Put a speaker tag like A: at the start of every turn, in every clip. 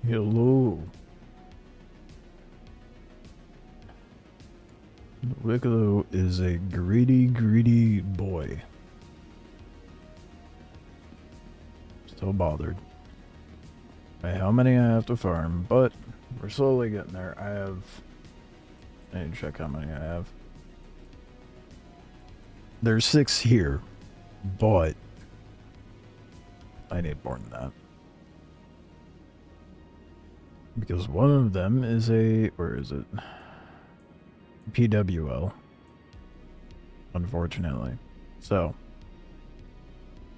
A: Hello. Wikelo is a greedy, greedy boy. Still bothered by how many I have to farm, but we're slowly getting there. I need to check how many I have. There's 6 here, but I need more than that. Because one of them is where is it? PWL. Unfortunately. So,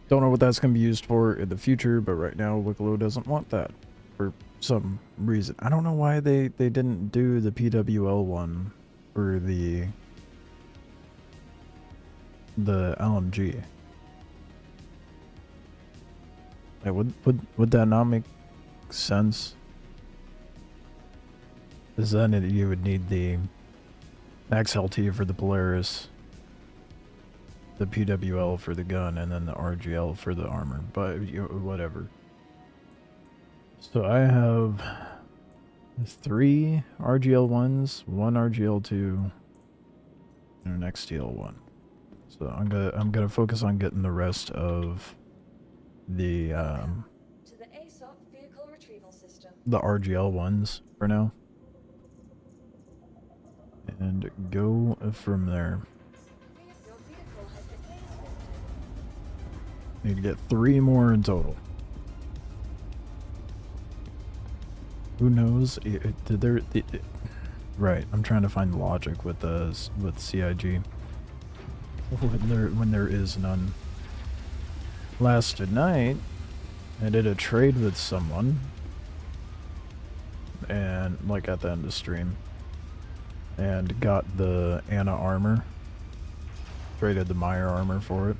A: don't know what that's going to be used for in the future, but right now Wikelo doesn't want that for some reason. I don't know why they didn't do the PWL one for the LMG. Like, would that not make sense? Because then you would need the XLT for the Polaris, the PWL for the gun, and then the RGL for the armor. But whatever. So I have 3 RGL1s, 1 RGL2, and an XTL1. So I'm gonna focus on getting the rest of the the RGL1s for now. And go from there. Need to get 3 more in total. Who knows? Right, I'm trying to find logic with CIG when there is none. Last night, I did a trade with someone, and like at the end of the stream, and got the Anna armor. Traded the Meyer armor for it.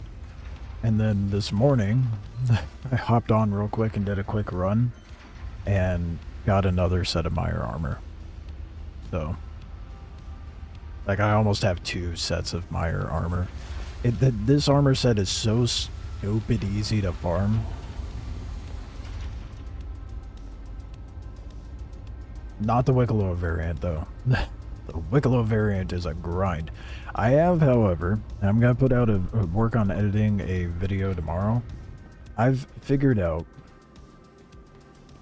A: And then this morning, I hopped on real quick and did a quick run, and got another set of Meyer armor. So, like, I almost have 2 sets of Meyer armor. This armor set is so stupid easy to farm. Not the Wikelo variant, though. The Wikelo variant is a grind. I have, however, I'm going to put out work on editing a video tomorrow. I've figured out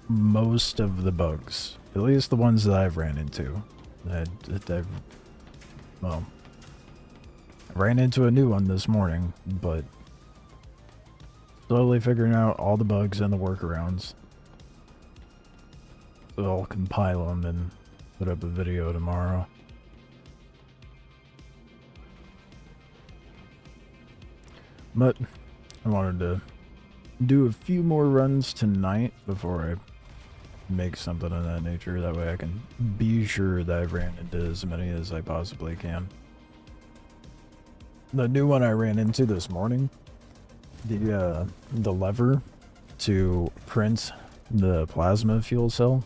A: most of the bugs, at least the ones that I've ran into. I ran into a new one this morning, but slowly figuring out all the bugs and the workarounds. So I'll compile them and put up a video tomorrow. But I wanted to do a few more runs tonight before I make something of that nature. That way I can be sure that I've ran into as many as I possibly can. The new one I ran into this morning, the lever to print the plasma fuel cell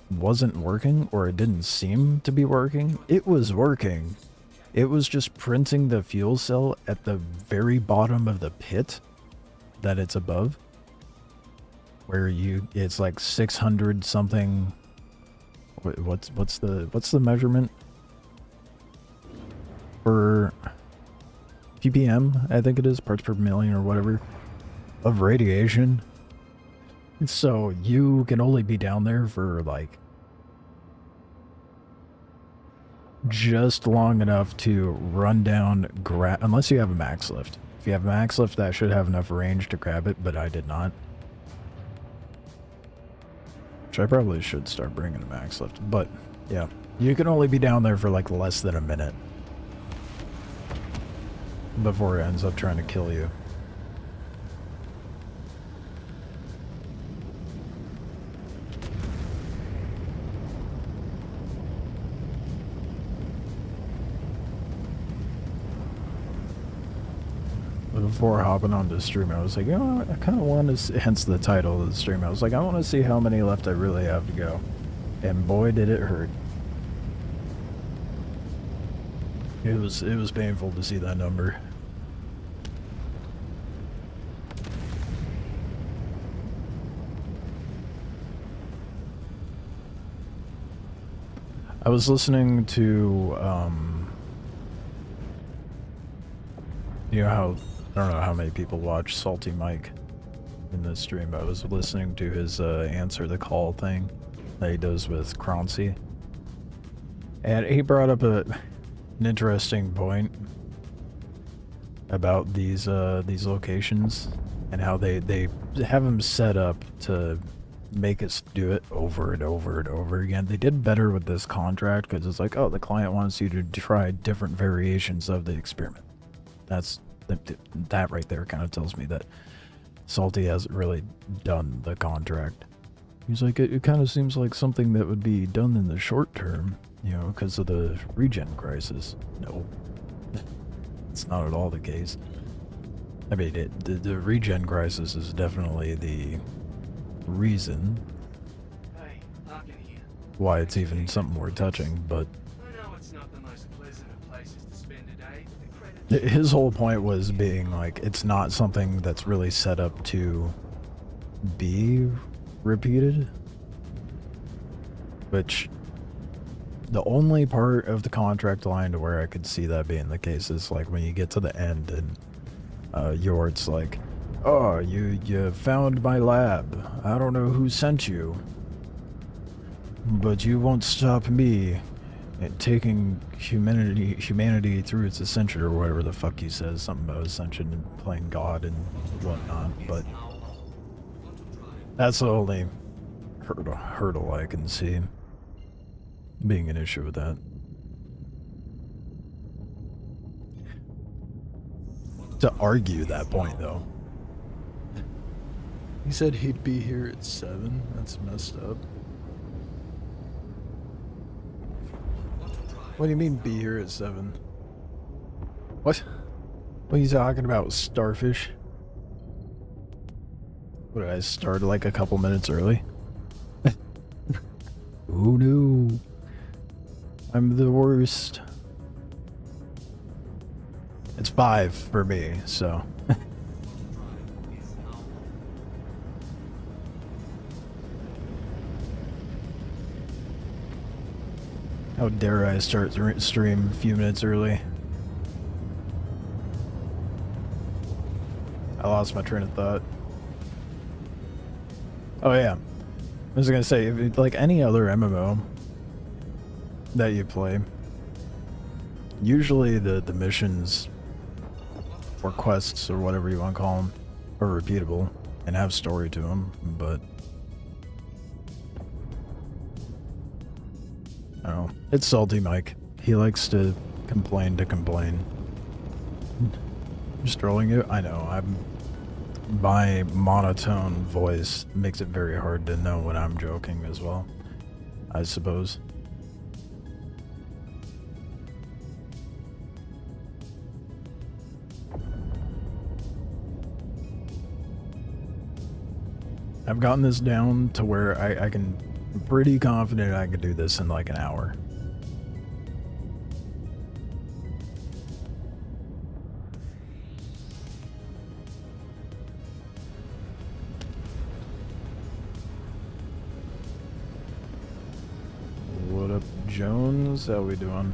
A: wasn't working, or it didn't seem to be working. It was working. It was just printing the fuel cell at the very bottom of the pit that it's above, where it's like 600 something. What's the measurement for ppm? I think it is parts per million or whatever of radiation. So you can only be down there for like just long enough to run down, unless you have a max lift. If you have a max lift, that should have enough range to grab it, but I did not. Which I probably should start bringing a max lift. But yeah, you can only be down there for like less than a minute before it ends up trying to kill you. Before hopping on the stream, I was like, you know, I kind of want to, hence the title of the stream, I was like, I want to see how many left I really have to go. And boy, did it hurt. It was painful to see that number. I was listening to, you know how, I don't know how many people watch Salty Mike in this stream, but I was listening to his answer the call thing that he does with Croncy. And he brought up an interesting point about these locations and how they have them set up to make us do it over and over and over again. They did better with this contract because it's like, oh, the client wants you to try different variations of the experiment. That right there kind of tells me that Salty hasn't really done the contract. He's like, it kind of seems like something that would be done in the short term, you know, because of the regen crisis. No, it's not at all the case. I mean, the regen crisis is definitely the reason why it's even something worth touching, but his whole point was being like, it's not something that's really set up to be repeated, which the only part of the contract line to where I could see that being the case is like when you get to the end and Yord's like, oh, you found my lab. I don't know who sent you, but you won't stop me taking humanity through its ascension, or whatever the fuck he says, something about ascension and playing God and whatnot. But that's the only hurdle I can see being an issue with that. To argue that point, though. He said he'd be here at 7. That's messed up. What do you mean, be here at 7? What? What are you talking about, Starfish? What, did I start like a couple minutes early? Oh no. I'm the worst. It's 5 for me, so. How dare I start the stream a few minutes early? I lost my train of thought. Oh yeah. I was gonna say, if, like any other MMO that you play, usually the missions or quests or whatever you want to call them are repeatable and have story to them, but I don't know. It's Salty Mike. He likes to complain. Just trolling you? I know. My monotone voice makes it very hard to know when I'm joking as well, I suppose. I've gotten this down to where I can, I'm pretty confident I could do this in like an hour. What up, Jones? How we doing?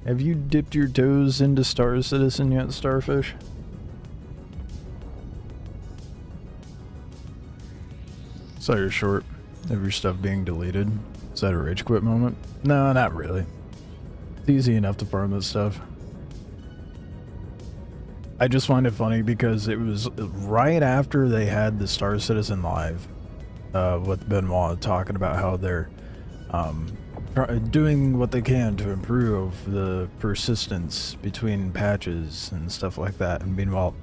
A: Have you dipped your toes into Star Citizen yet, Starfish? Saw your short of your stuff being deleted. Is that a rage quit moment? No, not really. It's easy enough to farm this stuff. I just find it funny because it was right after they had the Star Citizen live with Benoit talking about how they're doing what they can to improve the persistence between patches and stuff like that. And meanwhile,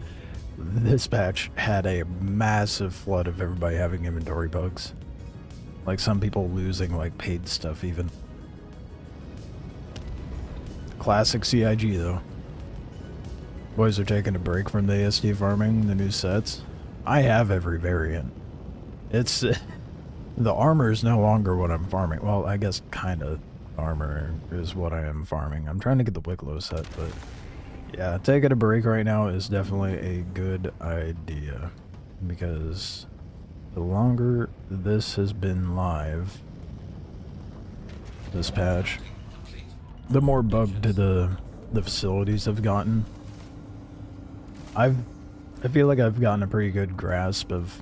A: this patch had a massive flood of everybody having inventory bugs. Like some people losing like paid stuff even. Classic CIG though. Boys are taking a break from the ASD farming, the new sets. I have every variant. It's the armor is no longer what I'm farming. Well, I guess kind of armor is what I am farming. I'm trying to get the Wikelo set, but yeah, taking a break right now is definitely a good idea because the longer this has been live, this patch, the more bugged the facilities have gotten. I feel like I've gotten a pretty good grasp of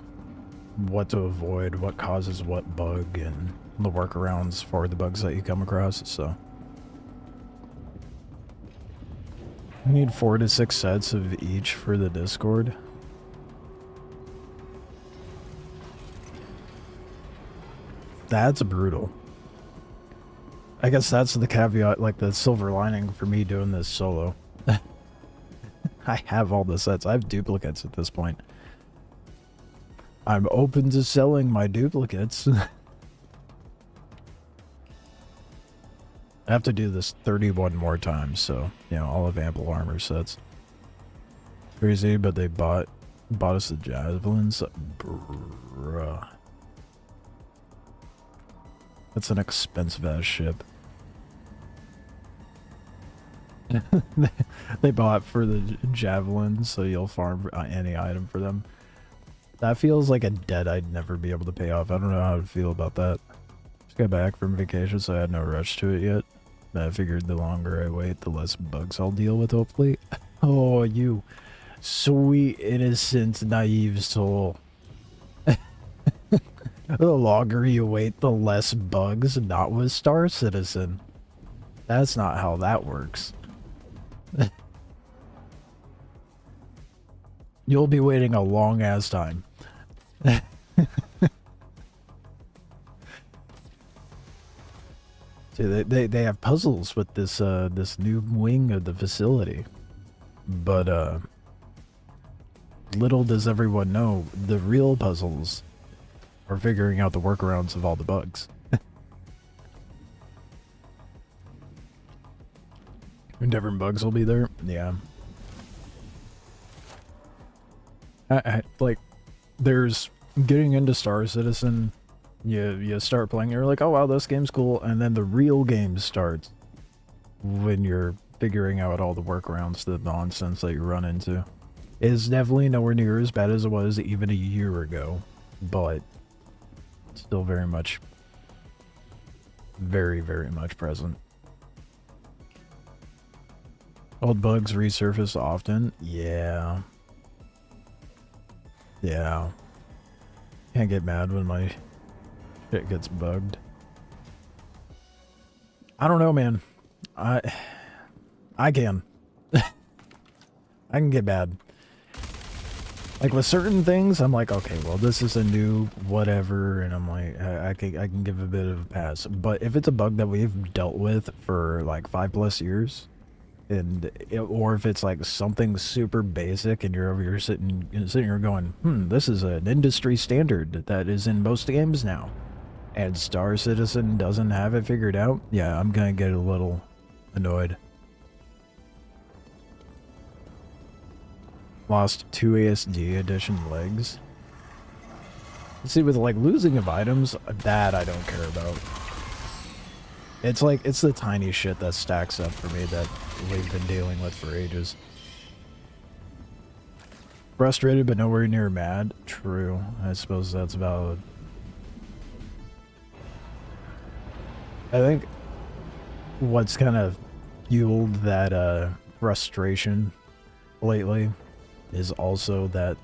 A: what to avoid, what causes what bug, and the workarounds for the bugs that you come across, so. I need 4 to 6 sets of each for the Discord. That's brutal. I guess that's the caveat, like the silver lining for me doing this solo. I have all the sets. I have duplicates at this point. I'm open to selling my duplicates. I have to do this 31 more times, so, you know, I'll have ample armor sets. Crazy, but they bought us the javelins. Bruh. That's an expensive ass ship. They bought for the javelins, so you'll farm any item for them. That feels like a debt I'd never be able to pay off. I don't know how to feel about that. Just got back from vacation, so I had no rush to it yet. But I figured the longer I wait, the less bugs I'll deal with, hopefully. Oh, you sweet, innocent, naive soul. The longer you wait, the less bugs, not with Star Citizen. That's not how that works. You'll be waiting a long ass time. See, they have puzzles with this this new wing of the facility, but little does everyone know, the real puzzles are figuring out the workarounds of all the bugs. And different bugs will be there. Yeah. Like, there's getting into Star Citizen. You start playing, you're like, oh wow, this game's cool, and then the real game starts when you're figuring out all the workarounds, the nonsense that you run into. It's definitely nowhere near as bad as it was even a year ago, but still very much present. Old bugs resurface often. Yeah. Yeah. Can't get mad when my shit gets bugged. I don't know, man. I can. I can get mad. Like with certain things, I'm like, okay, well, this is a new whatever, and I'm like, I can give a bit of a pass. But if it's a bug that we've dealt with for like 5+ years, or if it's like something super basic, and you're over here sitting here going, this is an industry standard that is in most games now, and Star Citizen doesn't have it figured out, yeah, I'm gonna get a little annoyed. Lost 2 ASD edition legs. See, with like losing of items, that I don't care about. It's like, it's the tiny shit that stacks up for me that we've been dealing with for ages. Frustrated but nowhere near mad. True. I suppose that's valid. I think what's kind of fueled that frustration lately is also that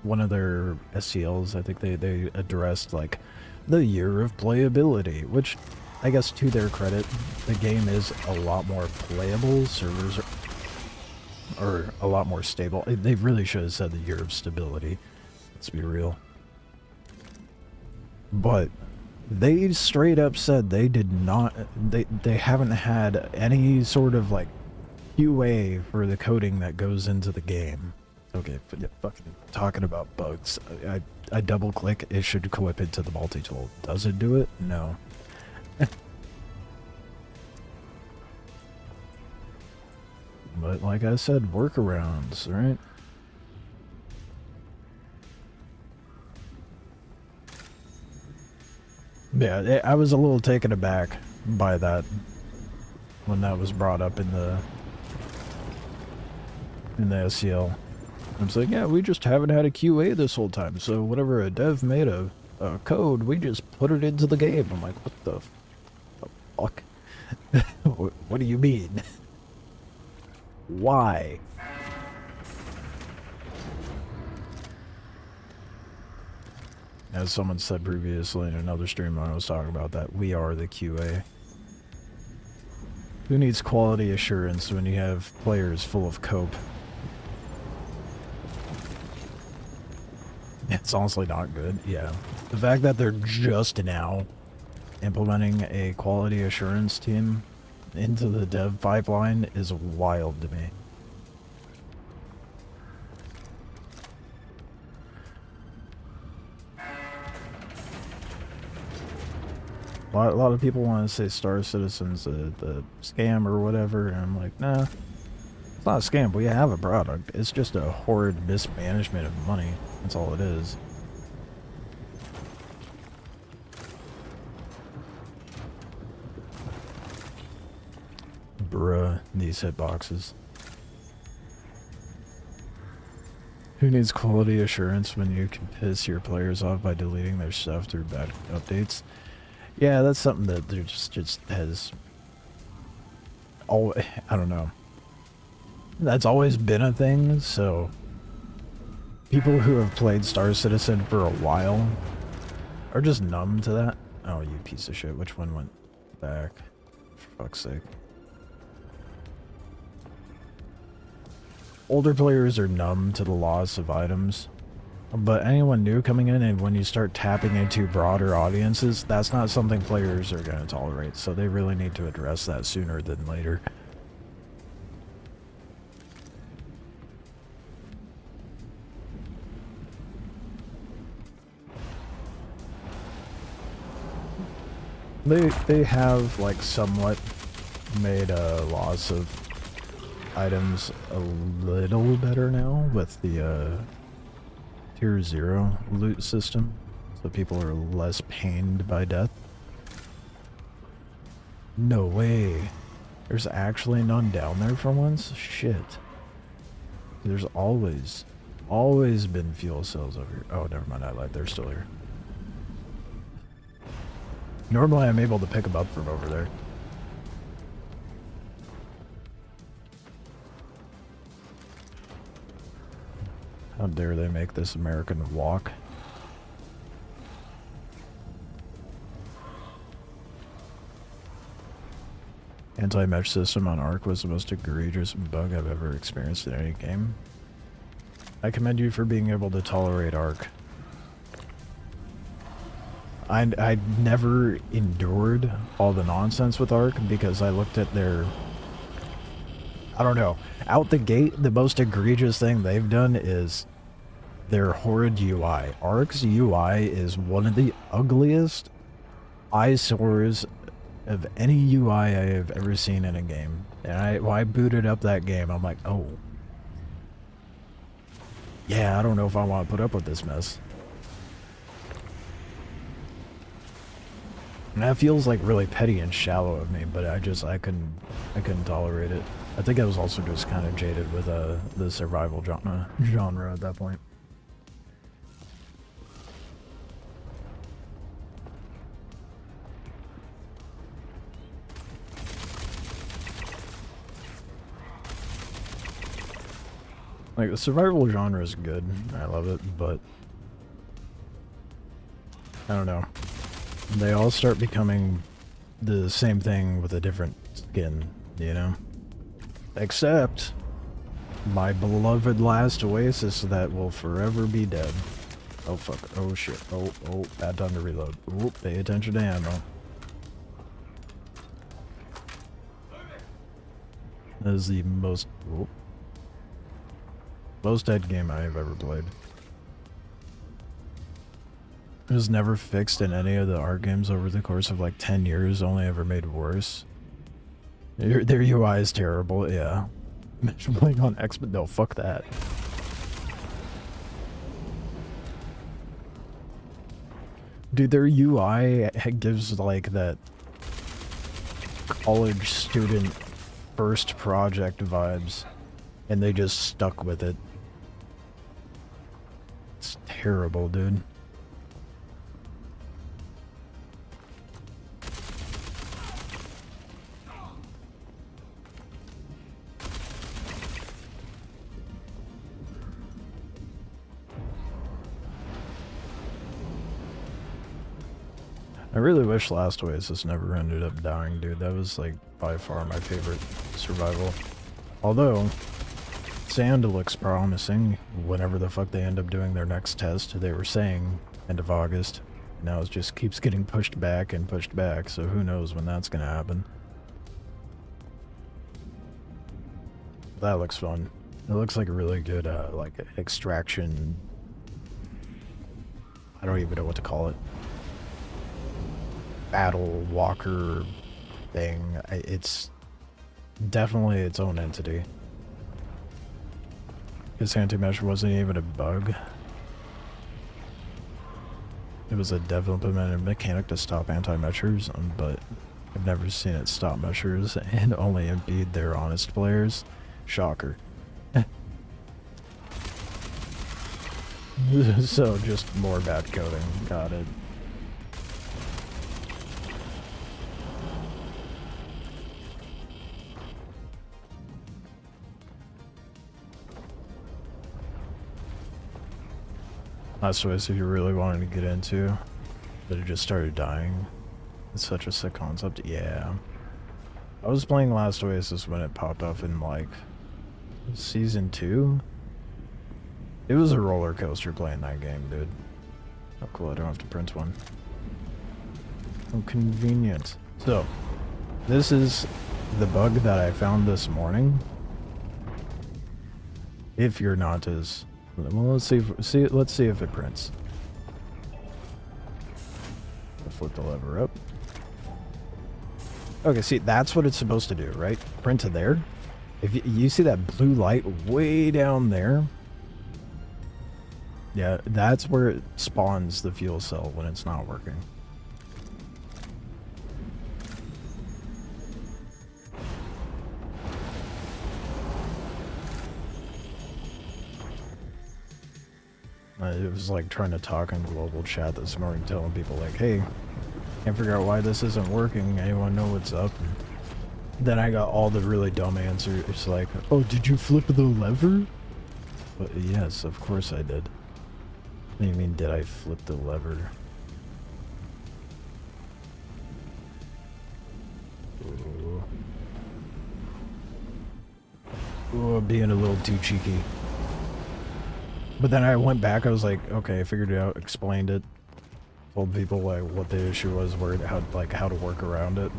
A: one of their SCLs, I think they addressed like the year of playability, which I guess to their credit, the game is a lot more playable, servers are a lot more stable. They really should have said the year of stability, let's be real. But they straight up said they did not, they haven't had any sort of like QA for the coding that goes into the game. Okay, but yeah, fucking talking about bugs. I double click, it should clip into the multi-tool. Does it do it? No. But like I said, workarounds, right? Yeah, I was a little taken aback by that when that was brought up in the SCL. I was like, yeah, we just haven't had a QA this whole time, so whatever a dev made a code, we just put it into the game. I'm like, what the fuck? What do you mean? Why? As someone said previously in another stream when I was talking about that, we are the QA. Who needs quality assurance when you have players full of cope? It's honestly not good, yeah. The fact that they're just now implementing a quality assurance team into the dev pipeline is wild to me. A lot of people want to say Star Citizen's the scam or whatever, and I'm like, nah, it's not a scam. We have a product. It's just a horrid mismanagement of money. That's all it is. Bruh, these hitboxes. Who needs quality assurance when you can piss your players off by deleting their stuff through bad updates? Yeah, that's something that there just has... I don't know. That's always been a thing, so... People who have played Star Citizen for a while are just numb to that. Oh, you piece of shit. Which one went back? For fuck's sake. Older players are numb to the loss of items. But anyone new coming in, and when you start tapping into broader audiences, that's not something players are going to tolerate. So they really need to address that sooner than later. They have, like, somewhat made a loss of items a little better now with the Tier 0 loot system, so people are less pained by death. No way. There's actually none down there for once? Shit. There's always been fuel cells over here. Oh, never mind, I lied. They're still here. Normally I'm able to pick them up from over there. How dare they make this American walk? Anti-mesh system on Ark was the most egregious bug I've ever experienced in any game. I commend you for being able to tolerate Ark. I never endured all the nonsense with Ark because I looked at their... I don't know. Out the gate, the most egregious thing they've done is their horrid UI. Ark's UI is one of the ugliest eyesores of any UI I have ever seen in a game. And when I booted up that game, I'm like, oh. Yeah, I don't know if I want to put up with this mess. And that feels like really petty and shallow of me, but I couldn't tolerate it. I think I was also just kind of jaded with the survival genre at that point. Like, the survival genre is good. I love it, but I don't know. They all start becoming the same thing with a different skin, you know? Except my beloved last oasis that will forever be dead. Oh fuck, oh shit, oh, bad time to reload. Oh, pay attention to ammo. That is the most dead game I have ever played. It was never fixed in any of the Ark games over the course of like 10 years, only ever made worse. Their UI is terrible, yeah. Imagine playing on Xbox. No, fuck that. Dude, their UI gives like that college student first project vibes, and they just stuck with it. It's terrible, dude. I really wish Last Oasis never ended up dying, dude. That was, like, by far my favorite survival. Although, Sand looks promising. Whenever the fuck they end up doing their next test, they were saying end of August. Now it just keeps getting pushed back and pushed back, so who knows when that's gonna happen. That looks fun. It looks like a really good, like, extraction... I don't even know what to call it. Battle walker thing. It's definitely its own entity. This anti-mesh wasn't even a bug. It was a developmented mechanic to stop anti-meshers, but I've never seen it stop meshers and only impede their honest players. Shocker. So just more bad coding. Got it. Last Oasis if you really wanted to get into, but it just started dying. It's such a sick concept. Yeah. I was playing Last Oasis when it popped up in, like, Season 2? It was a roller coaster playing that game, dude. Oh, cool, I don't have to print one. Oh, convenient. So, this is the bug that I found this morning. If you're not as... Well, let's see if it prints. I'll flip the lever up. Okay, see, that's what it's supposed to do, right? Print to there. If you see that blue light way down there, yeah, that's where it spawns the fuel cell when it's not working. It was like trying to talk in global chat this morning, telling people like, hey, can't figure out why this isn't working. Anyone know what's up? And then I got all the really dumb answers. It's like, oh, did you flip the lever? But yes, of course I did. What do you mean, did I flip the lever? Ooh. Ooh, I'm being a little too cheeky. But then I went back, I was like, okay, I figured it out, explained it. Told people like what the issue was, how to work around it.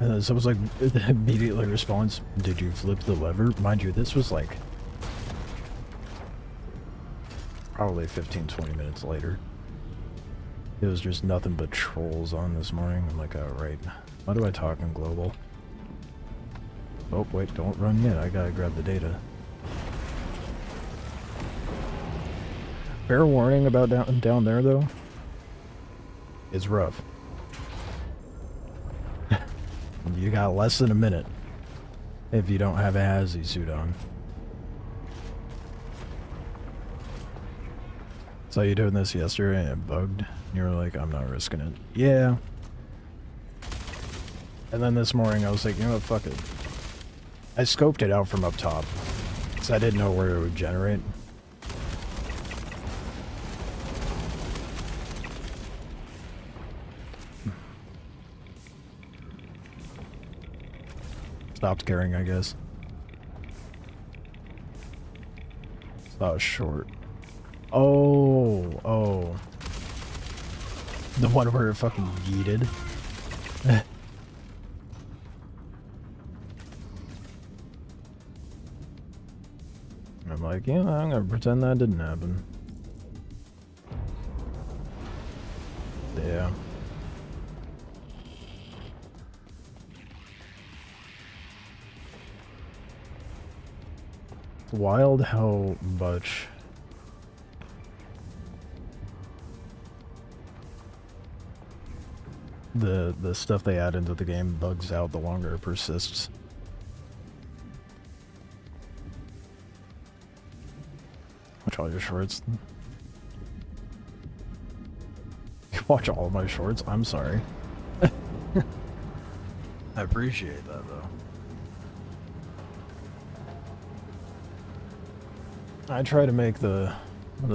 A: And then someone was like, immediately response, did you flip the lever? Mind you, this was like probably 15-20 minutes later. It was just nothing but trolls on this morning. I'm like, oh right. Why do I talk in global? Oh wait, don't run yet, I gotta grab the data. Fair warning about down there, though. It's rough. You got less than a minute if you don't have a Hazy suit on. Saw you doing this yesterday and it bugged. And you were like, I'm not risking it. Yeah. And then this morning I was like, you know what, fuck it. I scoped it out from up top because I didn't know where it would generate. Stopped caring, I guess. That was short. Oh. The one where it fucking yeeted. I'm like, yeah, I'm gonna pretend that didn't happen. Yeah. Wild how much the stuff they add into the game bugs out the longer it persists. Watch all your shorts. You watch all of my shorts? I'm sorry. I appreciate that though. I try to make the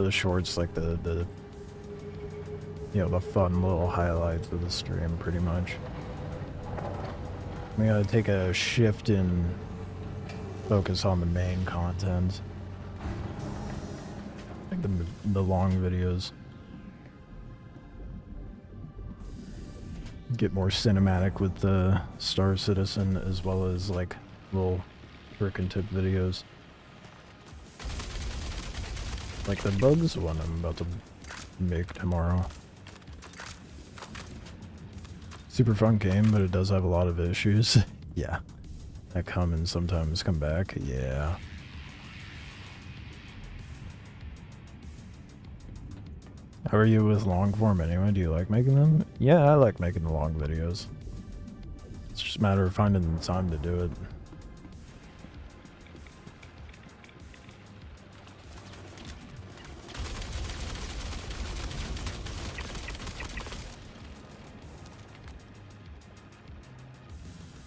A: shorts like the you know, the fun little highlights of the stream pretty much. We gotta take a shift in focus on the main content. Like the long videos. Get more cinematic with the Star Citizen as well as like little trick and tip videos. Like the bugs one I'm about to make tomorrow. Super fun game, but it does have a lot of issues. Yeah. That come and sometimes come back. Yeah. How are you with long form anyway? Do you like making them? Yeah, I like making the long videos. It's just a matter of finding the time to do it.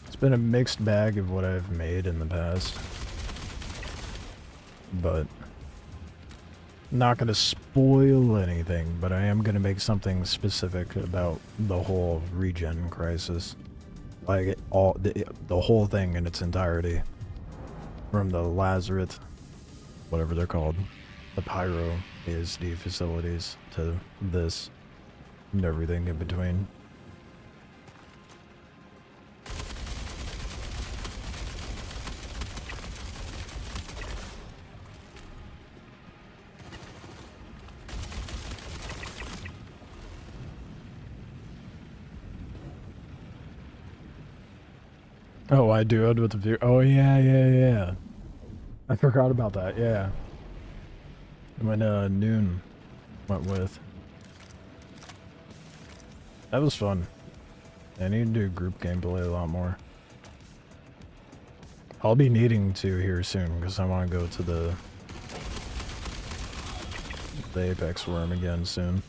A: It's been a mixed bag of what I've made in the past. But not gonna spoil anything, but I am gonna make something specific about the whole regen crisis. Like all the whole thing in its entirety. From the Lazarus, whatever they're called, the Pyro ASD facilities to this and everything in between. Oh, I do it with the view. Oh, yeah. I forgot about that, yeah. When Noon went with. That was fun. I need to do group gameplay a lot more. I'll be needing to here soon because I want to go to the Apex Worm again soon.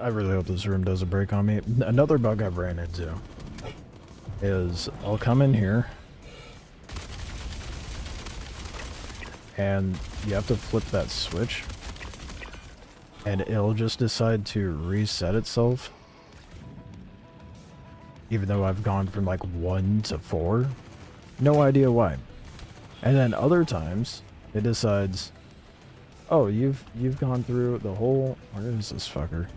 A: I really hope this room doesn't break on me. Another bug I've ran into is I'll come in here and you have to flip that switch and it'll just decide to reset itself even though I've gone from like 1 to 4. No idea why. And then other times it decides, oh, you've gone through the whole, where is this fucker?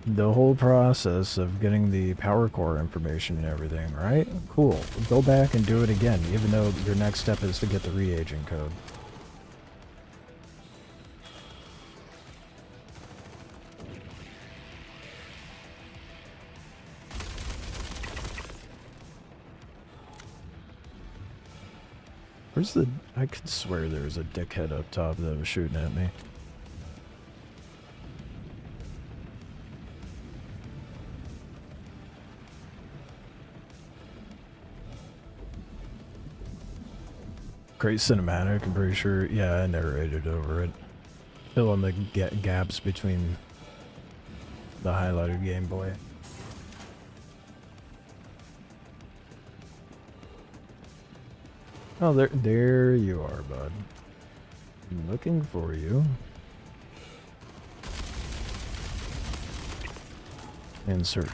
A: The whole process of getting the power core information and everything, right? Cool. Go back and do it again, even though your next step is to get the reagent code. Where's the... I could swear there was a dickhead up top that was shooting at me. Great cinematic, I'm pretty sure. Yeah, I narrated over it. Filling the gaps between the highlighted gameplay. Oh, there you are, bud. I'm looking for you. Insert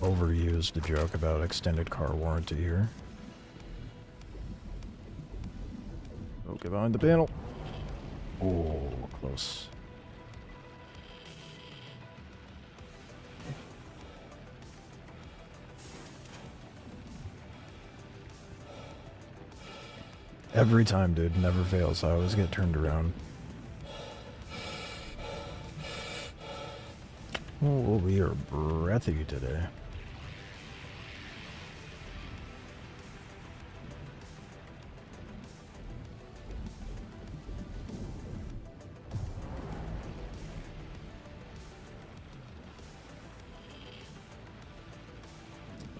A: overused joke about extended car warranty here. Oh, get behind the panel. Oh, close. Every time, dude. Never fails. I always get turned around. Oh, we are breathy today.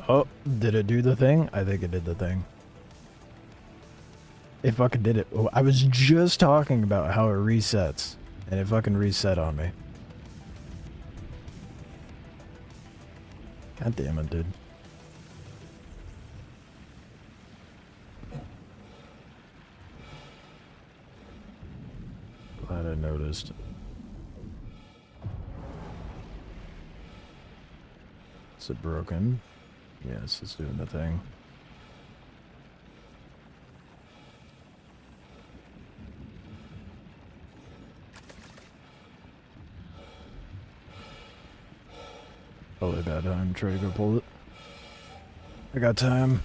A: Oh, did it do the thing? I think it did the thing. It fucking did it. Oh, I was just talking about how it resets, and it fucking reset on me. God damn it, dude. Glad I noticed. Is it broken? Yes, it's doing the thing. Probably bad time. Try to go pull it. I got time.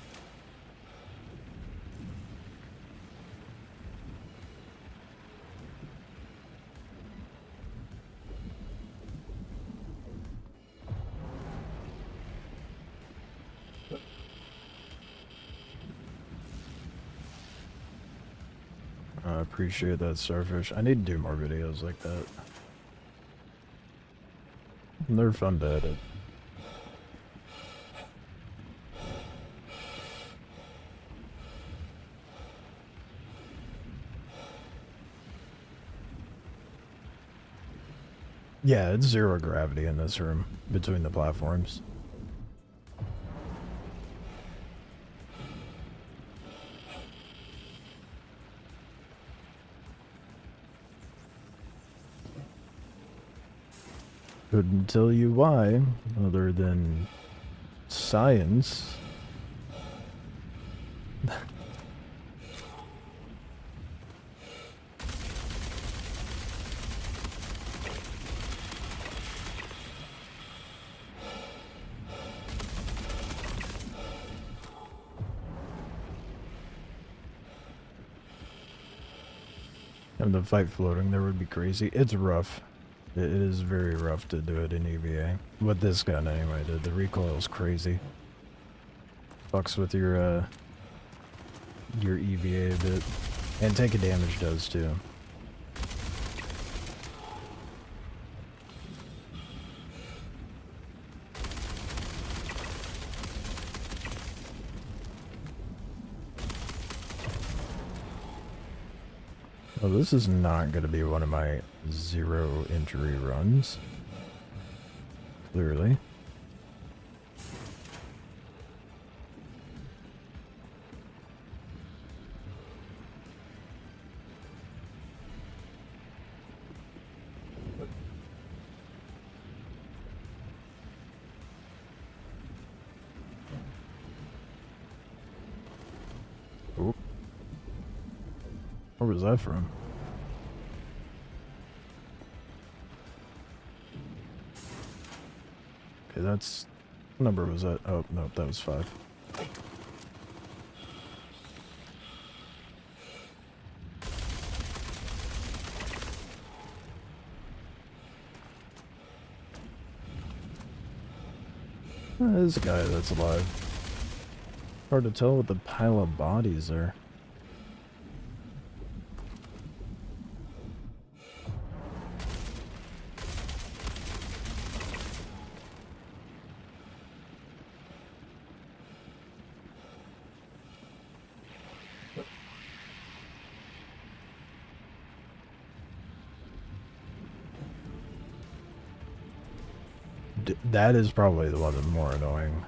A: I appreciate that, Starfish. I need to do more videos like that. They're fun to edit. Yeah, it's zero gravity in this room between the platforms. Couldn't tell you why, other than science. And the fight floating there would be crazy. It's rough. It is very rough to do it in EVA. With this gun anyway, the recoil's crazy. Fucks with your EVA a bit. And taking damage does too. Well, this is not going to be one of my zero injury runs. Clearly. Oop. Where was that from? Okay, that's... What number was that? Oh, no, that was 5. There's a guy that's alive. Hard to tell with the pile of bodies there. That is probably the one of the more annoying,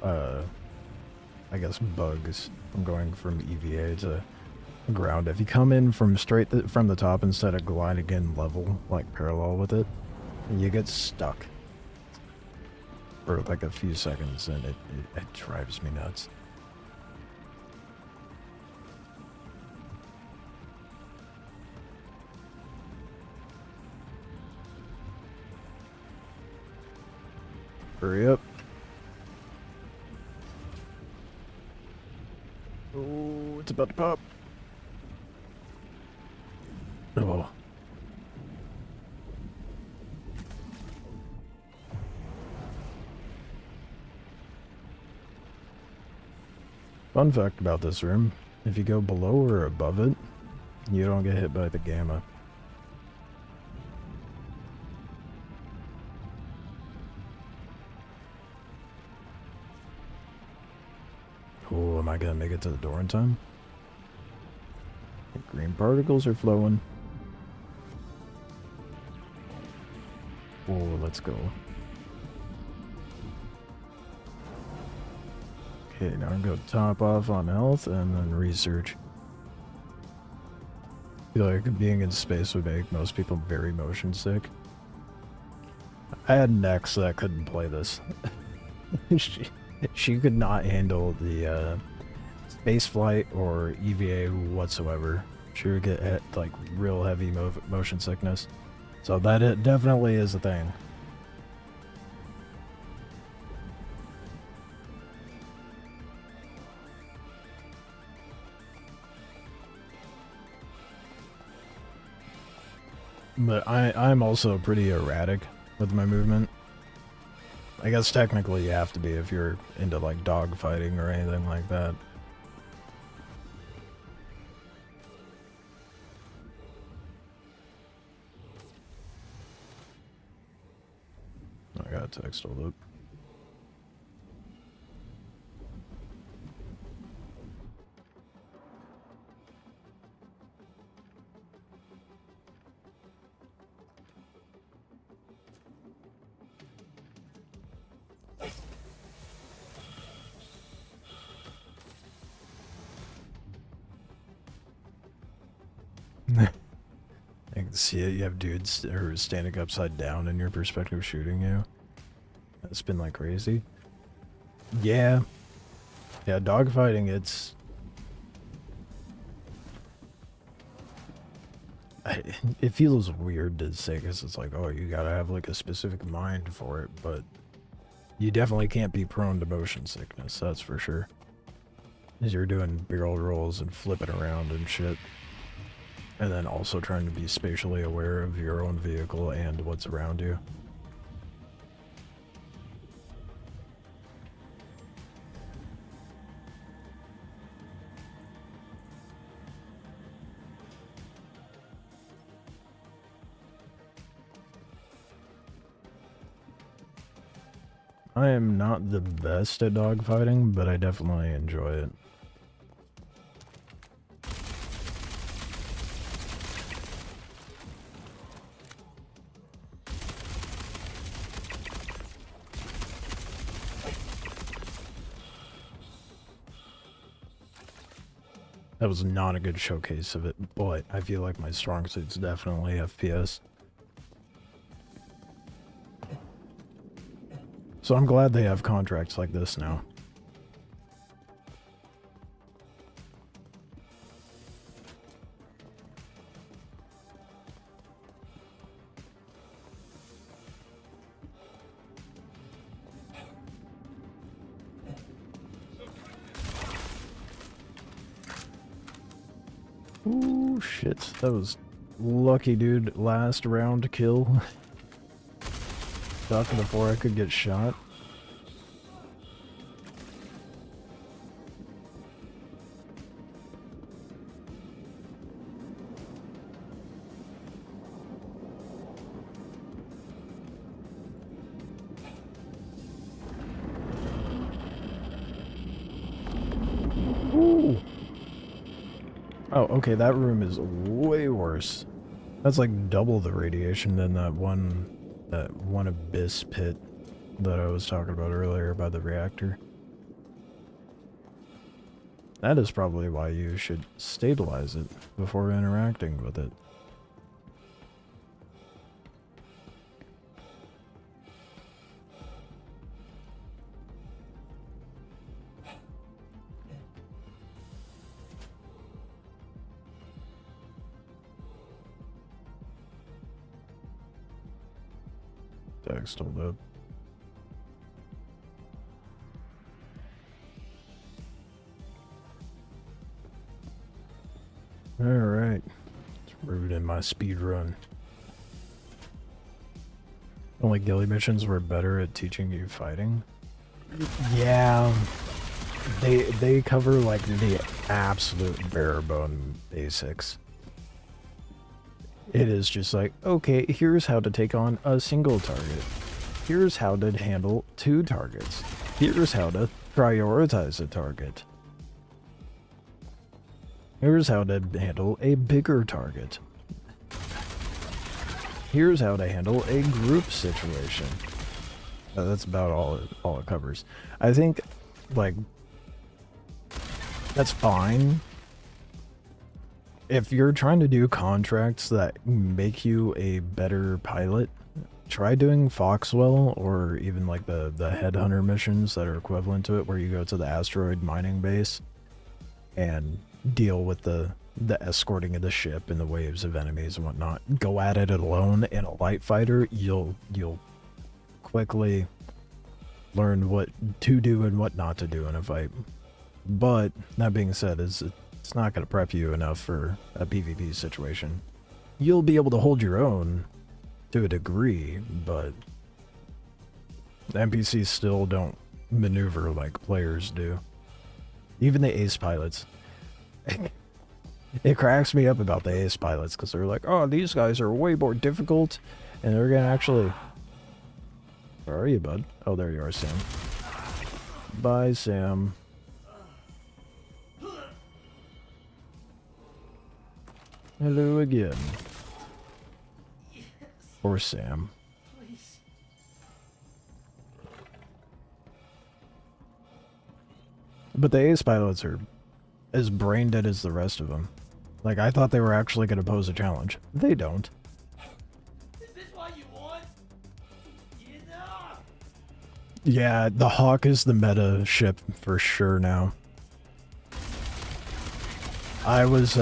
A: I guess, bugs from going from EVA to ground. If you come in from from the top instead of gliding in level, like parallel with it, you get stuck for like a few seconds, and it drives me nuts. Hurry up. Oh, it's about to pop. Oh. Fun fact about this room, if you go below or above it, you don't get hit by the gamma. Oh, am I gonna make it to the door in time? The green particles are flowing. Oh, let's go. Okay, now I'm gonna top off on health and then research. I feel like being in space would make most people very motion sick. I had an ex that couldn't play this. she could not handle the space flight or EVA whatsoever. She would get like real heavy motion sickness. So that it definitely is a thing. But I'm also pretty erratic with my movement. I guess technically you have to be if you're into like dogfighting or anything like that. I got a text, hold up. I can see it. You have dudes who are standing upside down in your perspective shooting you. That's been like crazy. Yeah. Yeah, dogfighting, it feels weird to say because it's like, oh, you gotta have like a specific mind for it, but you definitely can't be prone to motion sickness, that's for sure. As you're doing barrel rolls and flipping around and shit. And then also trying to be spatially aware of your own vehicle and what's around you. I am not the best at dogfighting, but I definitely enjoy it. That was not a good showcase of it, but I feel like my strong suit's definitely FPS. So I'm glad they have contracts like this now. Ooh, shit. That was lucky, dude. Last round kill. Talking before I could get shot. Ooh. Oh, okay, that room is way worse. That's like double the radiation than that one abyss pit that I was talking about earlier by the reactor. That is probably why you should stabilize it before interacting with it. Text, hold up. Alright. Let's root in my speed run. Only ghillie missions were better at teaching you fighting? Yeah. They cover like the absolute bare bone basics. It is just like, okay, here's how to take on a single target. Here's how to handle 2 targets. Here's how to prioritize a target. Here's how to handle a bigger target. Here's how to handle a group situation. That's about all it covers. I think, like, that's fine. If you're trying to do contracts that make you a better pilot, try doing Foxwell or even like the headhunter missions that are equivalent to it, where you go to the asteroid mining base and deal with the escorting of the ship and the waves of enemies and whatnot. Go at it alone in a light fighter. You'll quickly learn what to do and what not to do in a fight. But that being said, it's not going to prep you enough for a PvP situation. You'll be able to hold your own to a degree, but NPCs still don't maneuver like players do. Even the ace pilots. It cracks me up about the ace pilots because they're like, oh, these guys are way more difficult, and they're gonna actually... Where are you, bud? Oh, there you are, Sam. Bye, Sam. Hello again. Or Sam.
B: Please.
A: But the ace pilots are as brain dead as the rest of them. Like, I thought they were actually going to pose a challenge. They don't.
B: Is this what you want? Enough!
A: Yeah, the Hawk is the meta ship for sure now. I was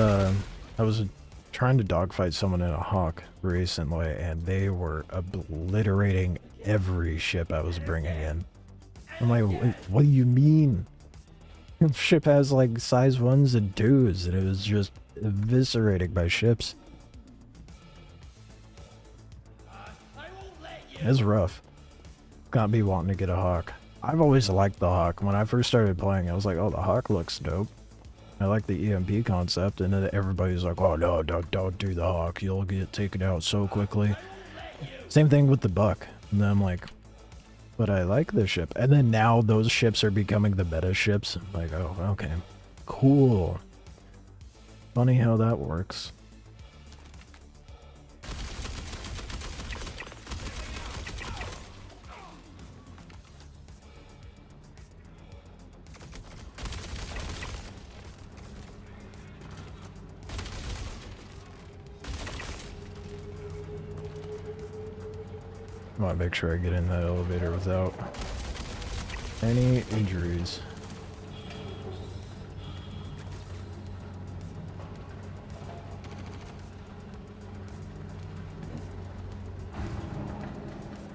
A: trying to dogfight someone in a Hawk recently, and they were obliterating every ship I was bringing in. I'm like, what do you mean? The ship has like size 1s and 2s, and it was just eviscerating by ships. It's rough. Got me wanting to get a Hawk. I've always liked the Hawk. When I first started playing, I was like, oh, the Hawk looks dope. I like the EMP concept, and then everybody's like, oh no, don't do the Hawk, you'll get taken out so quickly. Same thing with the Buck. And then I'm like, but I like this ship. And then now those ships are becoming the meta ships. I'm like, oh, okay. Cool. Funny how that works. I want to make sure I get in that elevator without any injuries.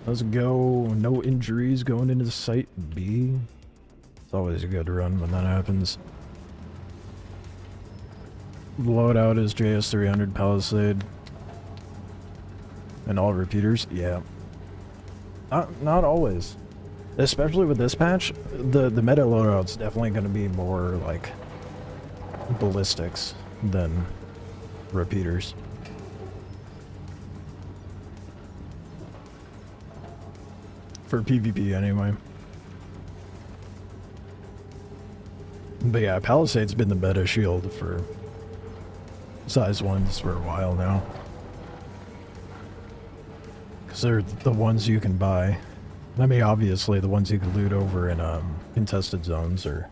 A: Let's go. No injuries going into Site B. It's always a good run when that happens. Loadout is JS300 Palisade. And all repeaters? Yeah. Not always. Especially with this patch, the meta loadout's definitely going to be more like ballistics than repeaters. For PvP anyway. But yeah, Palisade's been the meta shield for size 1s for a while now. Because they're the ones you can buy. I mean, obviously, the ones you can loot over in contested zones are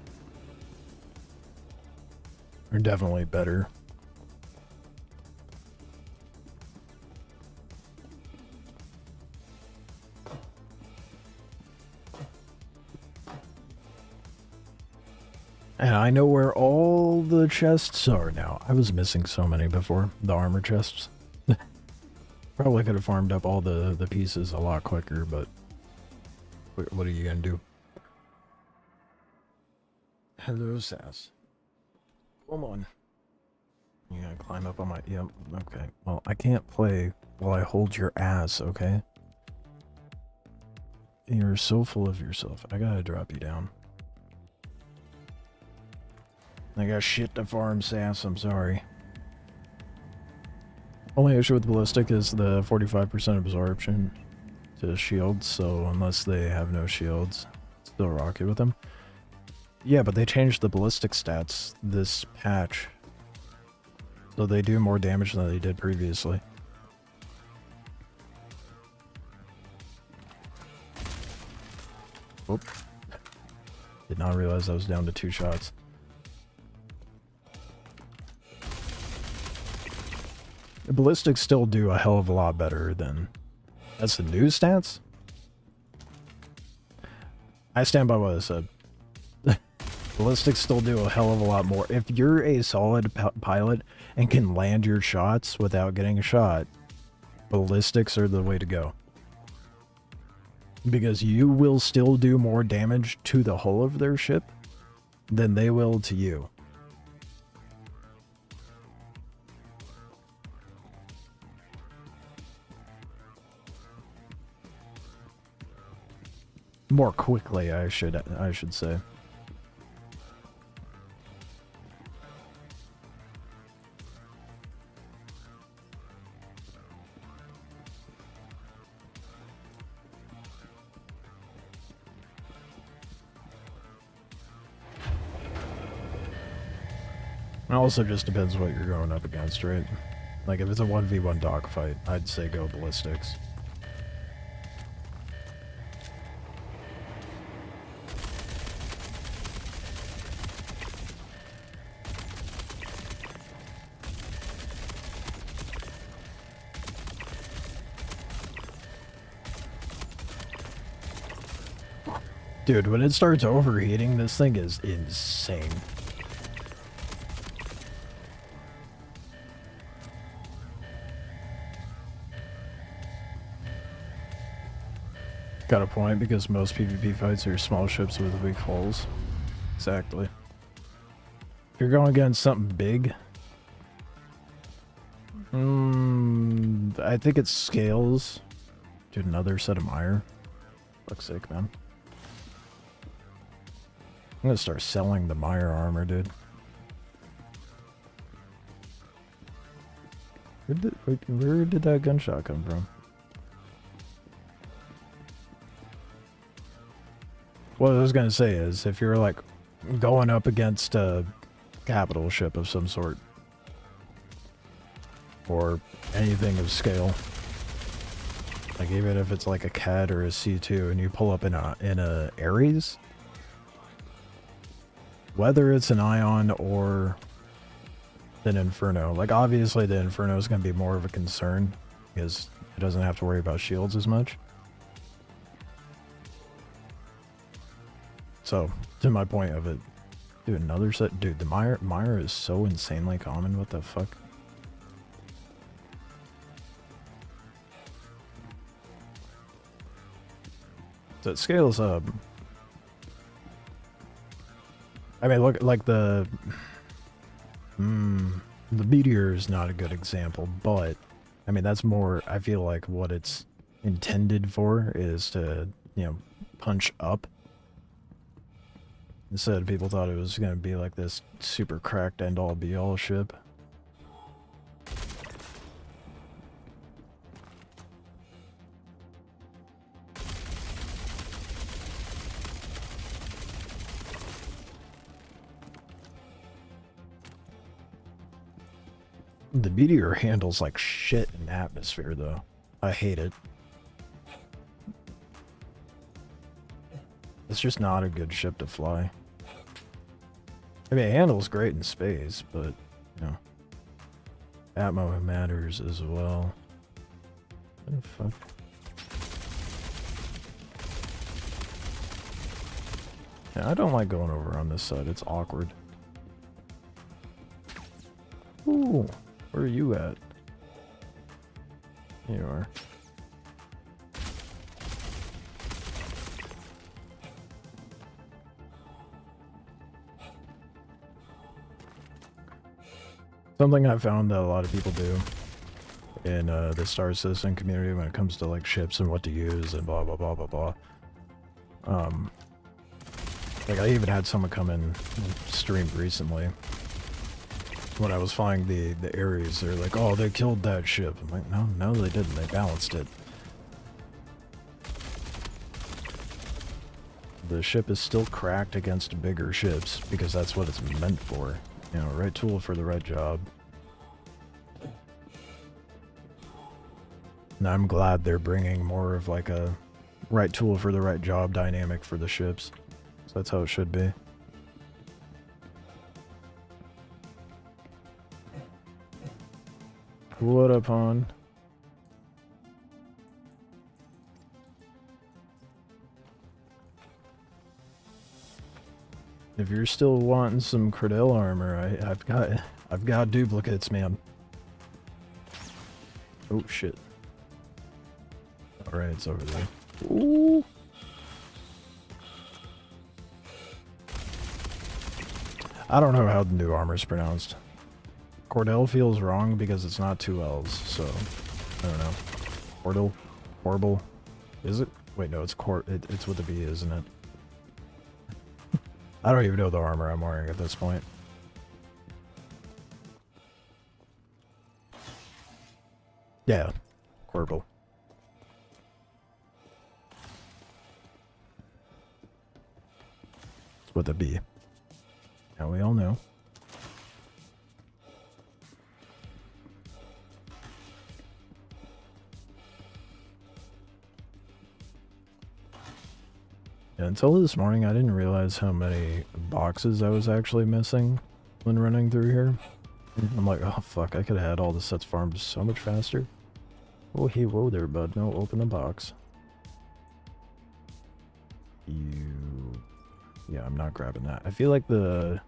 A: definitely better. And I know where all the chests are now. I was missing so many before. The armor chests. Probably could have farmed up all the pieces a lot quicker, but what are you gonna do? Hello, Sass. Come on. You gotta climb up on my... Yep, okay. Well, I can't play while I hold your ass, okay? You're so full of yourself. I gotta drop you down. I got shit to farm, Sass. I'm sorry. Only issue with Ballistic is the 45% absorption to shields, so unless they have no shields, still rocky with them. Yeah, but they changed the ballistic stats this patch So they do more damage than they did previously. Oop. Did not realize I was down to 2 shots. The ballistics still do a hell of a lot better than... That's the new stats? I stand by what I said. Ballistics still do a hell of a lot more. If you're a solid pilot and can land your shots without getting a shot, ballistics are the way to go. Because you will still do more damage to the hull of their ship than they will to you. More quickly, I should say. It also just depends what you're going up against, right? Like, if it's a 1v1 dogfight, I'd say go ballistics. Dude, when it starts overheating, this thing is insane. Got a point, because most PvP fights are small ships with weak hulls. Exactly. If you're going against something big, I think it scales. Dude, another set of mire. Fuck's sake, man. I'm gonna start selling the mire armor, dude. Where did that gunshot come from? What I was gonna say is, if you're like going up against a capital ship of some sort, or anything of scale, like even if it's like a CAD or a C2, and you pull up in a Ares, whether it's an Ion or an Inferno, like obviously the Inferno is going to be more of a concern because it doesn't have to worry about shields as much. So, to my point of it, dude, another set, dude, the mire is so insanely common, what the fuck? So it scales up. I mean, look, like the meteor is not a good example, but I mean, that's more, I feel like what it's intended for is to, you know, punch up. Instead, people thought it was going to be like this super cracked end-all be-all ship. The meteor handles like shit in atmosphere, though. I hate it. It's just not a good ship to fly. I mean, it handles great in space, but, you know, atmo matters as well. What the fuck? Yeah, I don't like going over on this side. It's awkward. Ooh, where are you at? Here you are. Something I found that a lot of people do in the Star Citizen community when it comes to like ships and what to use and blah blah blah blah blah. Like I even had someone come in and stream recently when I was flying the Ares. They're like, "Oh, they killed that ship." I'm like, "No, they didn't. They balanced it." The ship is still cracked against bigger ships because that's what it's meant for. You know, right tool for the right job. And I'm glad they're bringing more of like a right tool for the right job dynamic for the ships. So that's how it should be. What up, hon? If you're still wanting some Cradell armor, I've got duplicates, man. Oh shit. Alright, it's over there. Ooh. I don't know how the new armor is pronounced. Cordell feels wrong because it's not two L's, so I don't know. Cordell? Horrible? Is it? Wait, no, it's it's with a B, isn't it? I don't even know the armor I'm wearing at this point. Yeah, Corbel. It's with a B. Now we all know. Yeah, until this morning, I didn't realize how many boxes I was actually missing when running through here. I'm like, oh fuck, I could have had all the sets farmed so much faster. Oh, hey, whoa there, bud. No, open the box. Yeah, I'm not grabbing that. I feel like this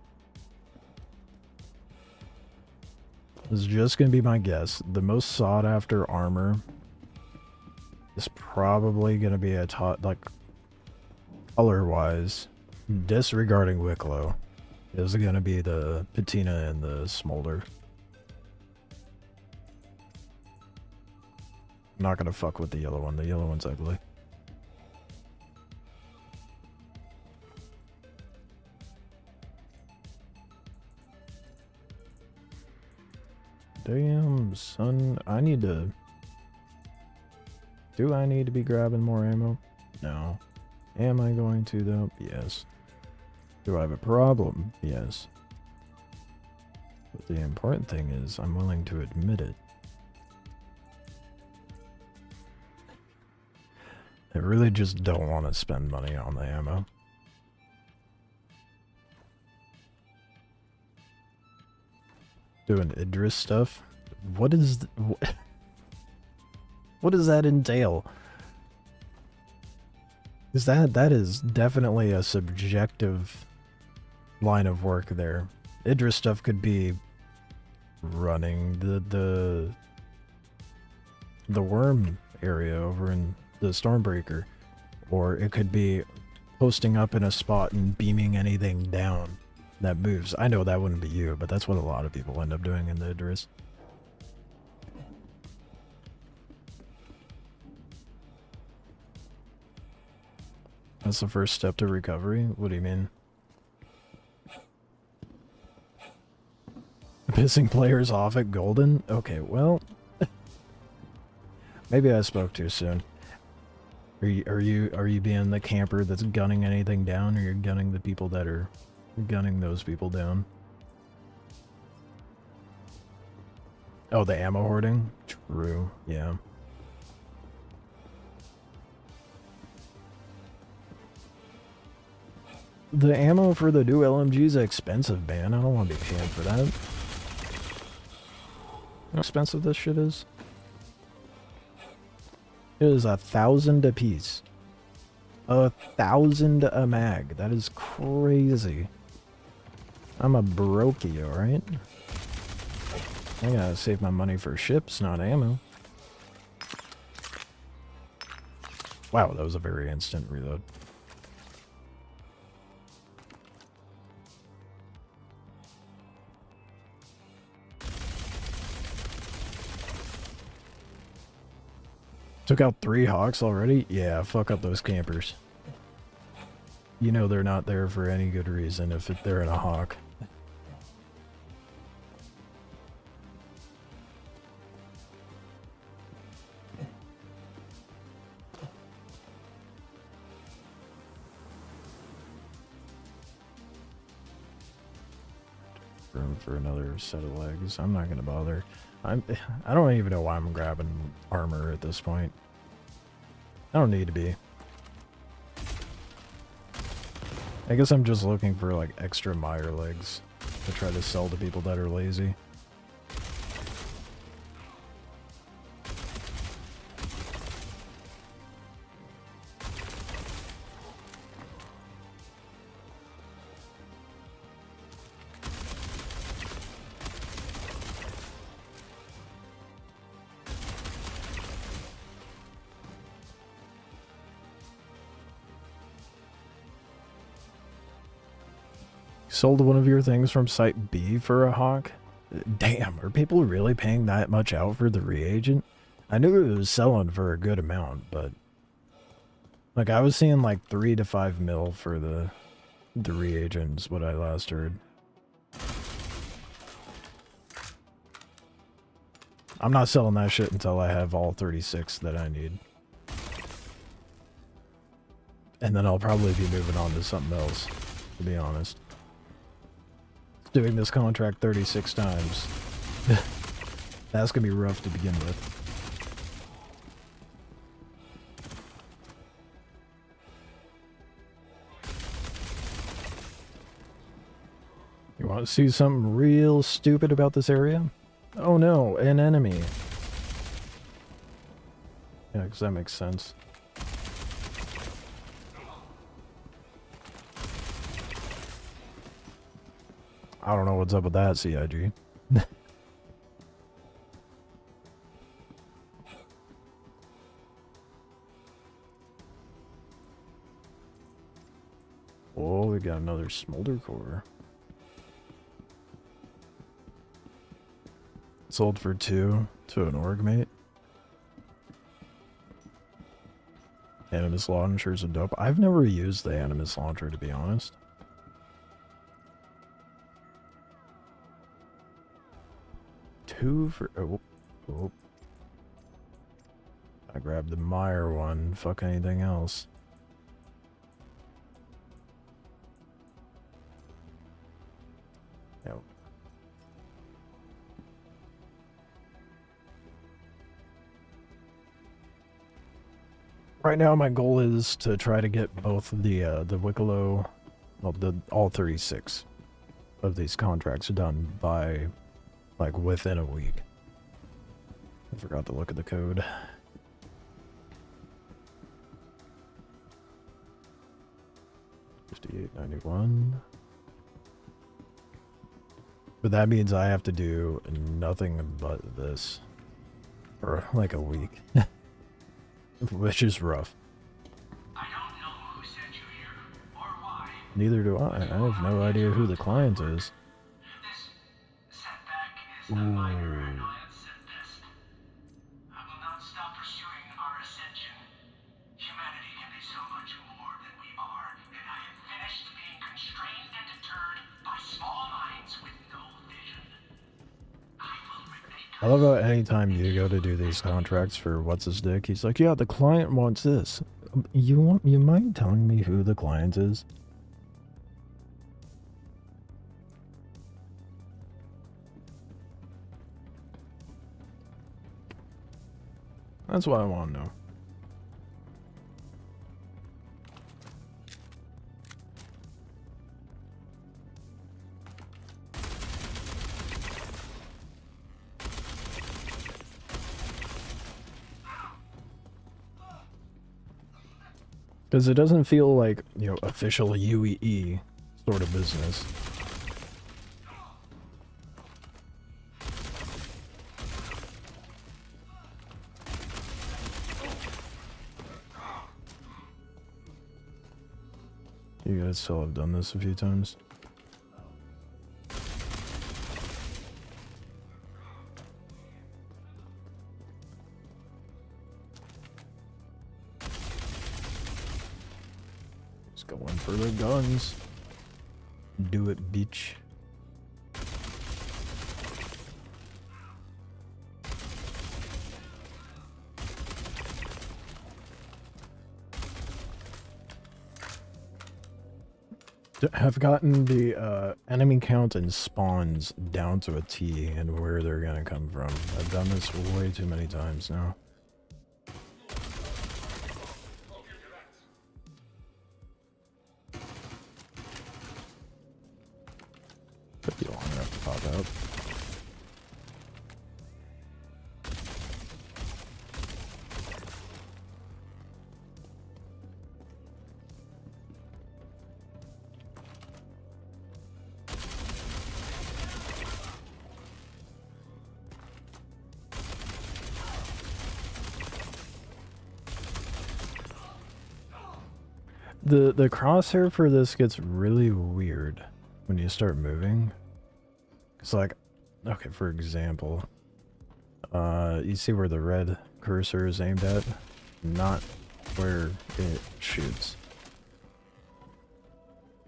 A: is just gonna be my guess. The most sought after armor is probably gonna be a like, color-wise, disregarding Wikelo, is gonna be the patina and the smolder. I'm not gonna fuck with the yellow one. The yellow one's ugly. Damn, son. I need to... Do I need to be grabbing more ammo? No. Am I going to, though? Yes. Do I have a problem? Yes. But the important thing is, I'm willing to admit it. I really just don't want to spend money on the ammo. Doing Idris stuff? What is... what does that entail? Is that is definitely a subjective line of work there. Idris stuff could be running the worm area over in the Stormbreaker, or it could be posting up in a spot and beaming anything down that moves. I know that wouldn't be you, but that's what a lot of people end up doing in the Idris. That's the first step to recovery? What do you mean? Pissing players off at Golden? Okay, well... maybe I spoke too soon. Are you being the camper that's gunning anything down, or you're gunning the people that are gunning those people down? Oh, the ammo hoarding? True, yeah. The ammo for the new LMG is expensive, man. I don't want to be paying for that. How expensive this shit is? It is 1,000 a piece. 1,000 a mag. That is crazy. I'm a brokey, alright? I gotta save my money for ships, not ammo. Wow, that was a very instant reload. Took out 3 hawks already? Yeah, fuck up those campers. You know they're not there for any good reason if they're in a hawk. Room for another set of legs. I'm not gonna bother. I don't even know why I'm grabbing armor at this point. I don't need to be. I guess I'm just looking for like extra mire legs to try to sell to people that are lazy. Sold one of your things from Site B for a hawk? Damn, are people really paying that much out for the reagent? I knew it was selling for a good amount, but... Like, I was seeing like 3 to 5 mil for the reagents, what I last heard. I'm not selling that shit until I have all 36 that I need. And then I'll probably be moving on to something else, to be honest. Doing this contract 36 times. That's gonna be rough to begin with. You want to see something real stupid about this area? Oh no, an enemy. Yeah, because that makes sense. I don't know what's up with that, CIG. Oh, we got another smolder core. Sold for 2 to an org mate. Animus launchers are dope. I've never used the Animus launcher, to be honest. Two for... Oh. I grabbed the Meyer one. Fuck anything else. Yep. Right now, my goal is to try to get both the Wikelo, well, all 36 of these contracts done by, like, within a week. I forgot to look at the code. $58.91. But that means I have to do nothing but this for like a week. Which is rough.
B: I don't know who sent you here or why.
A: Neither do I. I have no idea who the client is.
B: This setback is a minor annoyance at best. I will not stop pursuing our ascension. Humanity can be so much more than we are, and I am finished being constrained and deterred by small minds with no vision. I will remake
A: I love how anytime you go to do these contracts for what's his dick, he's like, yeah, the client wants this. You mind telling me who the client is? That's what I want to know. Because it doesn't feel like, you know, official UEE sort of business. You guys still have done this a few times. Just going for the guns. Do it, bitch. have gotten the enemy count and spawns down to a T and where they're gonna come from. I've done this way too many times now. Could be long enough to pop out. The crosshair for this gets really weird when you start moving. It's like, okay, for example, you see where the red cursor is aimed at? Not where it shoots.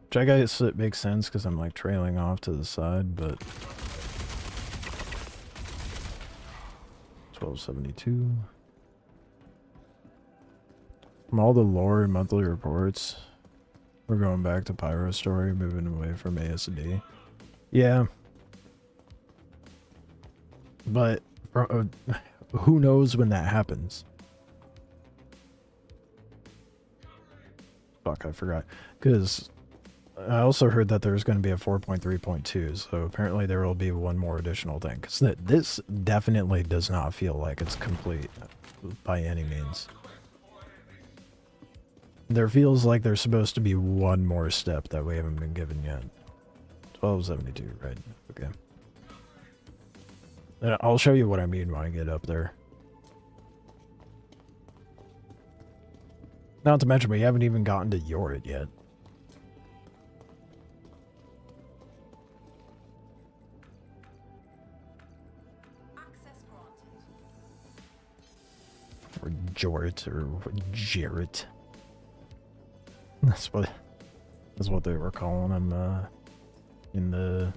A: Which I guess it makes sense because I'm like trailing off to the side, but 1272. From all the lore and monthly reports, we're going back to Pyro Story, moving away from ASD. Yeah. But who knows when that happens? Fuck, I forgot. Because I also heard that there's going to be a 4.3.2, so apparently there will be one more additional thing. Because this definitely does not feel like it's complete by any means. There feels like there's supposed to be one more step that we haven't been given yet. 1272, right? Okay. And I'll show you what I mean when I get up there. Not to mention, we haven't even gotten to Yorid yet. Or Jorrit, or Jarrett. That's what they were calling him in the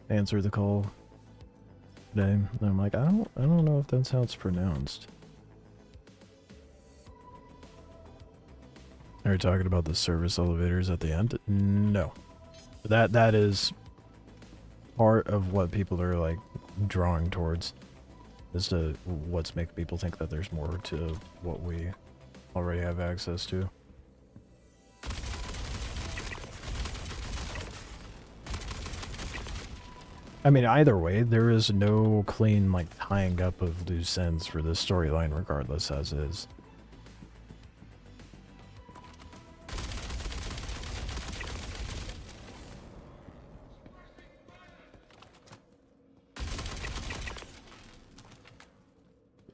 A: answer the call today. And I'm like, I don't know if that's how it's pronounced. Are you talking about the service elevators at the end? No. That is part of what people are like drawing towards, as to what's making people think that there's more to what we already have access to. I mean, either way, there is no clean, like, tying up of loose ends for this storyline, regardless, as is.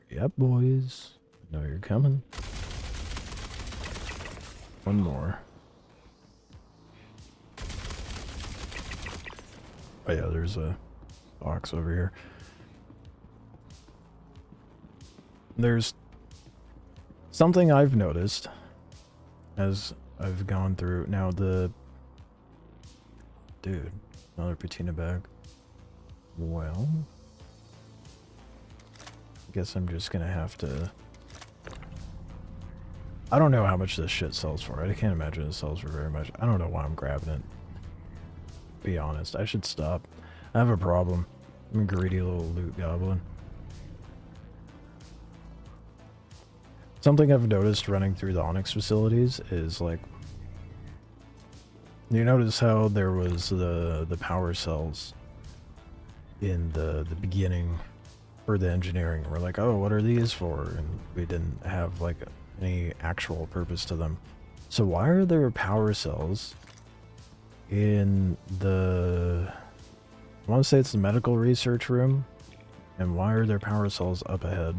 A: Yep, boys. I know you're coming. One more. Oh yeah, there's a box over here. There's something I've noticed as I've gone through. Now the... Dude, another patina bag. Well... I guess I'm just gonna have to... I don't know how much this shit sells for. I can't imagine it sells for very much. I don't know why I'm grabbing it. Be honest, I should stop. I have a problem. I'm a greedy little loot goblin. Something I've noticed running through the Onyx facilities is like... You notice how there was the power cells in the beginning for the engineering. We're like, oh, what are these for? And we didn't have like any actual purpose to them. So why are there power cells in the... I want to say it's the medical research room. And why are there power cells up ahead?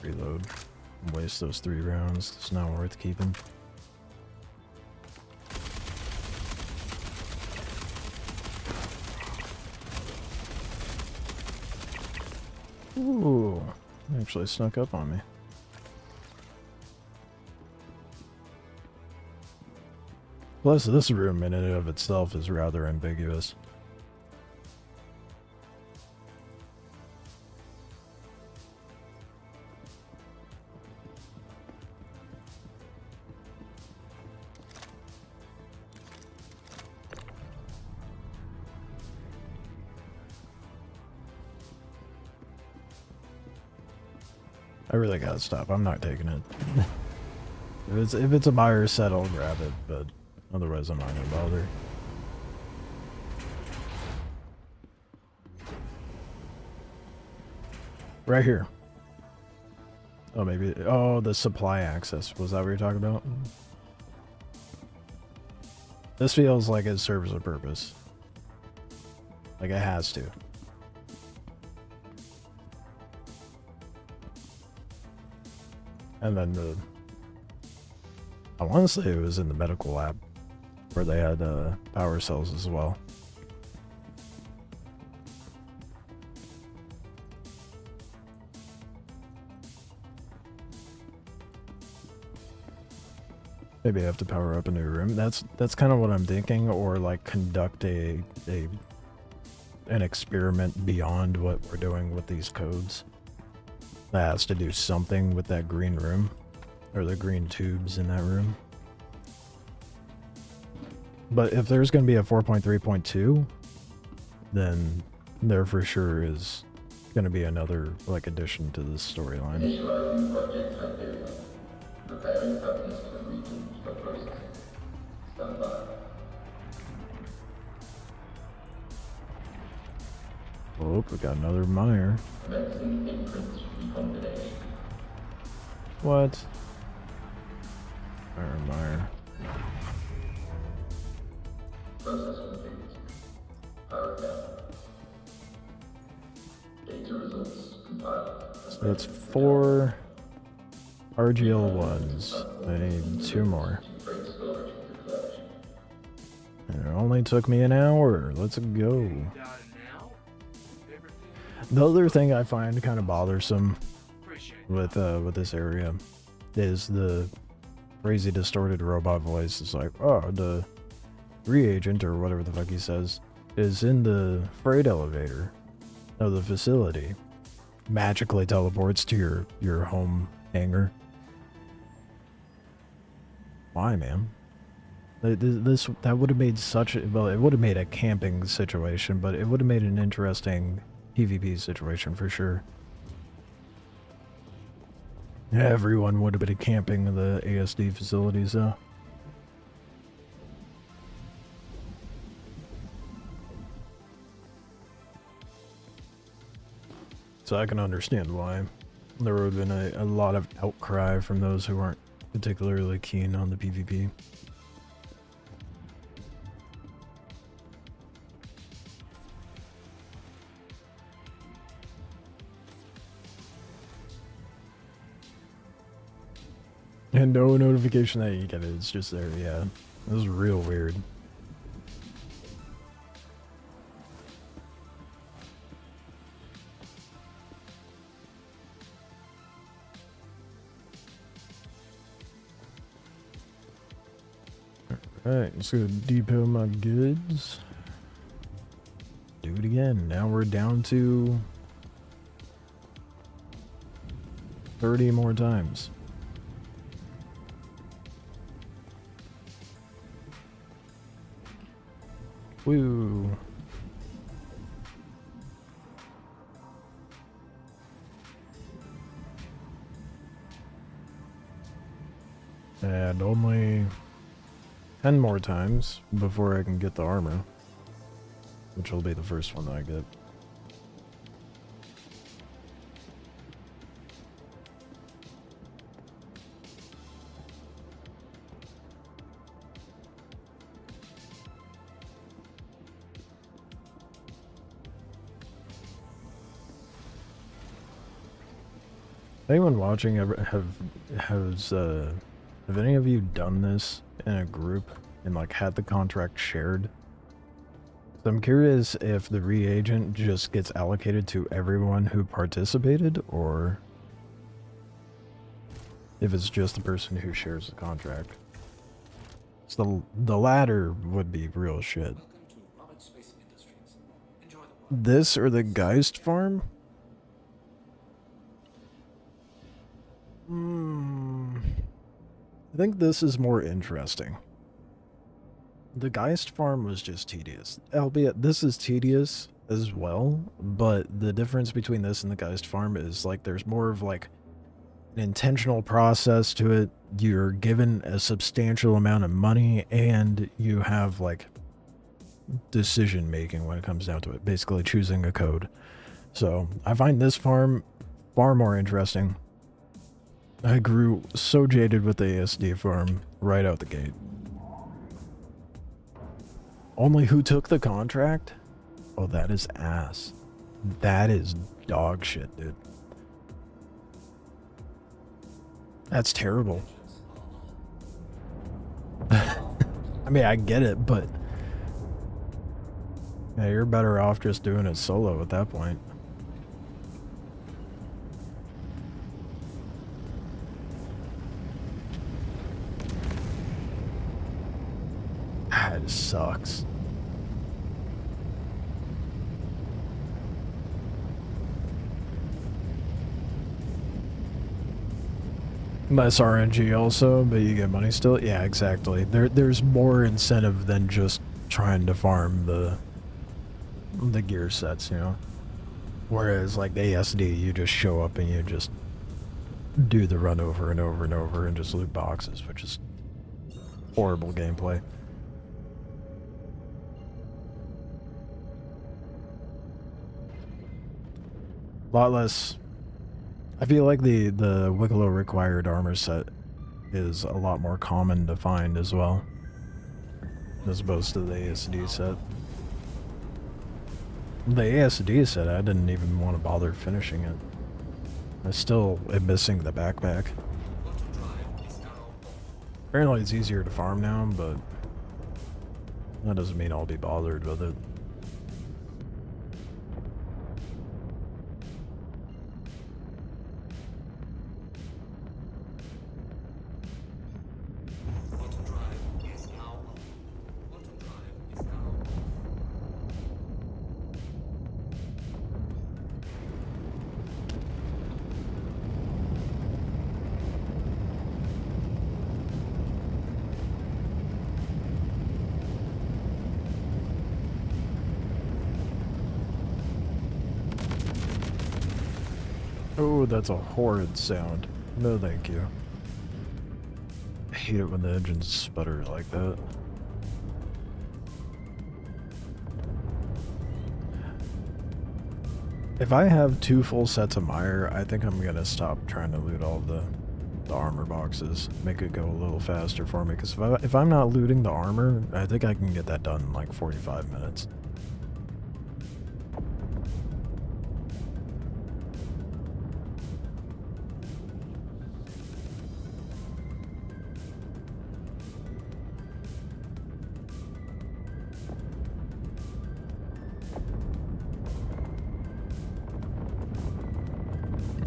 A: Reload. Waste those 3 rounds. It's not worth keeping. Ooh, actually snuck up on me. Plus, this room in and of itself is rather ambiguous. I really gotta stop. I'm not taking it. if it's a buyer set, I'll grab it, but otherwise I'm not gonna bother. Right here. Oh, maybe. Oh, the supply access. Was that what you're talking about? This feels like it serves a purpose. Like it has to. And then I want to say it was in the medical lab where they had power cells as well. Maybe I have to power up a new room. That's kind of what I'm thinking, or like conduct an experiment beyond what we're doing with these codes. That has to do something with that green room, or the green tubes in that room. But if there's going to be a 4.3.2, then there for sure is going to be another like addition to this storyline.
C: Initializing project Hyperion. Preparing copies for the region for processing. Stand by.
A: Oh, we got another Meyer.
C: Commencing imprints recombination.
A: What? Meyer.
C: Process complete. Power down. Data results compiled.
A: So that's 4 RGL1s. I need 2 more.
C: Bring storage into collection.
A: And it only took me an hour. Let's go. The other thing I find kind of bothersome with this area is the crazy distorted robot voice. It's like, oh, the reagent or whatever the fuck he says is in the freight elevator of the facility. Magically teleports to your home hangar. Why, man? That would have made such a, well, it would have made a camping situation, but it would have made an interesting PvP situation for sure. Everyone would have been camping in the ASD facilities though. So I can understand why there would have been a lot of outcry from those who aren't particularly keen on the PvP. And no notification that you get it, it's just there, yeah. This is real weird. Alright, let's go depot my goods. Do it again. Now we're down to 30 more times. Woo. And only 10 more times before I can get the armor, which will be the first one that I get. Anyone watching ever have any of you done this in a group and like had the contract shared? So I'm curious if the reagent just gets allocated to everyone who participated, or if it's just the person who shares the contract. So the latter would be real shit. This or the Geist farm? I think this is more interesting. The Geist farm was just tedious. Albeit this is tedious as well, but the difference between this and the Geist farm is like there's more of like an intentional process to it. You're given a substantial amount of money, and you have like decision making when it comes down to it, basically choosing a code. So I find this farm far more interesting. I grew so jaded with the ASD farm right out the gate. Only who took the contract? Oh, that is ass. That is dog shit, dude. That's terrible. I mean, I get it, but yeah, you're better off just doing it solo at that point. That sucks. Less RNG also, but you get money still. Yeah, exactly. There's more incentive than just trying to farm the gear sets, you know. Whereas like the ASD, you just show up and you just do the run over and over and over and just loot boxes, which is horrible gameplay. A lot less. I feel like the Wikelo required armor set is a lot more common to find as well, as opposed to the ASD set. The ASD set, I didn't even want to bother finishing it. I still am missing the backpack. Apparently it's easier to farm now, but that doesn't mean I'll be bothered with it. Oh, that's a horrid sound. No thank you. I hate it when the engines sputter like that. If I have 2 full sets of mire, I think I'm gonna stop trying to loot all the armor boxes. Make it go a little faster for me, because if I'm not looting the armor, I think I can get that done in like 45 minutes.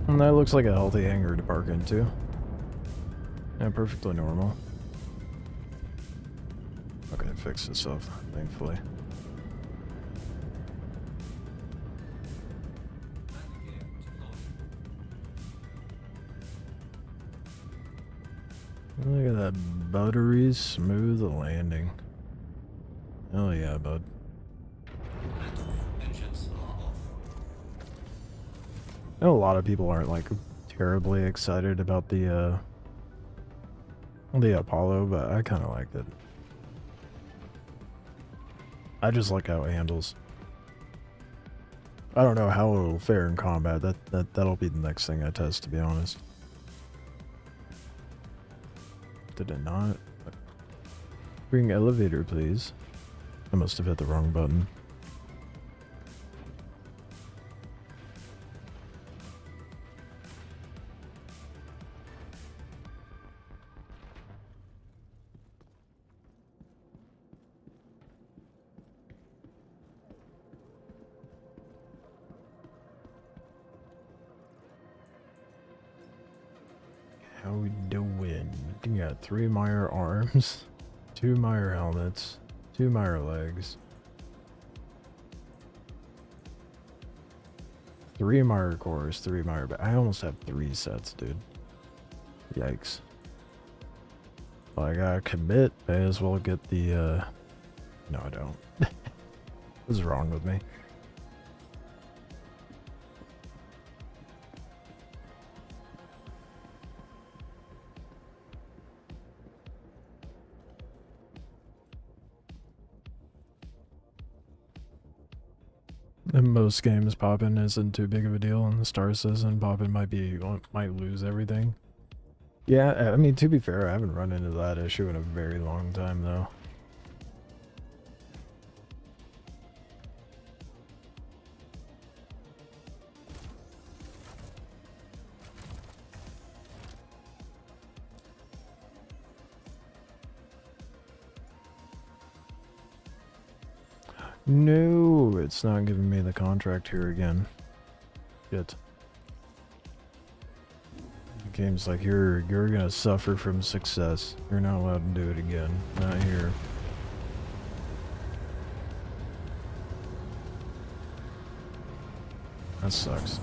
A: And that looks like a healthy hangar to park into. Yeah, perfectly normal. Okay, it fixed itself, thankfully. Look at that buttery smooth landing. Hell yeah, bud. I know a lot of people aren't like terribly excited about the Apollo, but I kind of liked it. I just like how it handles. I don't know how it'll fare in combat. That'll be the next thing I test, to be honest. Did it not? Bring elevator, please. I must have hit the wrong button. How we doing? You got 3 mire arms, 2 mire helmets, 2 mire legs, 3 mire cores, 3 mire I almost have 3 sets, dude. Yikes. Well, I gotta commit. May as well get the, no, I don't. What's wrong with me? In most games, popping isn't too big of a deal. In the Star Citizen, popping might lose everything. Yeah, I mean, to be fair, I haven't run into that issue in a very long time, though. No, it's not giving me the contract here again. Shit. The game's like, you're gonna suffer from success. You're not allowed to do it again. Not here. That sucks.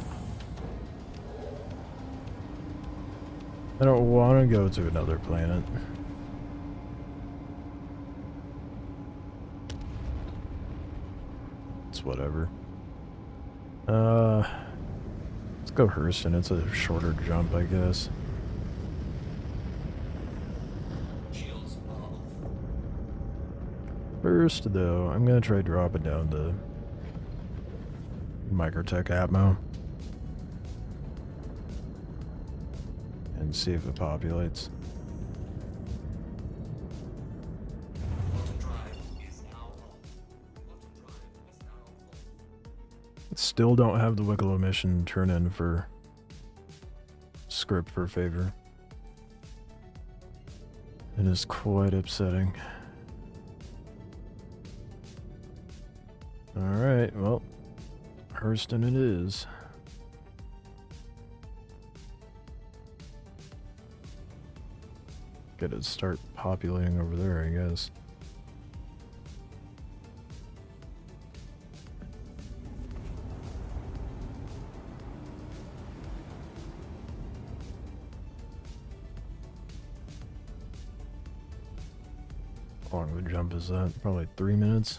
A: I don't want to go to another planet. It's whatever. Let's go Hurston. It's a shorter jump, I guess. First, though, I'm gonna try dropping down to Microtech Atmo and see if it populates. Still don't have the Wikelo mission turn in for script for favor. It is quite upsetting. Alright, well, Hurston it is. Gotta start populating over there, I guess. How long of a jump is that? Probably 3 minutes.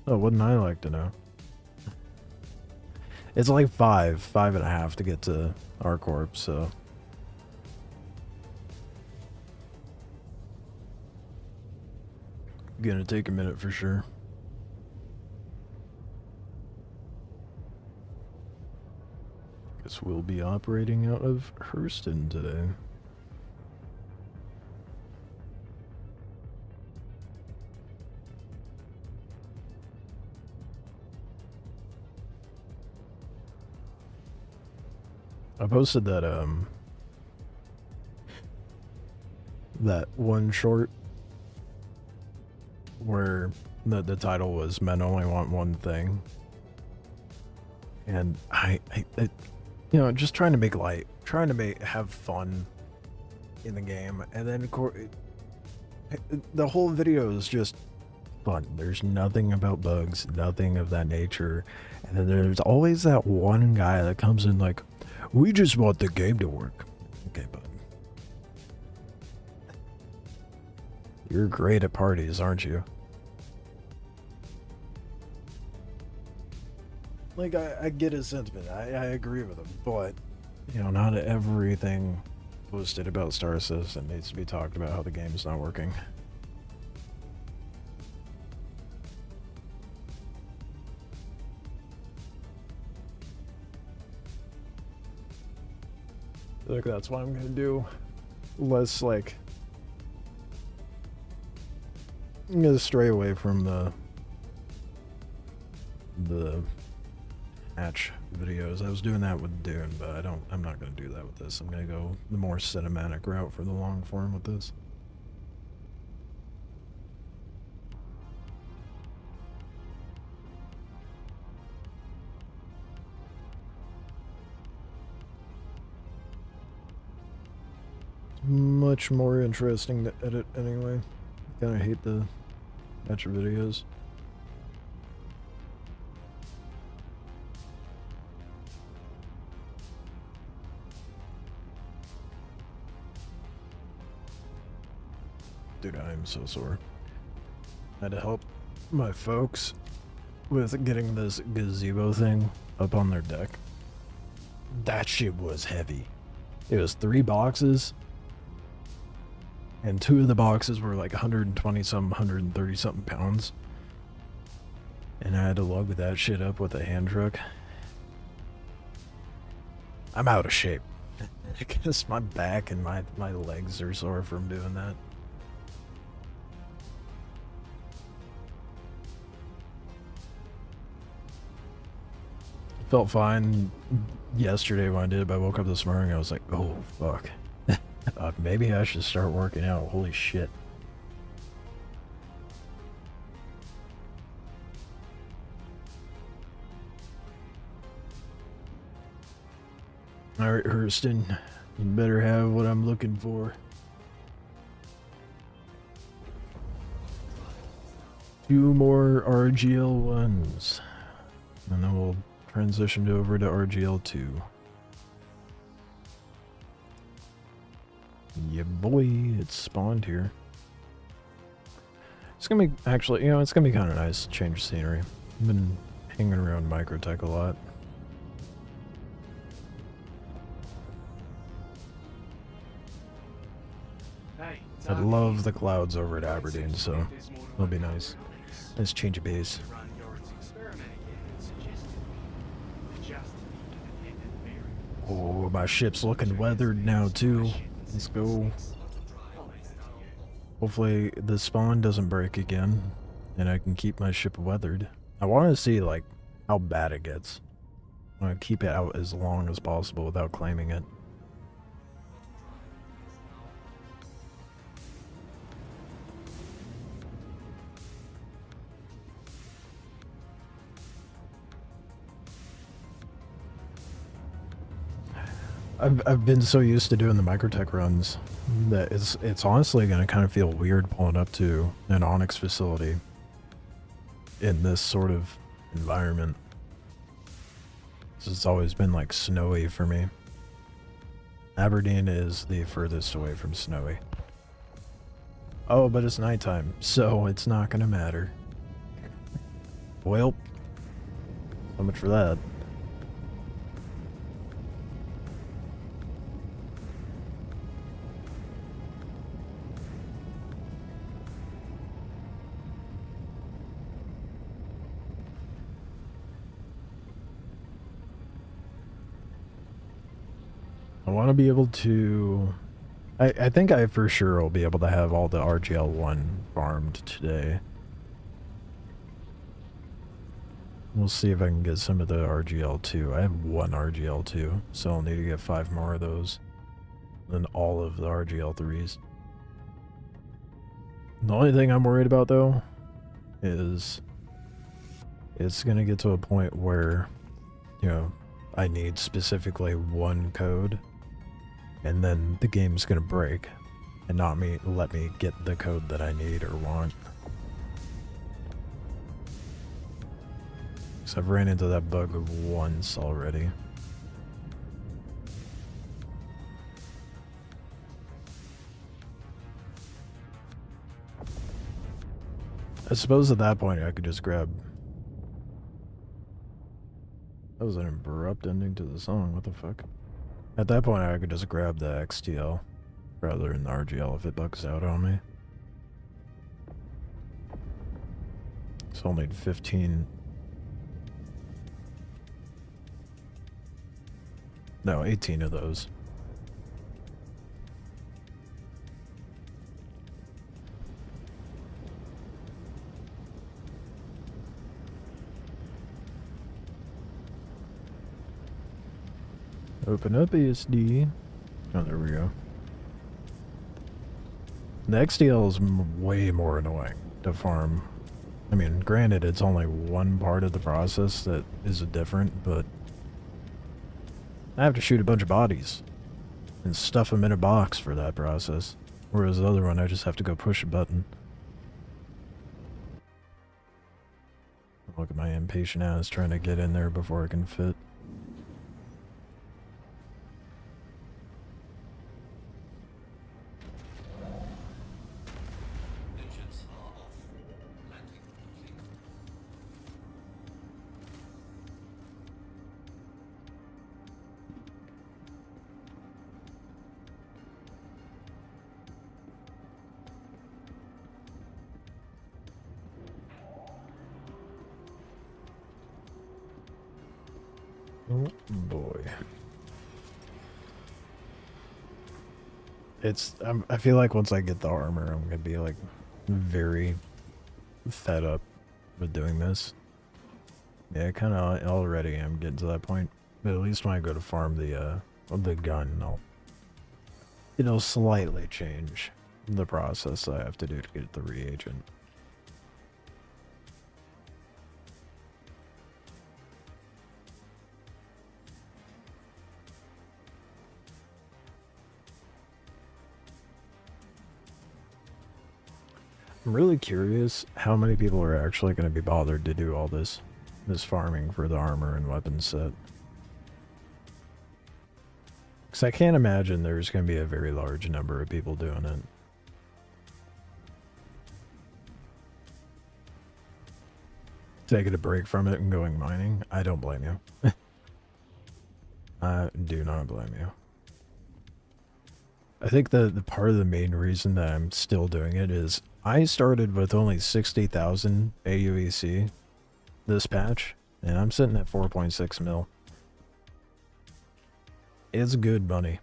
A: Oh, wouldn't I like to know? It's like 5.5 to get to R-Corp, so... Gonna take a minute for sure. Guess we'll be operating out of Hurston today. I posted that that one short where the title was "Men Only Want One Thing," and I you know, just trying to make light, trying to have fun in the game, and then the whole video is just fun. There's nothing about bugs, nothing of that nature, and then there's always that one guy that comes in like, "We just want the game to work." Okay, bud. You're great at parties, aren't you? Like, I get his sentiment. I agree with him, but, you know, not everything posted about Star Citizen needs to be talked about how the game's not working. Like, that's what I'm gonna do. Less, like... I'm gonna stray away from the hatch videos. I was doing that with Dune, but I'm not gonna do that with this. I'm gonna go the more cinematic route for the long form with this. Much more interesting to edit anyway. Kinda hate the hatch videos. Dude, I am so sore. I had to help my folks with getting this gazebo thing up on their deck. That shit was heavy. It was 3 boxes, and 2 of the boxes were like 120 something, 130 something pounds. And I had to lug that shit up with a hand truck. I'm out of shape. I guess my back and my legs are sore from doing that. Felt fine yesterday when I did it, but I woke up this morning and I was like, oh, fuck. Maybe I should start working out. Holy shit. Alright, Hurston. You better have what I'm looking for. 2 more RGL1s. And then we'll transition over to RGL2. Yeah, boy, it's spawned here. It's gonna be, actually, you know, it's gonna be kind of nice to change scenery. I've been hanging around Microtech a lot. I love the clouds over at Aberdeen, so it'll be nice. Let's change of base. Oh, my ship's looking weathered now, too. Let's go. Hopefully the spawn doesn't break again, and I can keep my ship weathered. I want to see, like, how bad it gets. I want to keep it out as long as possible without claiming it. I've been so used to doing the Microtech runs that it's honestly going to kind of feel weird pulling up to an Onyx facility in this sort of environment. It's always been like snowy for me. Aberdeen is the furthest away from snowy. Oh, but it's nighttime, so it's not going to matter. Well, so much for that. I want to be able to... I think I for sure will be able to have all the RGL1 farmed today. We'll see if I can get some of the RGL2. I have 1 RGL2, so I'll need to get 5 more of those. Then all of the RGL3s. The only thing I'm worried about, though, is it's going to get to a point where, you know, I need specifically 1 code, and then the game's gonna break and not let me get the code that I need or want. So I've ran into that bug once already. I suppose at that point I could just grab... That was an abrupt ending to the song, what the fuck? At that point I could just grab the XTL rather than the RGL if it bugs out on me. So I'll need 15... No, 18 of those. Open up ESD. Oh, there we go. The XTL is way more annoying to farm. I mean, granted, it's only one part of the process that is different, but I have to shoot a bunch of bodies and stuff them in a box for that process. Whereas the other one, I just have to go push a button. Look at my impatient ass trying to get in there before I can fit. Oh boy. I feel like once I get the armor, I'm gonna be like very fed up with doing this. Yeah, kind of already am getting to that point. But at least when I go to farm the gun, it'll slightly change the process I have to do to get the reagent. I'm really curious how many people are actually going to be bothered to do all this farming for the armor and weapons set. Because I can't imagine there's going to be a very large number of people doing it. Taking a break from it and going mining, I don't blame you. I do not blame you. I think the part of the main reason that I'm still doing it is I started with only 60,000 AUEC this patch, and I'm sitting at 4.6 mil. It's good money.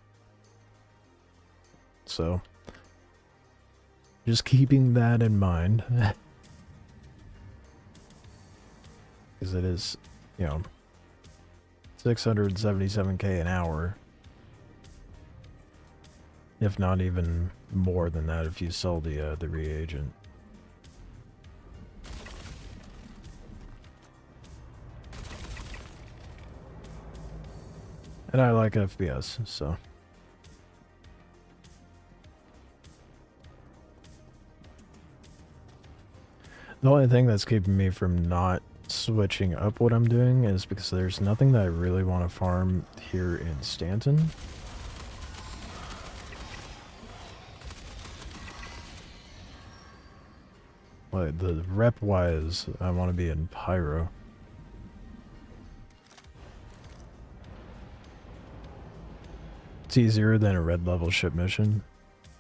A: So, just keeping that in mind, because it is, you know, 677k an hour. If not even more than that if you sell the reagent. And I like FPS, so. The only thing that's keeping me from not switching up what I'm doing is because there's nothing that I really want to farm here in Stanton. Like, the rep-wise, I want to be in Pyro. It's easier than a red level ship mission,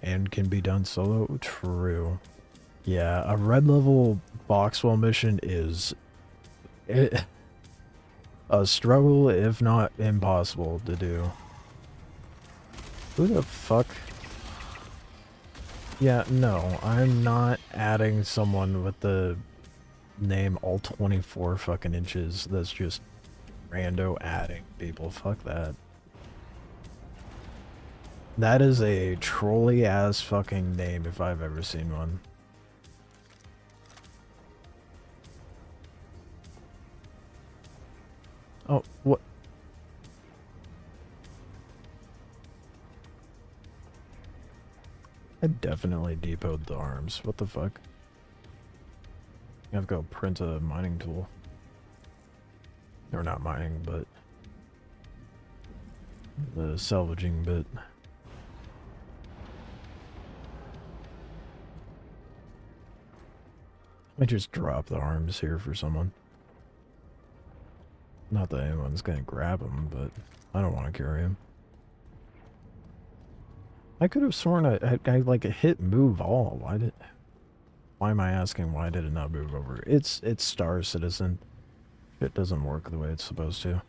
A: and can be done solo. True. Yeah, a red level Boxwell mission is a struggle, if not impossible, to do. Who the fuck? Yeah, no, I'm not adding someone with the name all 24 fucking inches that's just rando adding people. Fuck that. That is a trolly ass fucking name if I've ever seen one. Oh, what? I definitely depoted the arms. What the fuck? I've got to print a mining tool. Or not mining, but the salvaging bit. I just drop the arms here for someone. Not that anyone's gonna grab them, but I don't want to carry them. I could have sworn I like hit move all. Why am I asking why did it not move over? It's Star Citizen. It doesn't work the way it's supposed to.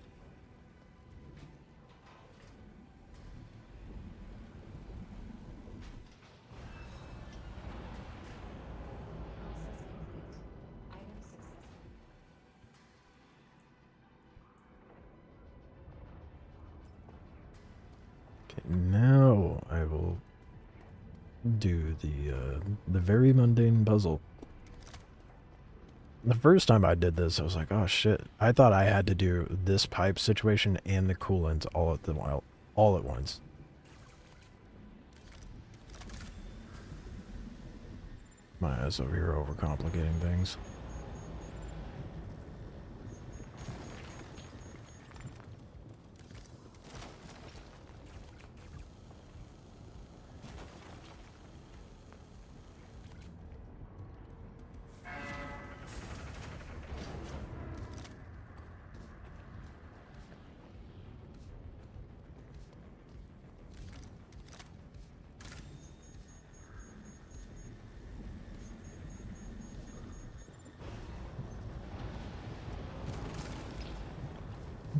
A: Okay, now I will do the very mundane puzzle. The first time I did this, I was like, oh shit. I thought I had to do this pipe situation and the coolant all at once. My ass over here overcomplicating things.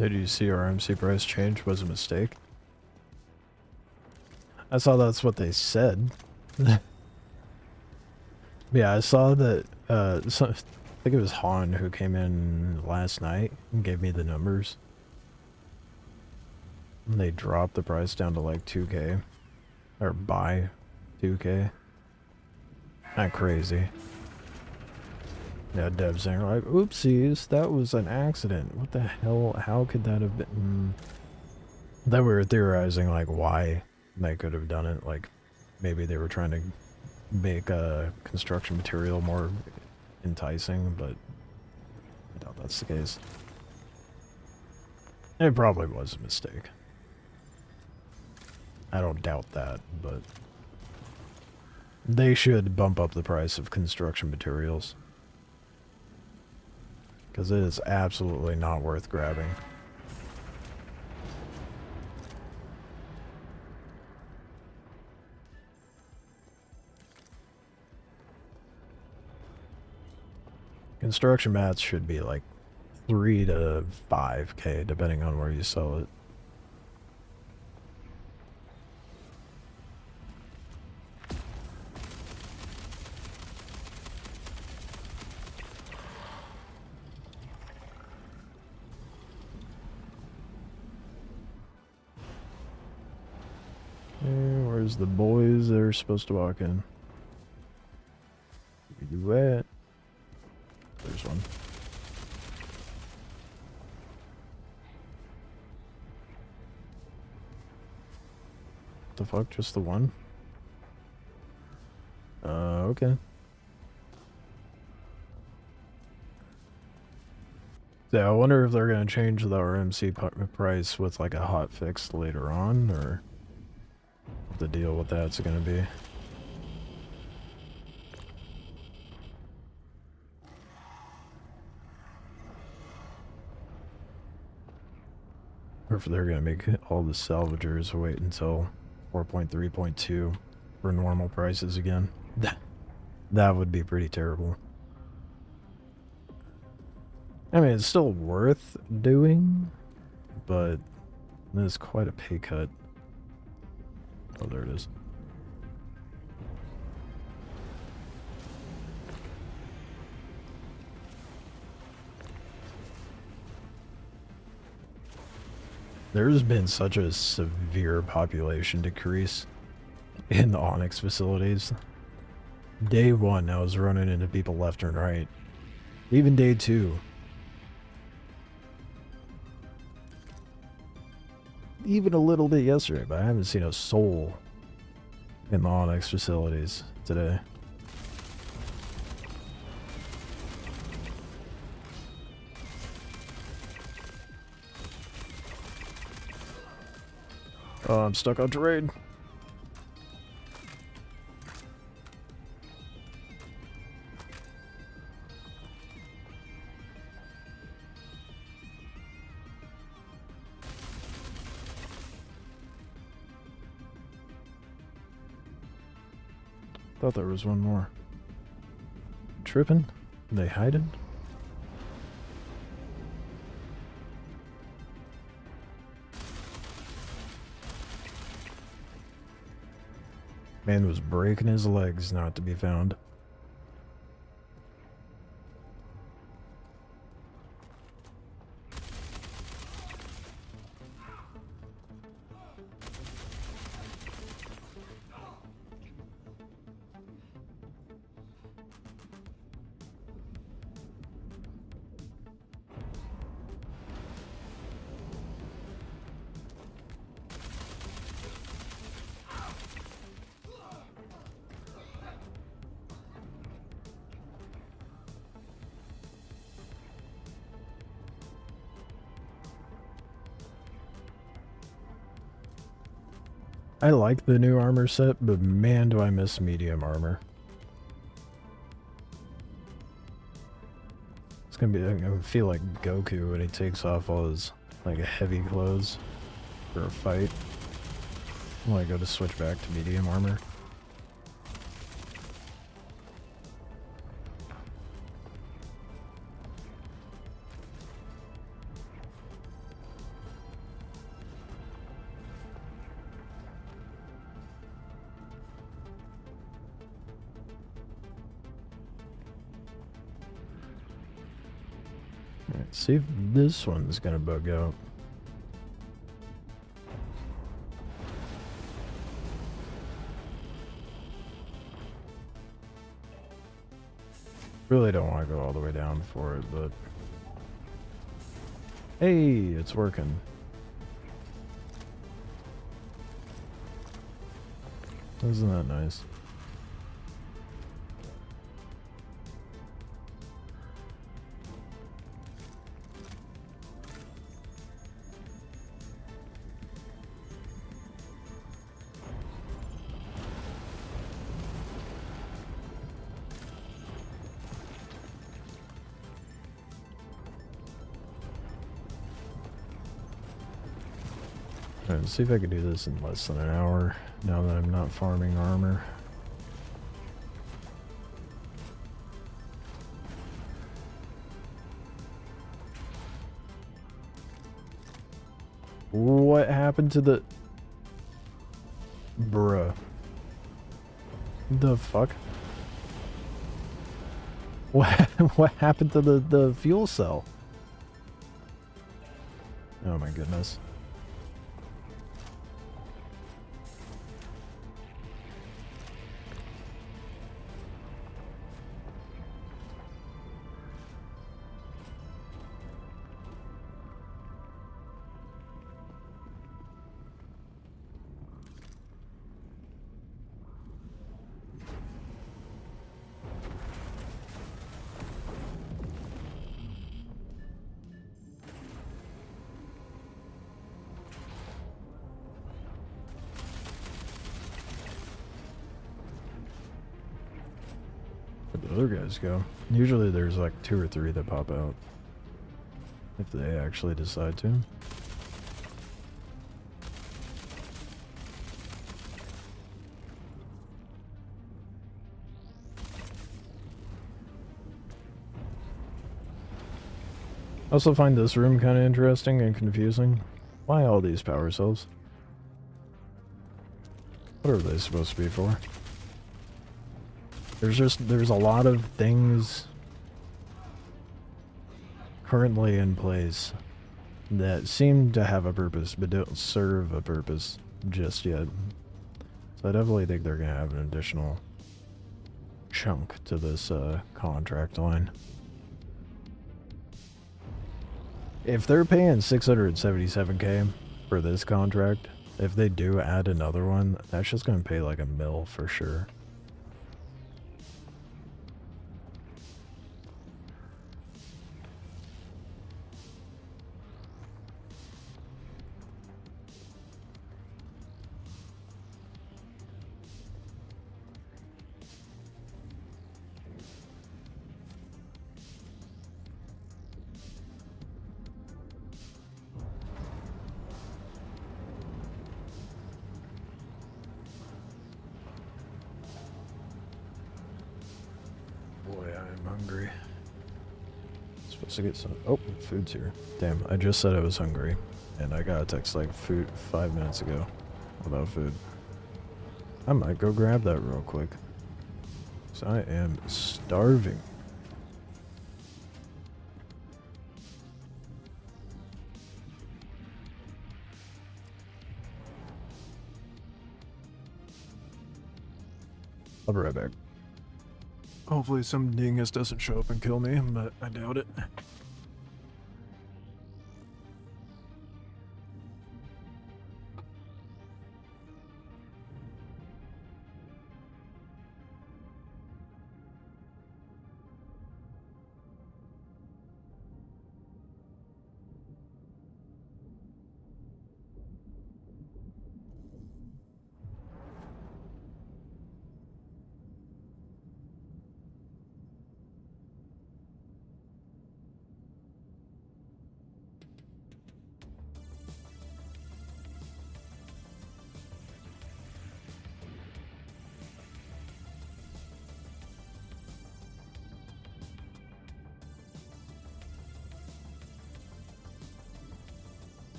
A: Did you see our MC price change was a mistake? I saw that's what they said. Yeah, I saw that, I think it was Han who came in last night and gave me the numbers. And they dropped the price down to like 2K. Or by 2K. Not crazy. Yeah, Deb's saying like, oopsies, that was an accident. What the hell? How could that have been? That we were theorizing like why they could have done it. Like maybe they were trying to make construction material more enticing, but I doubt that's the case. It probably was a mistake. I don't doubt that, but they should bump up the price of construction materials. Because it is absolutely not worth grabbing. Construction mats should be like 3 to 5K depending on where you sell it. Where's the boys that are supposed to walk in? Where you at? There's one. The fuck? Just the one? Okay. Yeah, I wonder if they're gonna change the RMC price with like a hot fix later on, or what the deal with that's gonna be. Or if they're gonna make all the salvagers wait until 4.3.2 for normal prices again. That would be pretty terrible. I mean, it's still worth doing, but it's quite a pay cut. Oh, there it is. There's been such a severe population decrease in the Onyx facilities. Day 1, I was running into people left and right. Even day 2. Even a little bit yesterday, but I haven't seen a soul in the Onyx facilities today. Oh, I'm stuck on terrain. Thought there was one more. Tripping? They hiding? Man was breaking his legs not to be found. I like the new armor set, but man do I miss medium armor. It's gonna be, I feel like Goku when he takes off all his like heavy clothes for a fight. When I go to switch back to medium armor. See if this one's gonna bug out. Really don't want to go all the way down for it, but... Hey, it's working. Isn't that nice? Alright, let's see if I can do this in less than an hour, now that I'm not farming armor. What happened to the... Bruh. The fuck? What happened to the fuel cell? Oh my goodness. Where'd the other guys go? Usually there's like 2 or 3 that pop out. If they actually decide to. I also find this room kind of interesting and confusing. Why all these power cells? What are they supposed to be for? There's a lot of things currently in place that seem to have a purpose but don't serve a purpose just yet. So I definitely think they're gonna have an additional chunk to this contract line. If they're paying 677k for this contract, if they do add another one, that's just gonna pay like $1 million for sure. Boy, I'm hungry. Supposed to get some... Oh, food's here. Damn, I just said I was hungry. And I got a text like 5 minutes ago about food. I might go grab that real quick. So I am starving. I'll be right back. Hopefully some dingus doesn't show up and kill me, but I doubt it.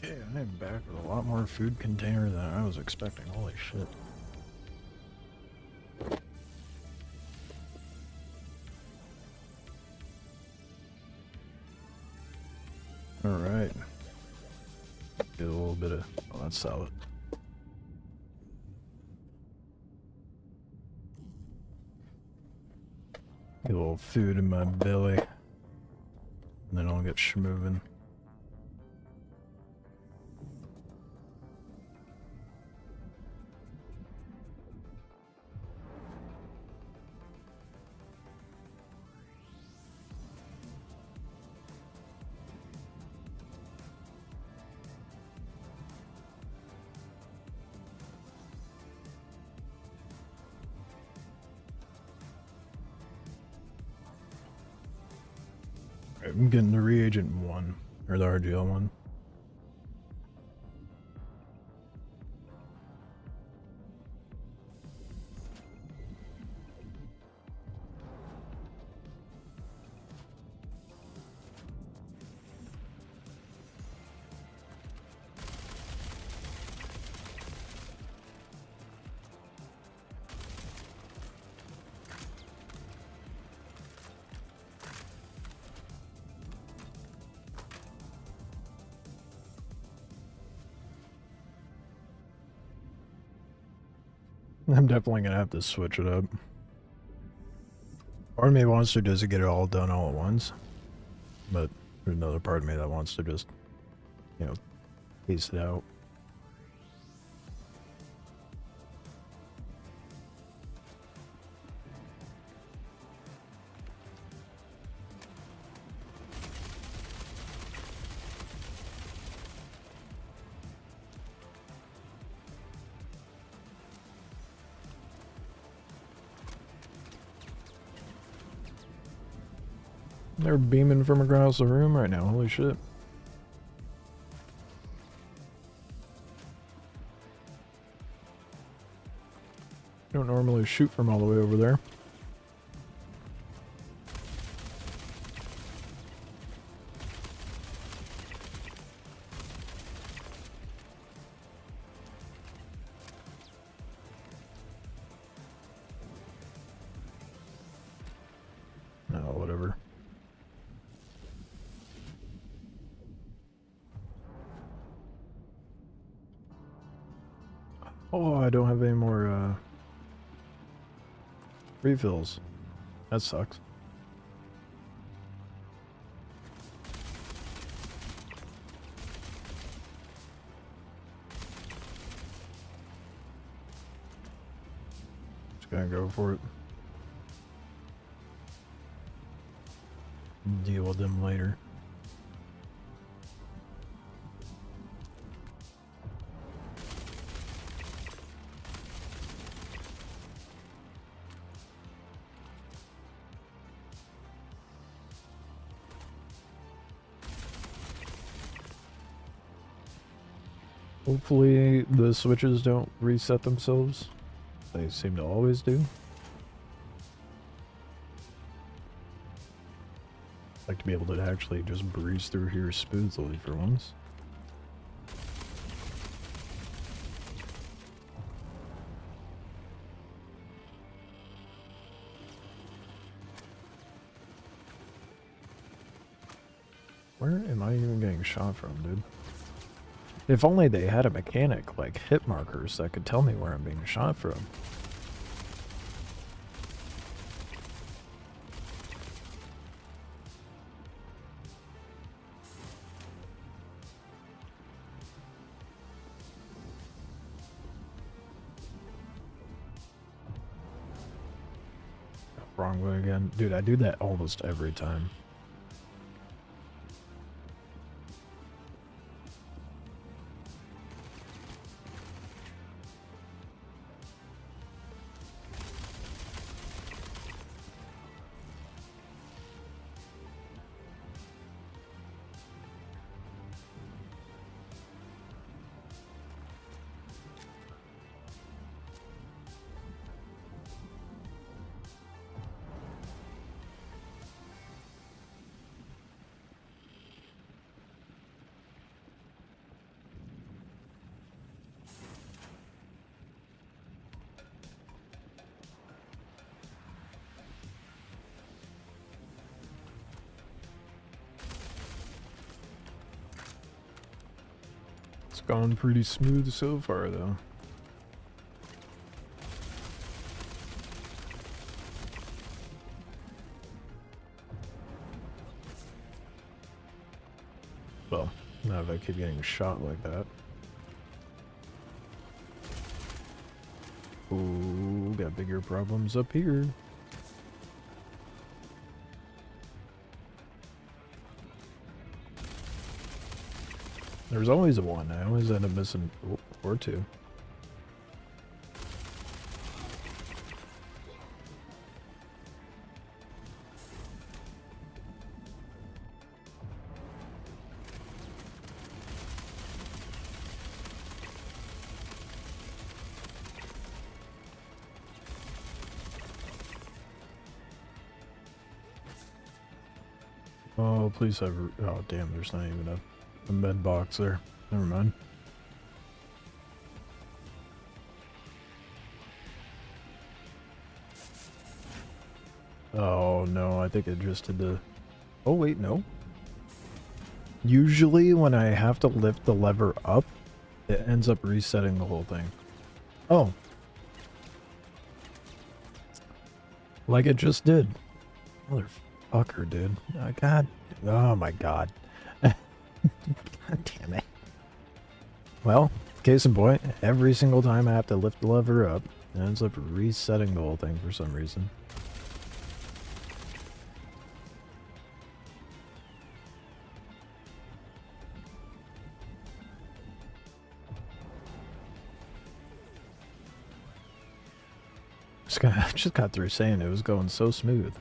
A: Okay, I am back with a lot more food container than I was expecting. Holy shit. Alright. Get a little bit of... Oh, that's solid. Get a little food in my belly. And then I'll get schmoving. Alright, I'm getting the reagent 1. Or the RGL 1. I'm definitely gonna have to switch it up. Part of me wants to just get it all done all at once, but there's another part of me that wants to just, you know, piece it out. They're beaming from across the room right now, holy shit. Don't normally shoot from all the way over there. No, whatever. Oh, I don't have any more, refills. That sucks. Just gonna go for it. Deal with them later. Hopefully the switches don't reset themselves. They seem to always do. Like to be able to actually just breeze through here smoothly for once. Where am I even getting shot from, dude? If only they had a mechanic like hit markers that could tell me where I'm being shot from. Wrong way again. Dude, I do that almost every time. Gone pretty smooth so far, though. Well, not if I keep getting shot like that. Ooh, got bigger problems up here. There's always a one. I always end up missing or two. Oh, please have... Oh, damn, there's not even a med box there. Never mind. Oh, no, I think it just did the... Oh, wait, no. Usually, when I have to lift the lever up, it ends up resetting the whole thing. Oh. Like it just did. Motherfucker, dude. God. Oh, my God. God damn it. Well, case in point, every single time I have to lift the lever up, it ends up resetting the whole thing for some reason. I just got through saying it was going so smooth.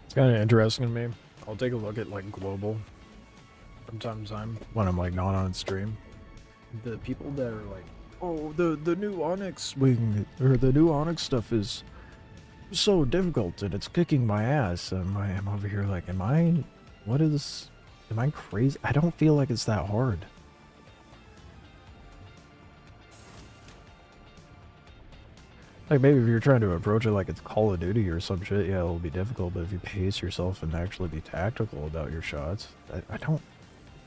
A: It's kind of interesting to me. I'll take a look at like global from time to time when I'm like not on stream. The people that are like, oh, the new Onyx wing or the new Onyx stuff is so difficult and it's kicking my ass. And I'm over here like, am I crazy? I don't feel like it's that hard. Like, maybe if you're trying to approach it like it's Call of Duty or some shit, yeah, it'll be difficult, but if you pace yourself and actually be tactical about your shots, it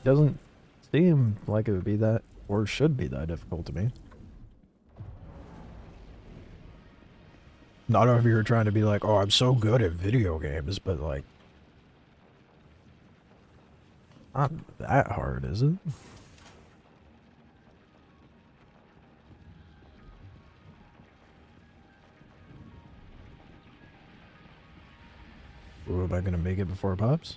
A: doesn't seem like it would be that, or should be that difficult to me. Not if you're trying to be like, oh, I'm so good at video games, but like, not that hard, is it? Ooh, am I gonna make it before it pops?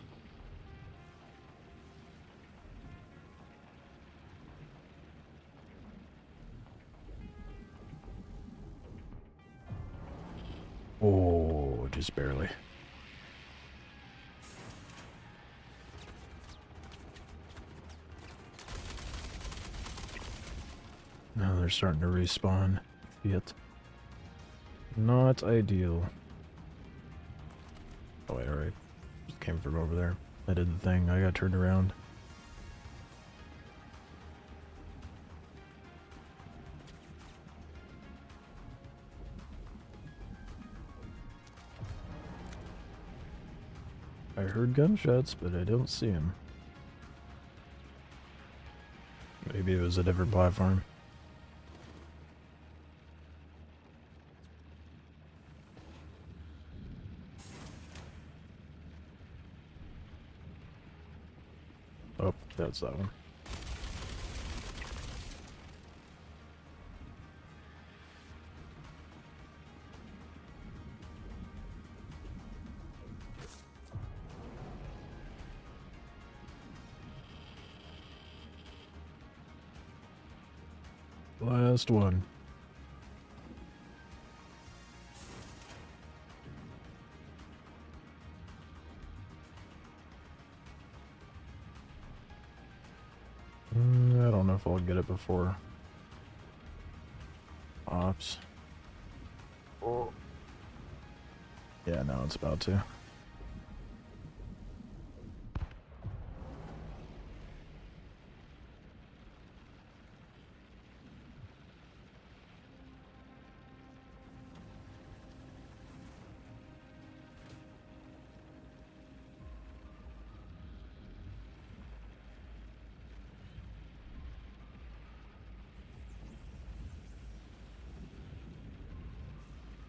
A: Oh, just barely. Now they're starting to respawn. Yet. Not ideal. Oh wait, alright. Just came from over there. I did the thing. I got turned around. I heard gunshots, but I don't see him. Maybe it was a different platform. Oh, that's that one. Last one. I don't know if I'll get it before ops. Oh. Yeah, no, it's about to.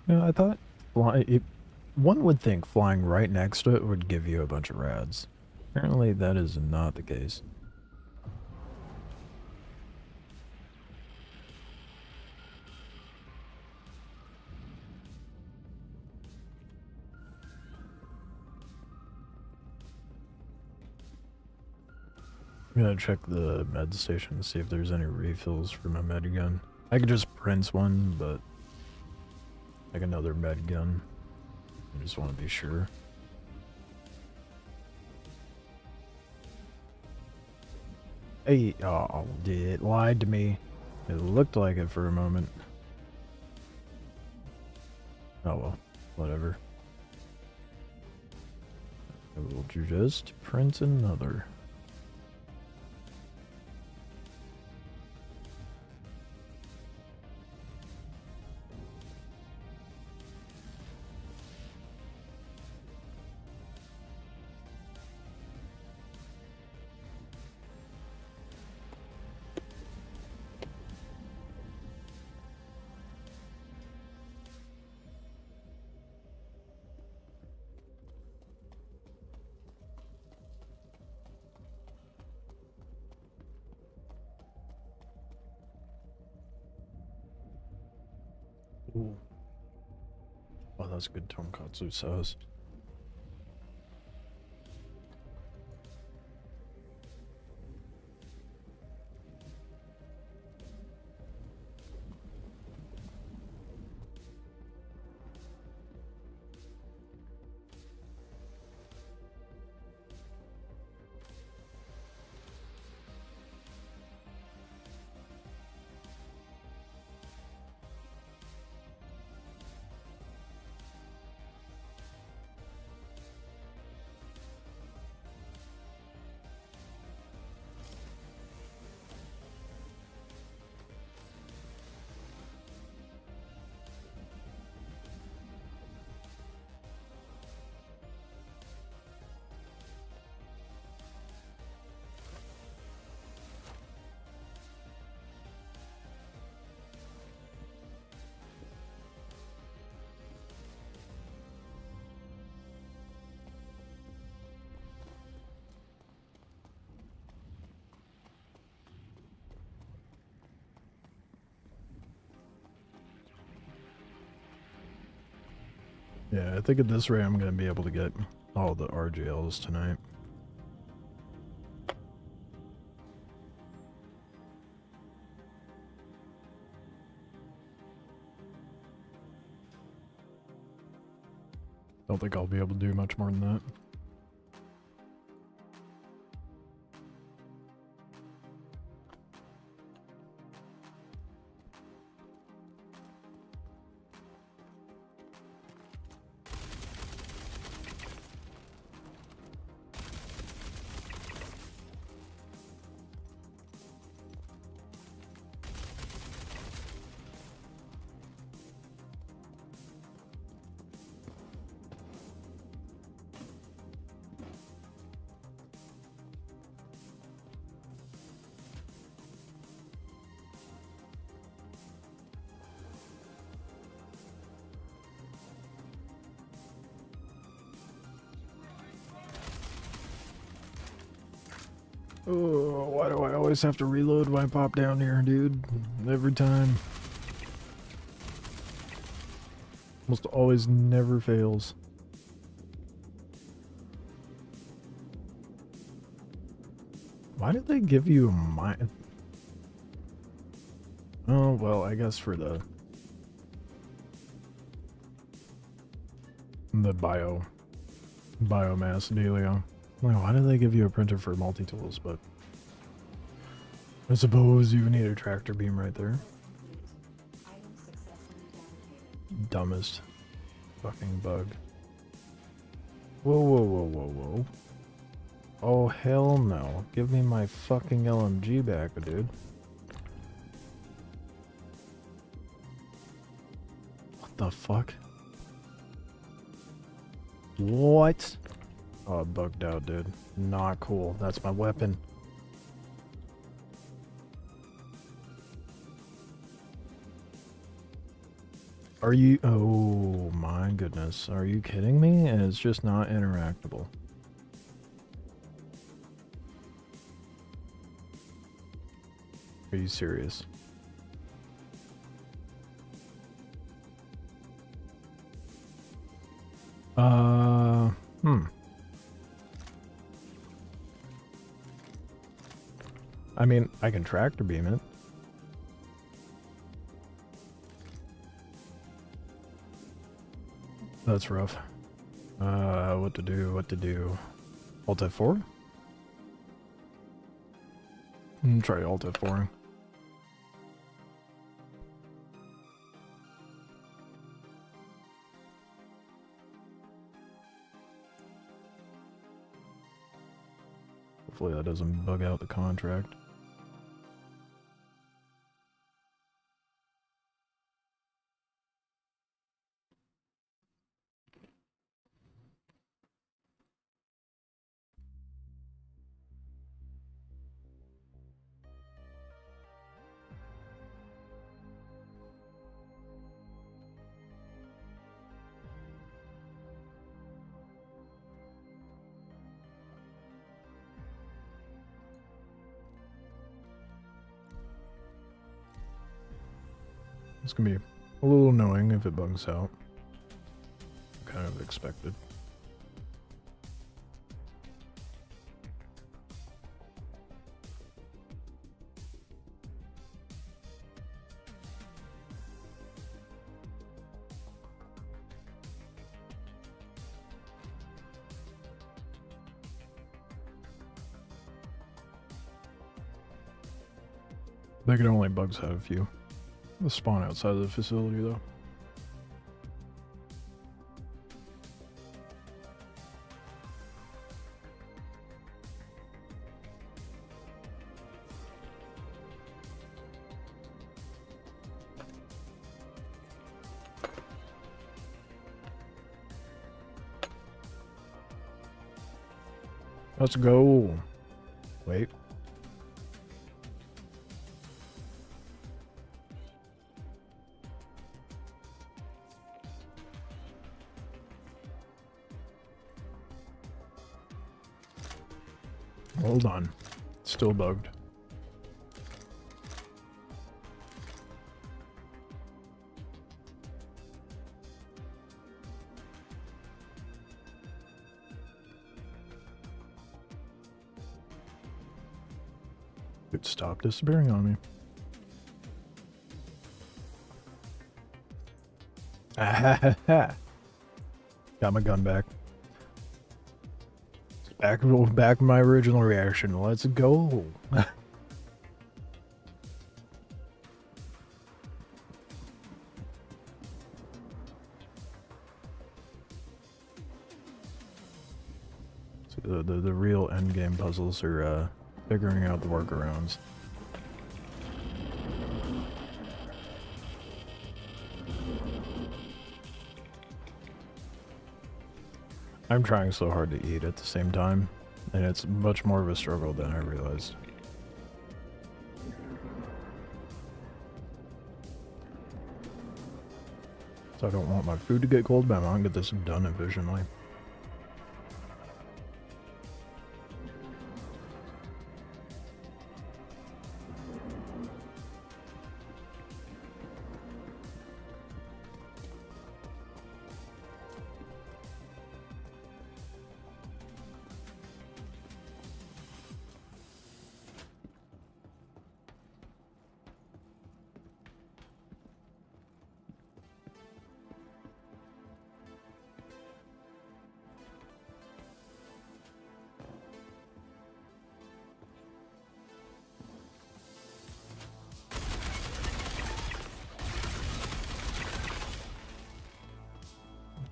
A: Yeah, I thought one would think flying right next to it would give you a bunch of rads. Apparently that is not the case. I'm gonna check the med station to see if there's any refills for my med gun. I could just print one, but like another med gun. I just want to be sure. Hey, oh, it lied to me. It looked like it for a moment. Oh well, whatever. I will just print another. Ooh. Oh, that's good tonkatsu sauce. Yeah, I think at this rate I'm going to be able to get all the RGLs tonight. Don't think I'll be able to do much more than that. Oh, why do I always have to reload when I pop down here, dude? Every time. Almost always never fails. Why did they give you a mine? Oh, well, I guess for the biomass dealio. Like, why did they give you a printer for multi-tools? But I suppose you need a tractor beam right there. Dumbest fucking bug. Whoa, whoa, whoa, whoa, whoa. Oh, hell no. Give me my fucking LMG back, dude. What the fuck? What? Oh, it bugged out, dude. Not cool. That's my weapon. Are you... Oh my goodness. Are you kidding me? And it's just not interactable. Are you serious? I mean, I can tractor beam it. That's rough. What to do? Alt F4? Try Alt F4. Hopefully that doesn't bug out the contract. It's gonna be a little annoying if it bugs out. Kind of expected. They can only bugs out if you spawn outside of the facility, though. Let's go. Wait. Hold on. Still bugged. It stopped disappearing on me. Got my gun back. Back my original reaction. Let's go. So the real endgame puzzles are figuring out the workarounds. I'm trying so hard to eat at the same time, and it's much more of a struggle than I realized. So I don't want my food to get cold, but I want to get this done efficiently.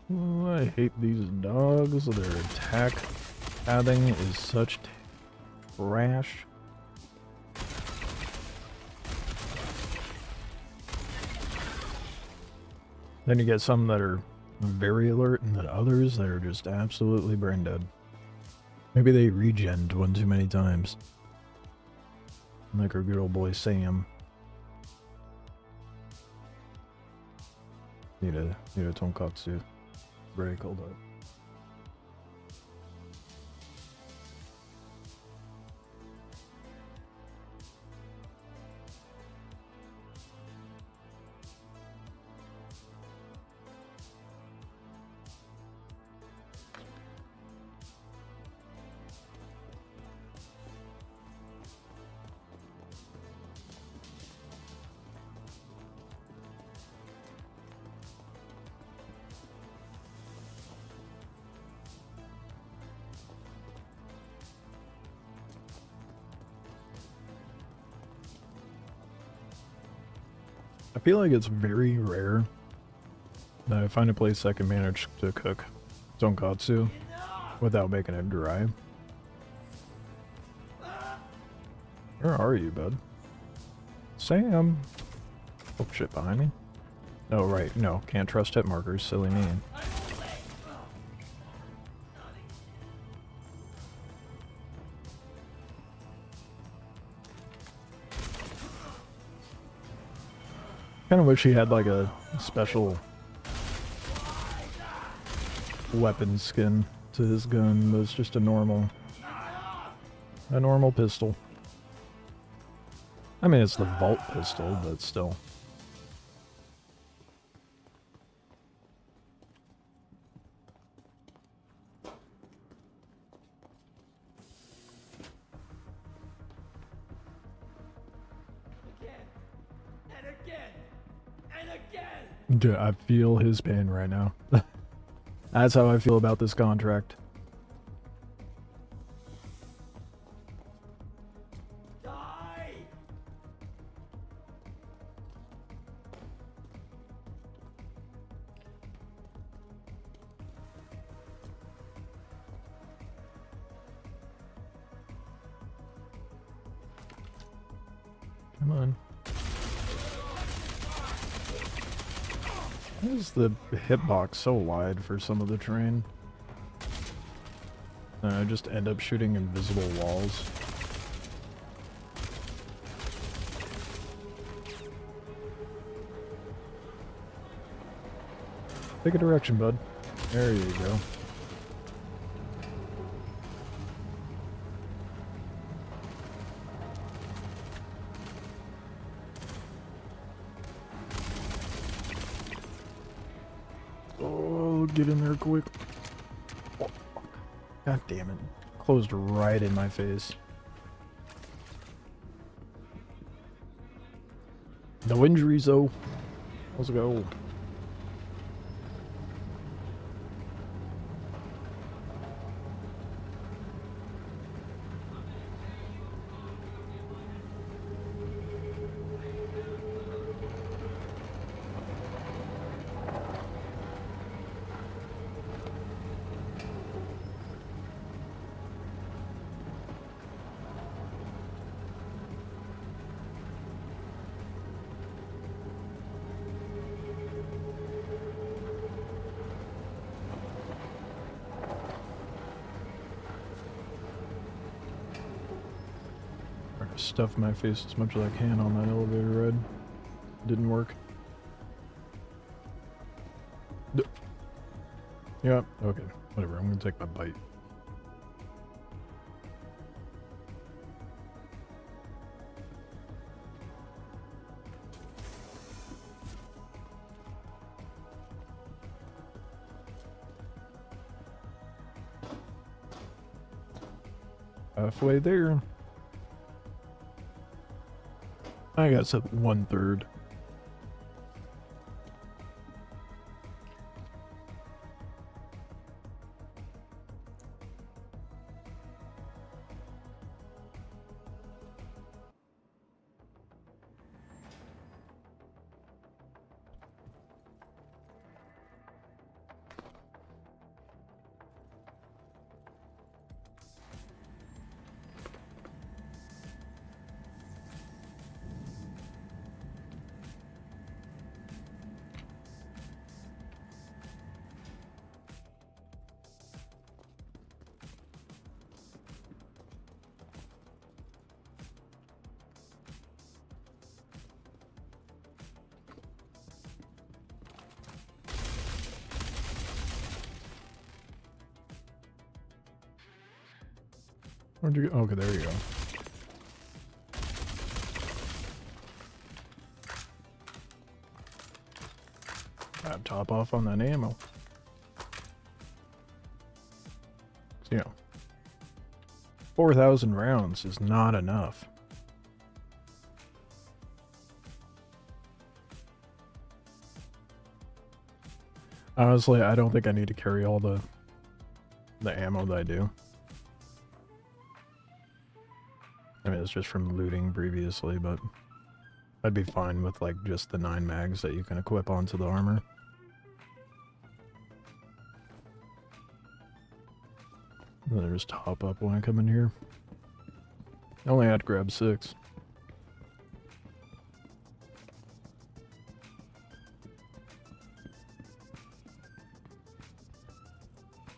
A: Oh, I hate these dogs. Their attack pathing is such trash. Then you get some that are very alert and then others that are just absolutely brain dead. Maybe they regened one too many times. Like our good old boy Sam. Need a tonkatsu. Very cold up. I feel like it's very rare that I find a place that can manage to cook tonkatsu without making it dry. Where are you, bud? Sam! Oh shit, behind me? Oh right, no, can't trust hit markers, silly me. Kinda wish he had like a special weapon skin to his gun, but it's just a normal pistol. I mean, it's the Vault pistol, but still. Dude, I feel his pain right now. That's how I feel about this contract.
D: Die!
A: Come on. Why is the hitbox so wide for some of the terrain? I just end up shooting invisible walls. Pick a direction, bud. There you go. Oh, get in there quick. Oh, God damn it. Closed right in my face. No injuries, though. Let's go. Stuff my face as much as I can on that elevator ride. Didn't work. Yeah, okay, whatever, I'm gonna take my bite. Halfway there. I got up 1/3. Where'd you go? Okay, there you go. Top off on that ammo. So, 4,000 rounds is not enough. Honestly, I don't think I need to carry all the ammo that I do. I mean, it's just from looting previously, but I'd be fine with like just the 9 mags that you can equip onto the armor. There's top up when I come in here. I only had to grab 6.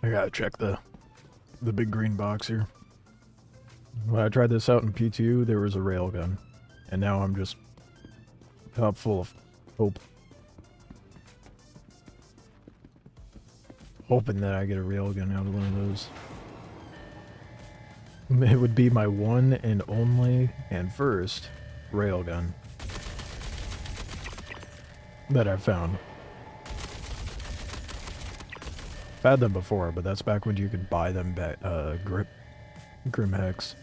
A: I gotta check the big green box here. When I tried this out in P2, there was a railgun. And now I'm just top full of hope. Hoping that I get a railgun out of one of those. It would be my one and only and first railgun that I've found. I've had them before, but that's back when you could buy them back, Grim Hex.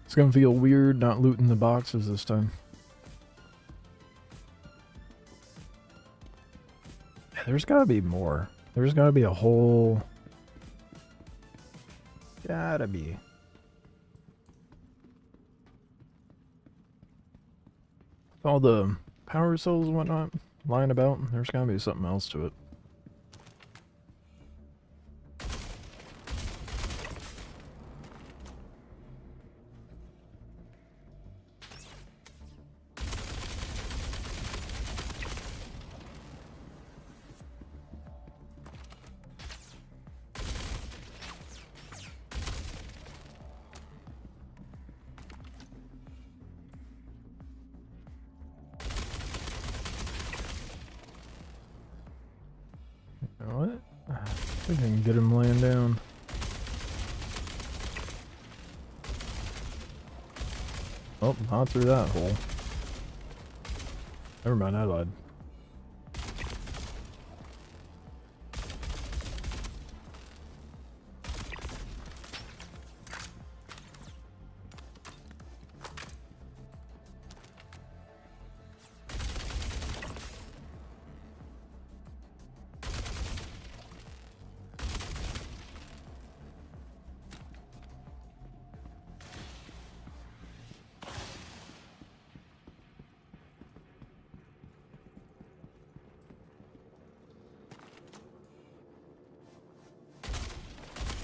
A: It's gonna feel weird not looting the boxes this time. Yeah, there's gotta be more. There's gotta be a whole... Gotta be. All the power cells and whatnot lying about, there's gotta be something else to it. What? We can get him laying down. Oh, not through that hole. Never mind, I lied.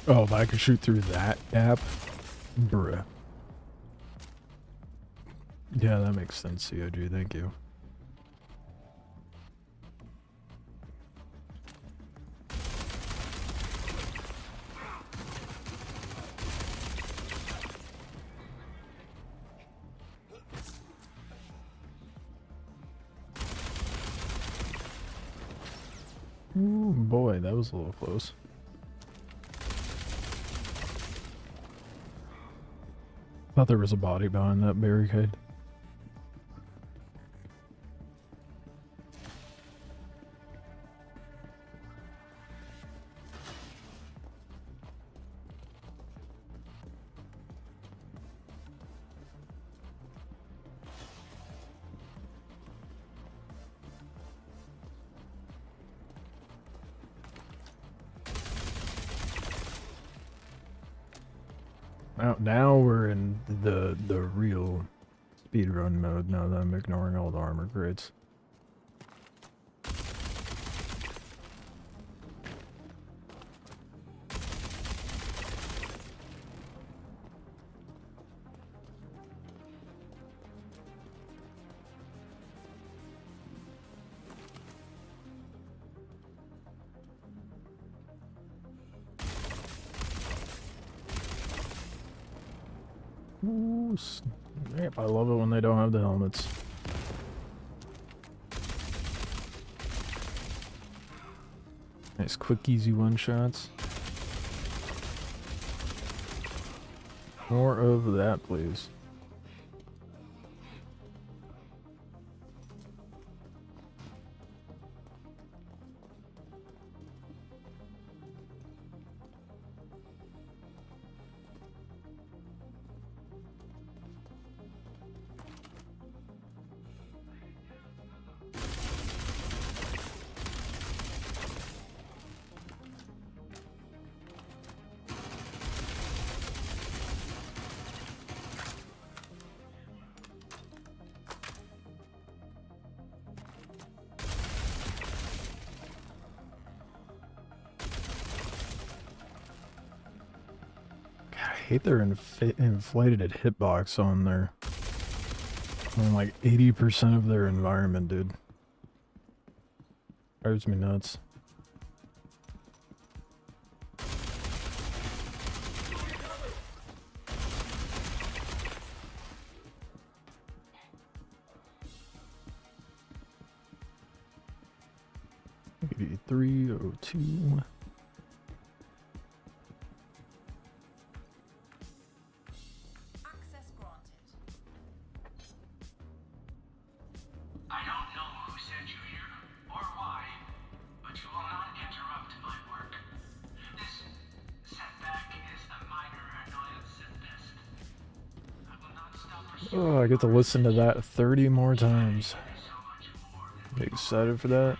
A: Oh, if I could shoot through that gap? Bruh. Yeah, that makes sense, COG, thank you. Ooh, boy, that was a little close. Thought there was a body behind that barricade. Now we're in the real speedrun mode now that I'm ignoring all the armor crates. Ooh, yep, I love it when they don't have the helmets. Nice, quick, easy one-shots. More of that, please. I hate their inflated hitbox on their... on like 80% of their environment, dude. Drives me nuts. $83.02.
E: Access granted.
B: I don't know who sent you here, or why, but you will not interrupt my work. This setback is a minor annoyance at best. I will not stop pursuing
A: Oh, I get to listen to that 30 more times.
B: so much more than
A: Be excited for that.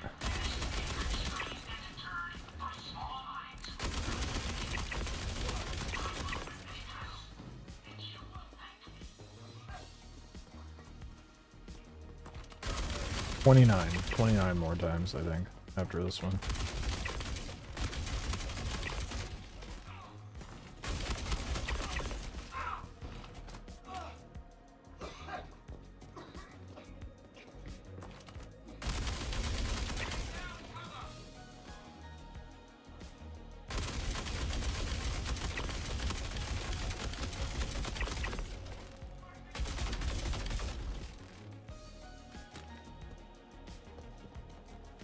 B: by small minds. And you will thank me.
A: 29 more times, I think, after this one.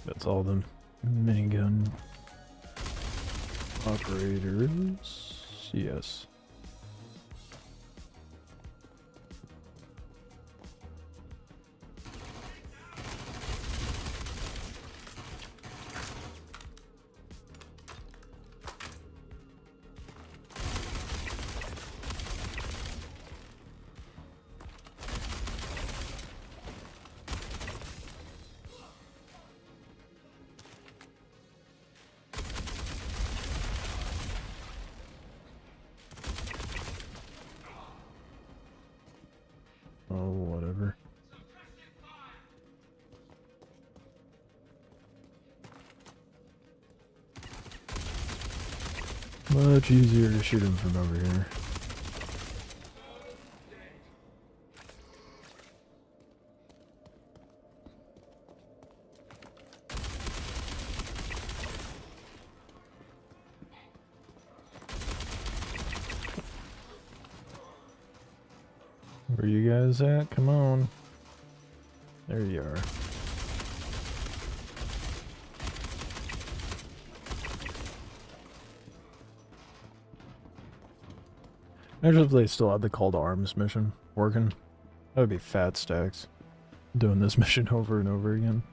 A: That's all the minigun operators. Yes. Oh, whatever. Much easier to shoot him from over here. Where you guys at? Come on. There you are. Imagine if they still had the call to arms mission working. That would be fat stacks. Doing this mission over and over again.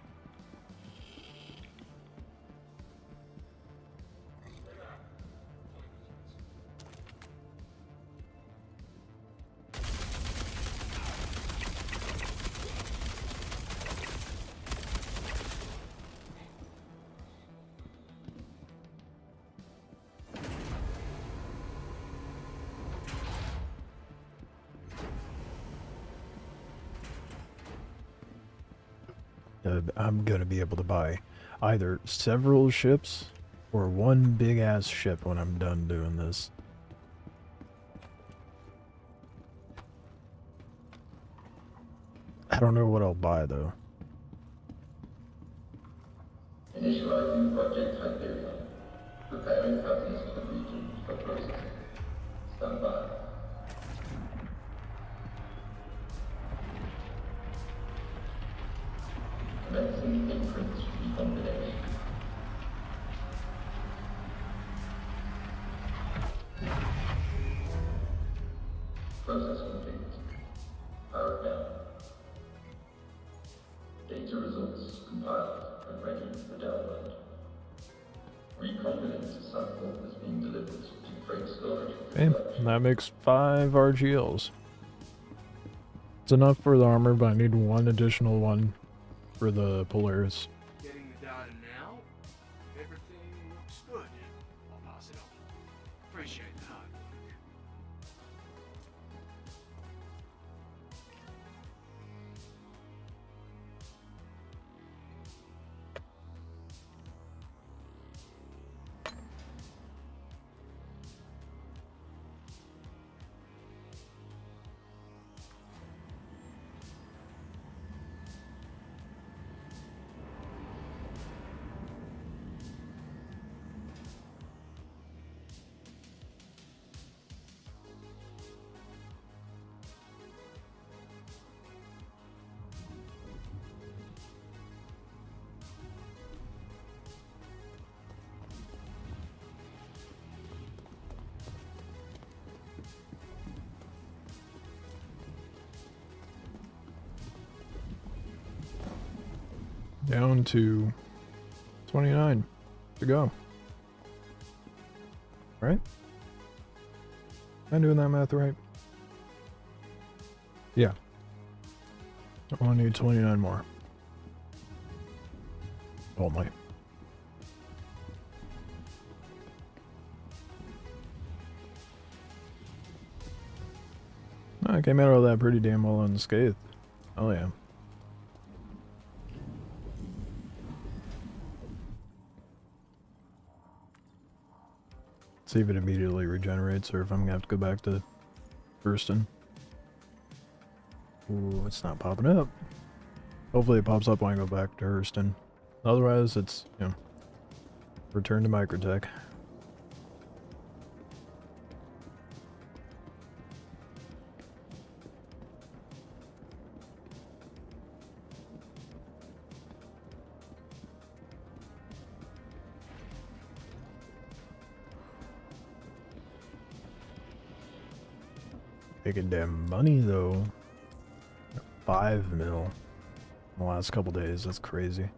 A: I'm gonna be able to buy either several ships or one big ass ship when I'm done doing this. I don't know what I'll buy though.
C: Initializing Project Hyperion. Preparing captains for the region for processing. Stand by. Process complete. Powered down. Data results compiled and ready for download. Recombinant sample is being delivered to freight storage for
A: Okay,
C: collection.
A: that makes 5 RGLs. It's enough for the armor, but I need 1 additional one for the Polaris.
D: Getting the data now? Everything looks good. I'll pass it on. Appreciate the hard work.
A: Down to 29 to go. Right? Am I doing that math right? Yeah. I only need 29 more. Only. I came out of that pretty damn well unscathed. Oh yeah. See if it immediately regenerates or if I'm gonna have to go back to Hurston. Ooh, it's not popping up. Hopefully it pops up when I go back to Hurston. Otherwise, it's, you know, return to Microtech. Making damn money though. 5 mil in the last couple days. That's crazy.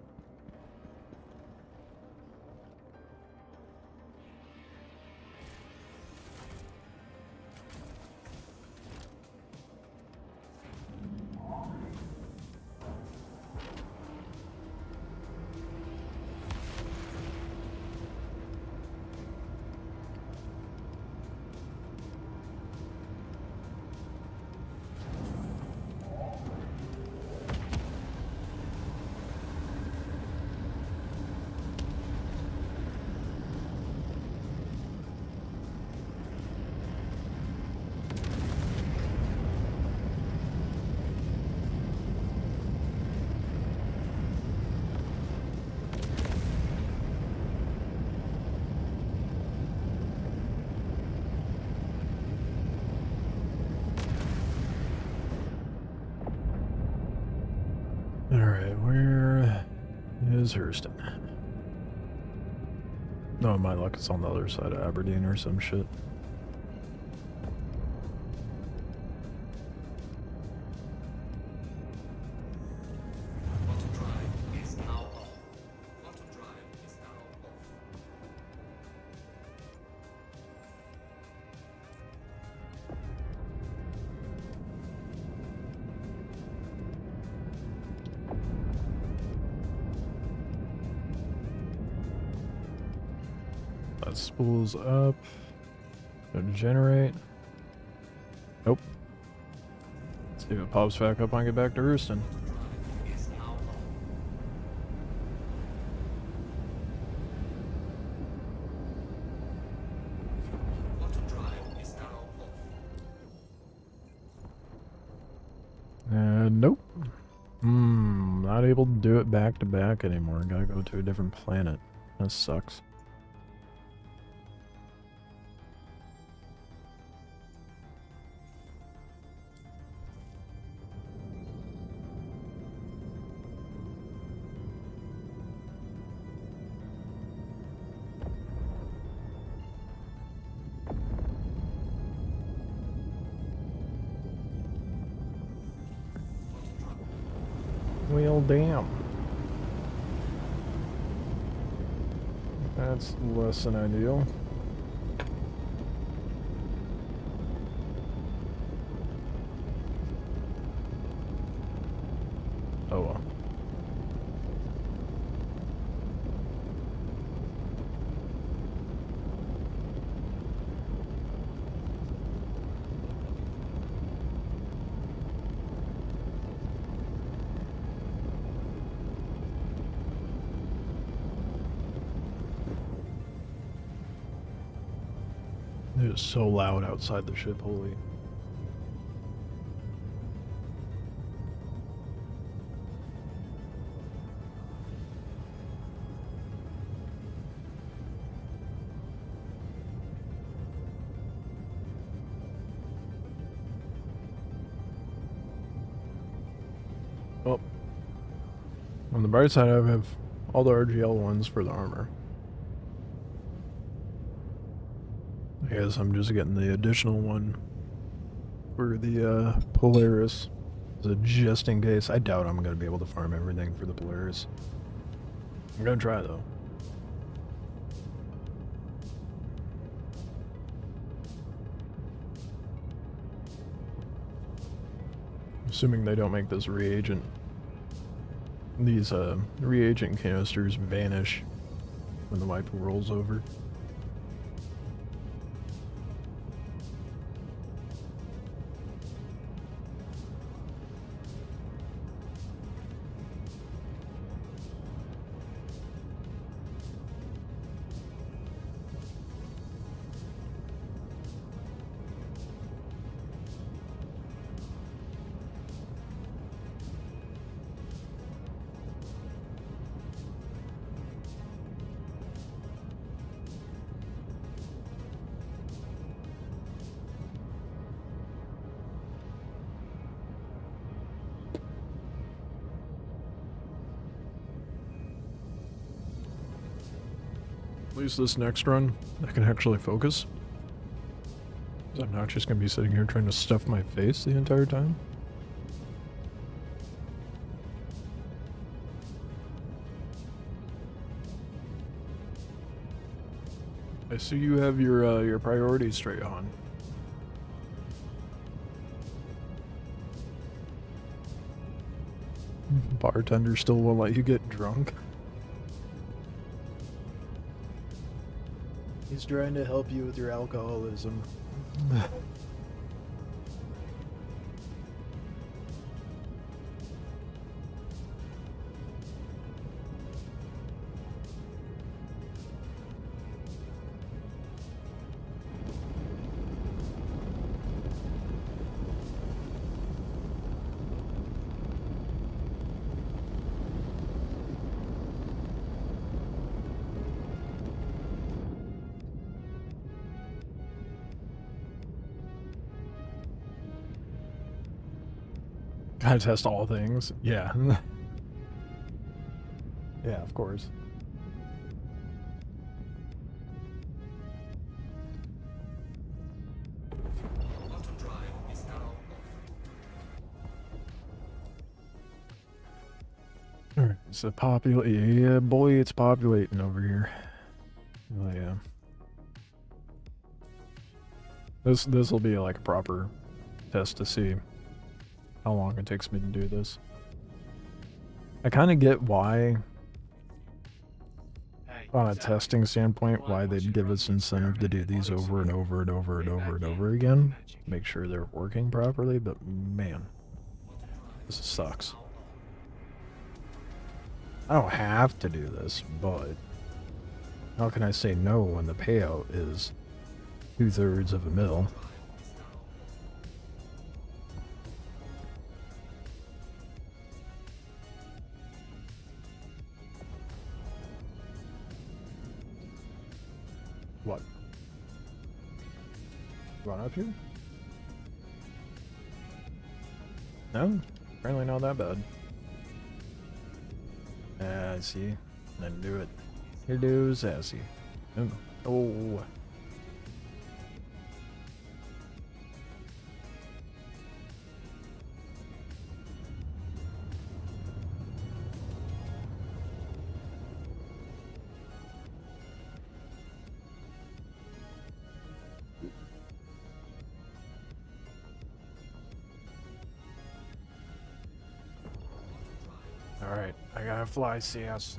A: Alright, where is Hurston? No, my luck, it's on the other side of Aberdeen or some shit.
D: Auto drive is now on. Auto drive is now off.
A: That spools up. Go to generate. Nope. See if it pops back up when I get back to Hurston.
D: Is now on. Auto drive is now off.
A: Nope. Not able to do it back to back anymore. Gotta go to a different planet. That sucks. Well, damn. That's less than ideal. Oh well. It is so loud outside the ship, holy. Well, on the bright side, I have all the RGL ones for the armor. I guess I'm just getting the additional one for the Polaris. So just in case. I doubt I'm going to be able to farm everything for the Polaris. I'm going to try though. Assuming they don't make this reagent. These reagent canisters vanish when the wipe rolls over. At least this next run, I can actually focus. I'm not just going to be sitting here trying to stuff my face the entire time. I see you have your priorities straight on. Bartender still won't let you get drunk. He's trying to help you with your alcoholism. Gotta test all things. Yeah. Yeah, of course. Alright, so yeah boy, it's populating over here. Oh yeah. This will be like a proper test to see how long it takes me to do this. I kind of get why, on a testing standpoint, why they'd give us incentive to do these over and over and over and over and over again. Make sure they're working properly, but man, this sucks. I don't have to do this, but how can I say no when the payout is 2/3 of a mil? What? Run up here? No? Apparently not that bad. I see. Then do it. Here do sassy. Oh. Alright, I gotta fly, CS.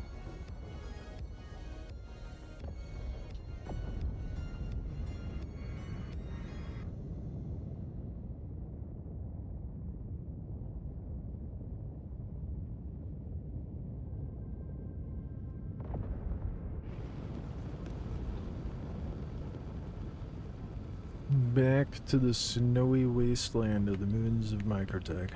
A: Back to the snowy wasteland of the moons of Microtech.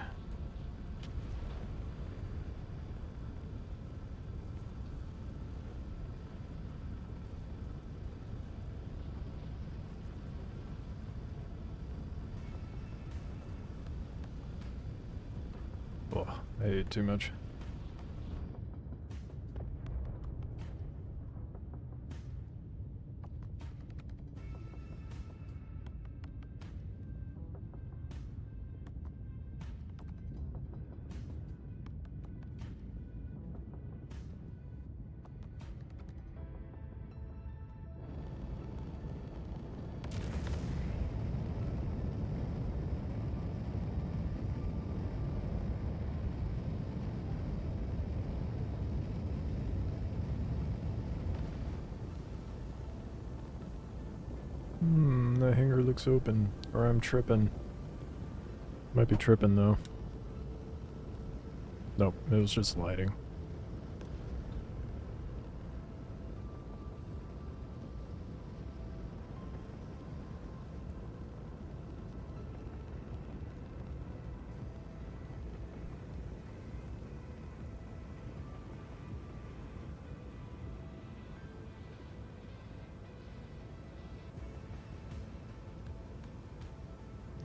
A: Oh, I ate too much. The hangar looks open, or I'm tripping. Might be tripping though. Nope, it was just lighting.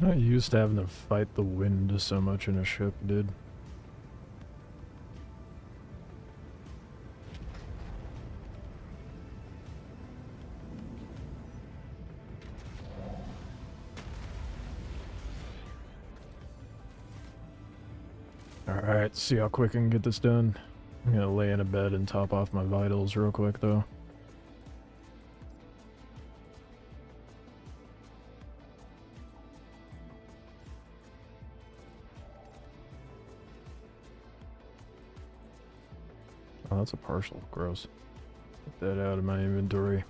A: Not used to having to fight the wind so much in a ship, dude. Alright, see how quick I can get this done. I'm gonna lay in a bed and top off my vitals real quick though. Oh, that's a partial. Gross. Get that out of my inventory.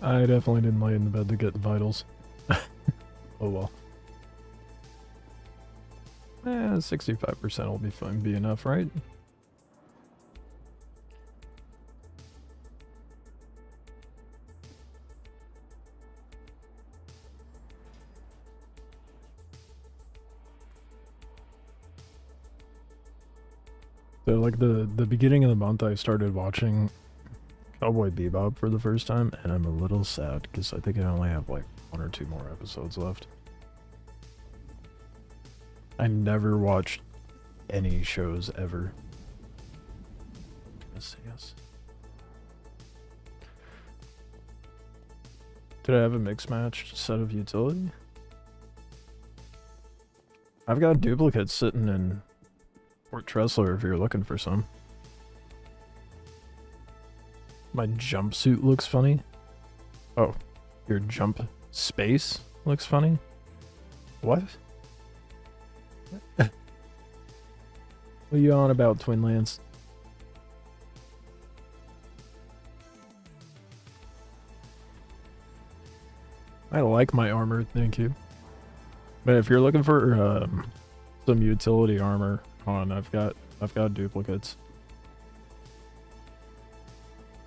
A: I definitely didn't lay in the bed to get the vitals. Oh well. 65% will be fine, be enough, right? So like the beginning of the month I started watching Cowboy Bebop for the first time, and I'm a little sad because I think I only have like 1 or 2 more episodes left. I never watched any shows ever. Yes. Did I have a mix match set of utility? I've got duplicates sitting in Fort Tressler if you're looking for some. My jumpsuit looks funny. Oh, your jump space looks funny? What? What are you on about, Twin Lance? I like my armor, thank you. But if you're looking for some utility armor, hold on, I've got duplicates.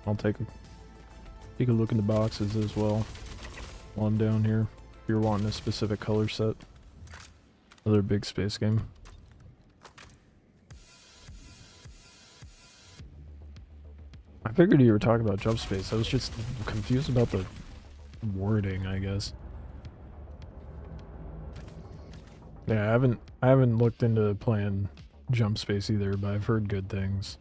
A: I'll take a look in the boxes as well while I'm down here if you're wanting a specific color set. Another big space game. I figured you were talking about jump space. I was just confused about the wording, I guess. Yeah, I haven't looked into playing jump space either, but I've heard good things.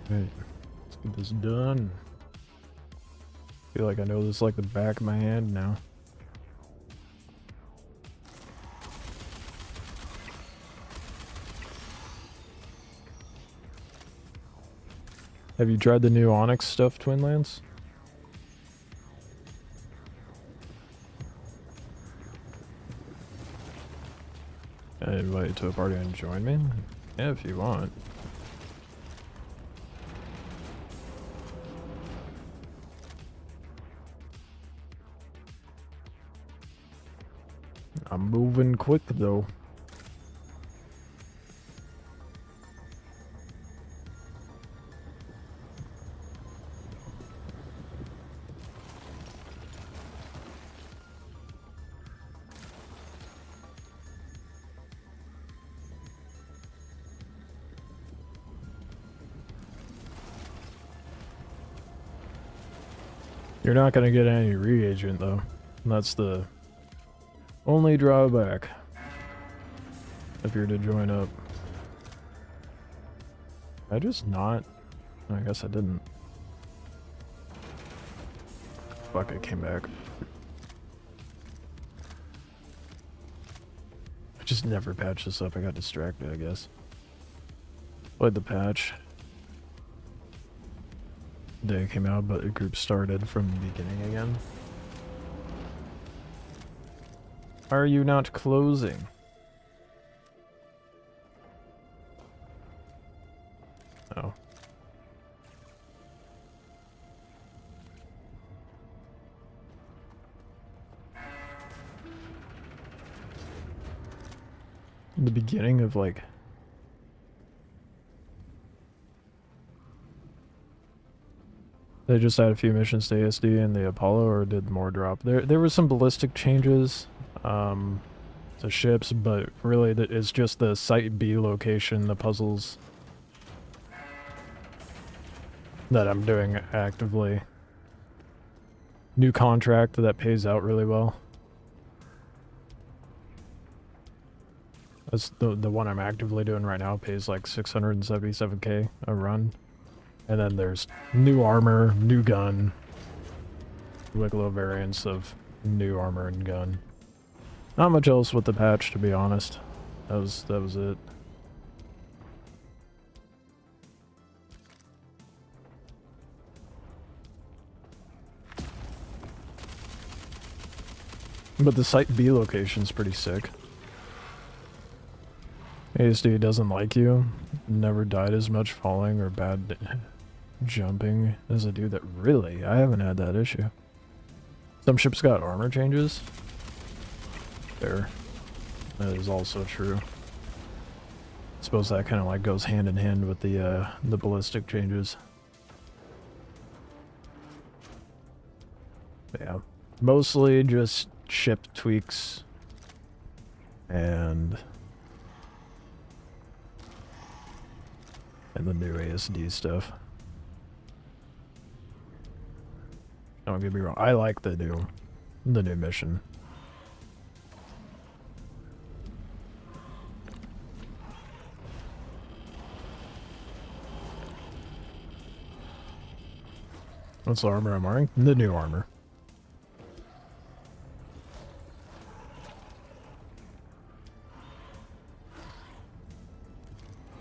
A: Right. Let's get this done. Feel like I know this like the back of my hand now. Have you tried the new Onyx stuff, Twin Lance? I invite you to a party and join me? Yeah, if you want. I'm moving quick though. You're not gonna get any reagent though. That's the only drawback if you're to join up. I just not? I guess I didn't. Fuck, I came back. I just never patched this up. I got distracted, I guess. Played the patch. Day came out, but the group started from the beginning again. Are you not closing? Oh. The beginning of like they just had a few missions to ASD and the Apollo, or did more drop. There were some ballistic changes to ships, but really it's just the Site B location, the puzzles that I'm doing actively. New contract that pays out really well. That's the one I'm actively doing right now, pays like 677k a run. And then there's new armor, new gun, Wikelo variants of new armor and gun. Not much else with the patch, to be honest. That was it. But the Site B location's pretty sick. ASD doesn't like you. Never died as much falling or bad jumping as a dude that really, I haven't had that issue. Some ships got armor changes. There. That is also true. I suppose that kind of like goes hand in hand with the ballistic changes. But yeah. Mostly just ship tweaks and the new ASD stuff. Don't get me wrong, I like the new mission. What's the armor I'm wearing? The new armor.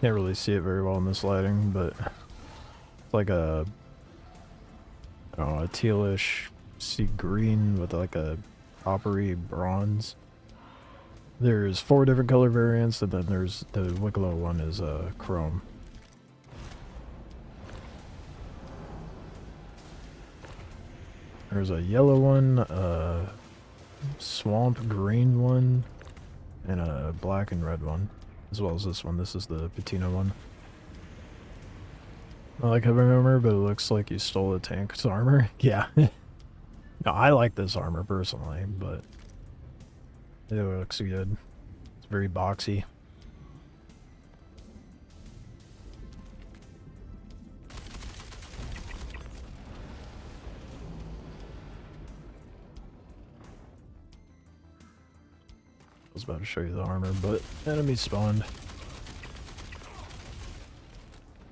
A: Can't really see it very well in this lighting, but it's like a tealish sea green with like a coppery bronze. There's 4 different color variants, and then there's the Wikelo one is chrome. There's a yellow one, a swamp green one, and a black and red one, as well as this one. This is the patina one. I like having armor, but it looks like you stole the tank's armor. Yeah. No, I like this armor personally, but it looks good. It's very boxy. I was about to show you the armor, but enemy spawned.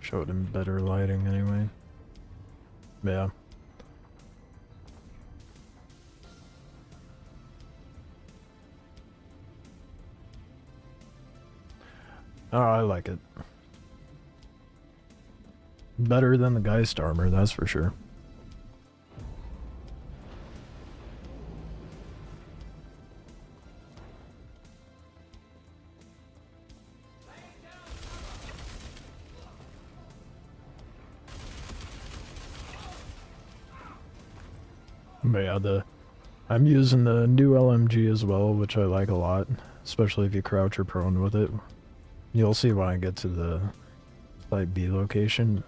A: Wish show it in better lighting anyway. Yeah. Oh, I like it. Better than the Geist armor, that's for sure. But yeah, I'm using the new LMG as well, which I like a lot, especially if you crouch or prone with it. You'll see when I get to the Site B location.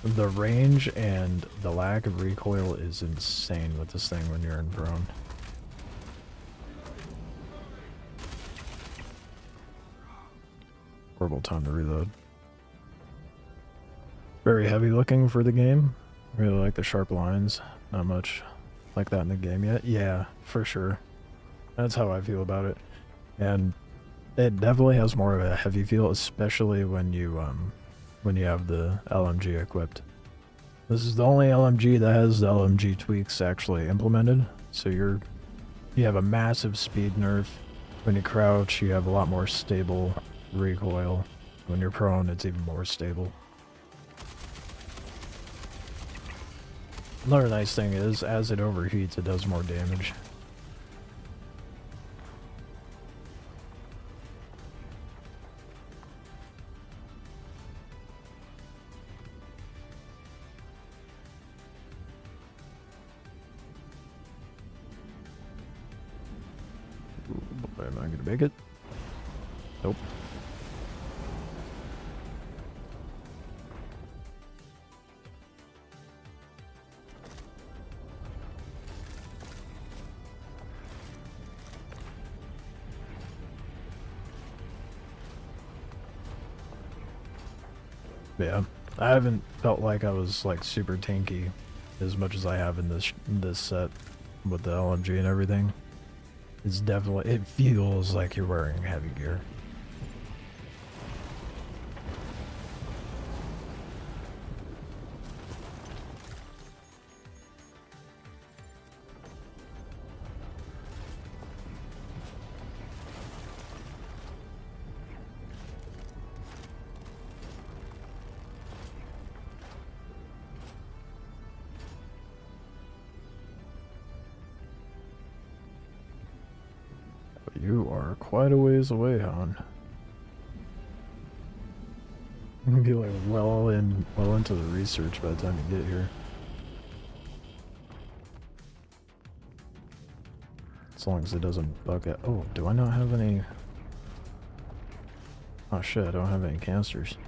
A: The range and the lack of recoil is insane with this thing when you're in prone. Horrible time to reload. Very heavy looking for the game. Really like the sharp lines. Not much like that in the game yet. Yeah, for sure. That's how I feel about it. And it definitely has more of a heavy feel, especially when you have the LMG equipped. This is the only LMG that has the LMG tweaks actually implemented. So you have a massive speed nerf. When you crouch, you have a lot more stable recoil. When you're prone, it's even more stable. Another nice thing is, as it overheats, it does more damage. Ooh, am I gonna make it? Nope. Yeah, I haven't felt like I was like super tanky as much as I have in this set with the LMG and everything. It's definitely, it feels like you're wearing heavy gear. You are quite a ways away, hon. You'll be like well into the research by the time you get here. As long as it doesn't bug out. Oh, do I not have any? Oh shit, I don't have any canisters.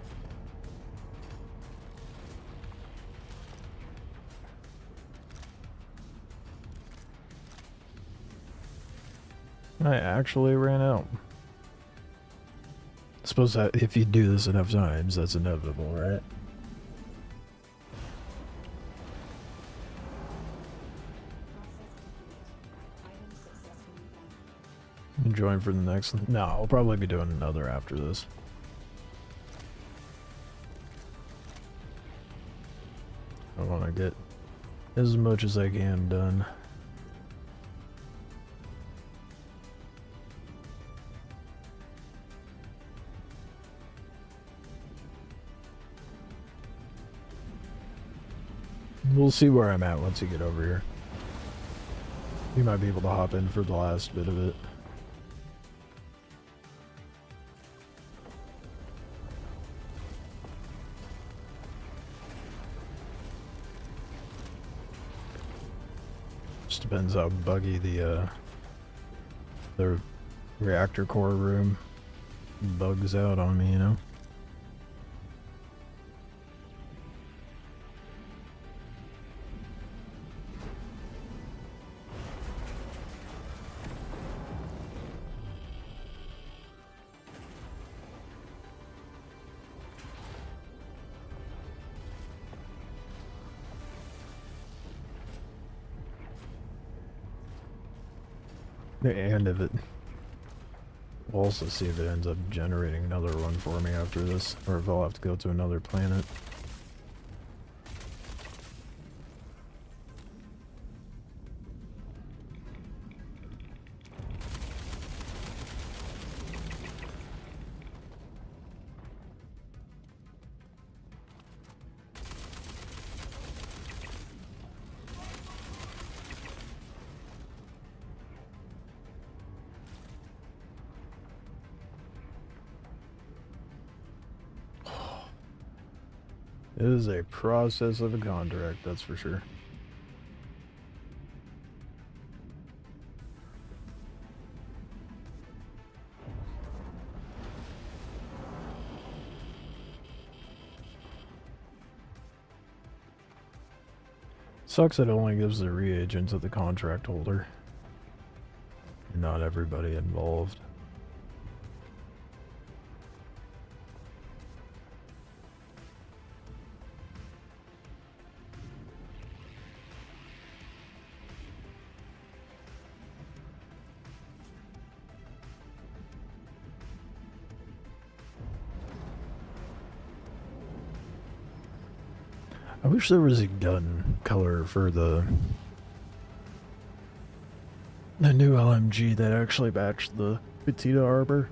A: I actually ran out. Suppose that if you do this enough times, that's inevitable, right? Join for the next one? No, I'll probably be doing another after this. I want to get as much as I can done. We'll see where I'm at once you get over here. You might be able to hop in for the last bit of it. Just depends how buggy the reactor core room bugs out on me, you know? The end of it. We'll also see if it ends up generating another one for me after this, or if I'll have to go to another planet. It is a process of a contract, that's for sure. Sucks it only gives the reagent to the contract holder. Not everybody involved. I wish there was a gun color for the new LMG that actually matched the Petita Arbor.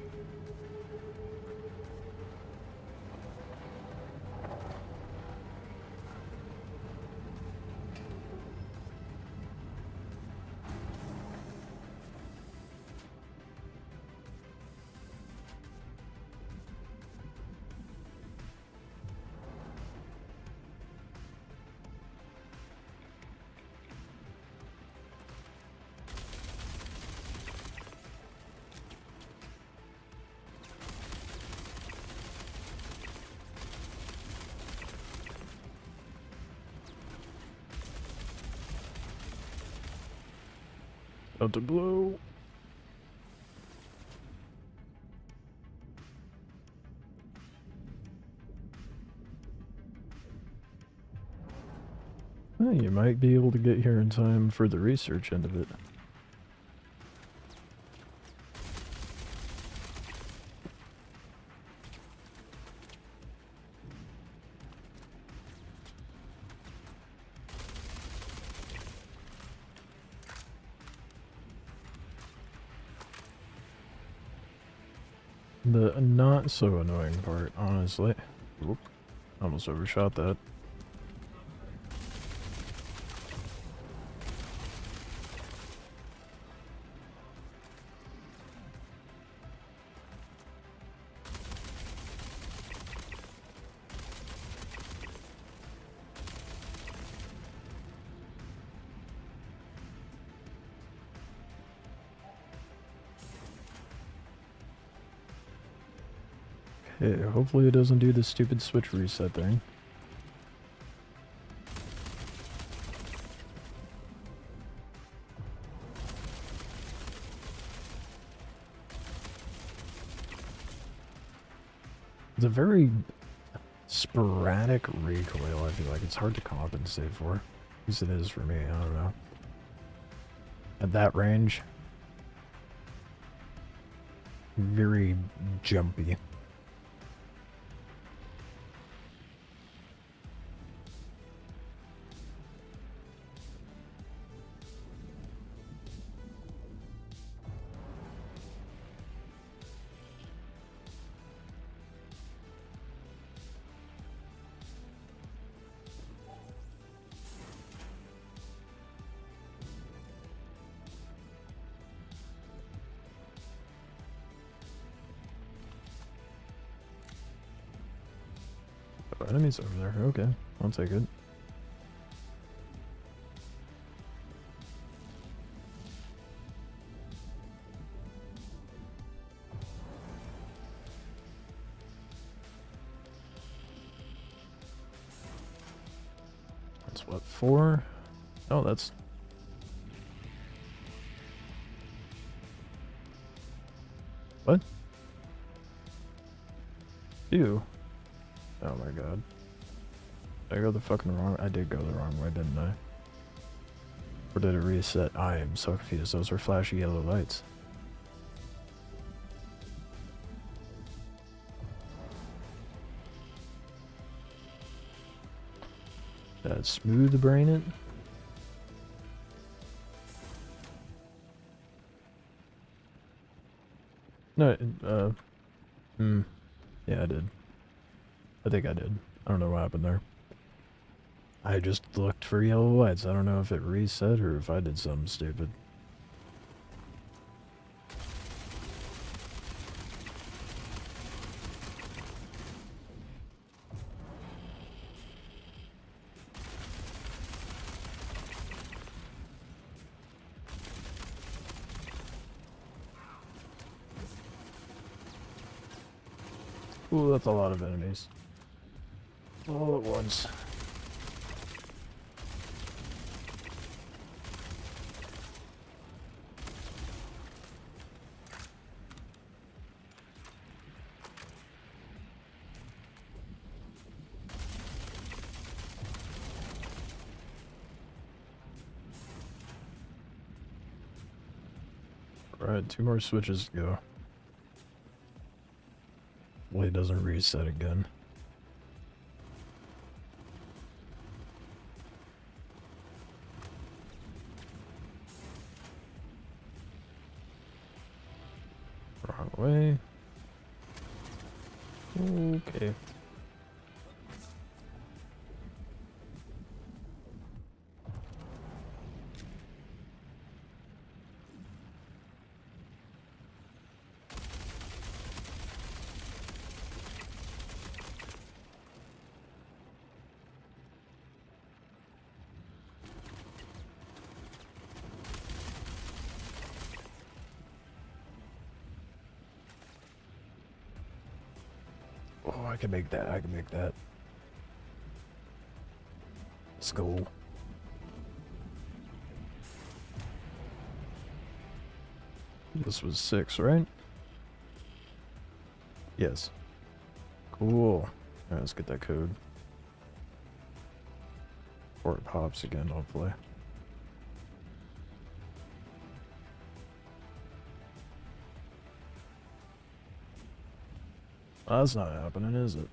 A: Out to blow. Well, you might be able to get here in time for the research end of it. The not so annoying part, honestly. Whoop. Almost overshot that. Okay, hopefully it doesn't do the stupid switch reset thing. It's a very sporadic recoil, I feel like. It's hard to compensate for. At least it is for me, I don't know. At that range, very jumpy. Enemies over there. Okay, I'll take it. That's what, 4? Oh, that's... What? Ew. Oh my god. Did I go the fucking wrong... I did go the wrong way, didn't I? Or did it reset? I am so confused. Those are flashy yellow lights. Smooth brain it. No, yeah, I did. I think I did. I don't know what happened there. I just looked for yellow lights. I don't know if it reset or if I did something stupid. Ooh, that's a lot of enemies. All at once. Alright, 2 more switches to go. Hopefully it doesn't reset again. Wrong way. Okay. Oh, I can make that. I can make that. Let's go. This was 6, right? Yes. Cool. Alright, let's get that code. Or it pops again, hopefully. Oh, that's not happening, is it?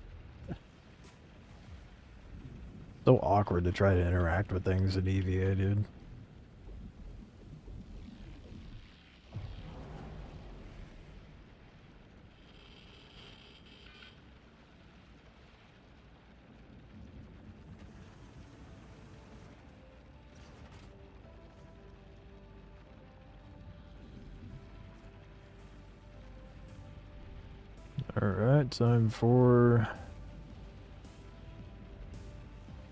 A: So awkward to try to interact with things in EVA, dude. Alright, time for...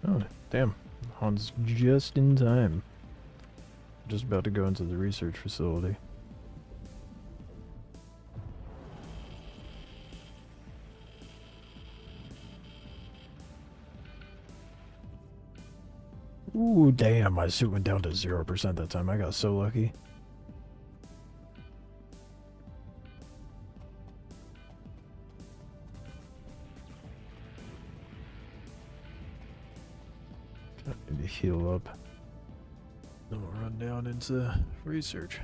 A: Oh, damn. Han's just in time. Just about to go into the research facility. Ooh, damn, my suit went down to 0% that time. I got so lucky. I need to heal up. Then we'll run down into research.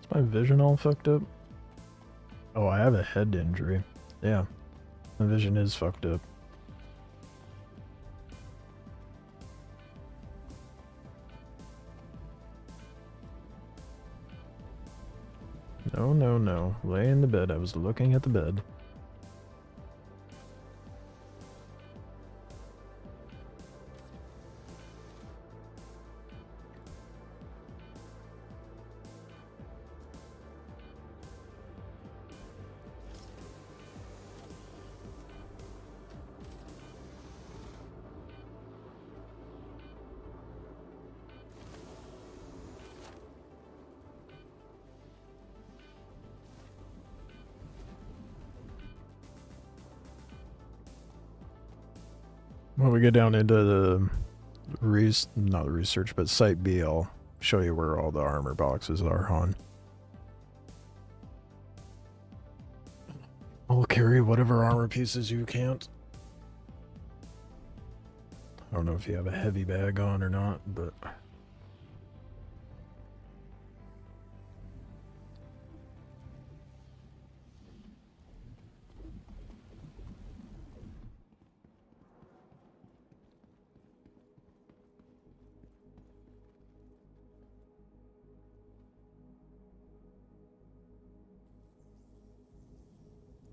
A: Is my vision all fucked up? Oh, I have a head injury. Yeah. My vision is fucked up. No, no, no. Lay in the bed. I was looking at the bed. When we get down into the not the research, but Site B, I'll show you where all the armor boxes are, Han. I'll carry whatever armor pieces you can't. I don't know if you have a heavy bag on or not, but...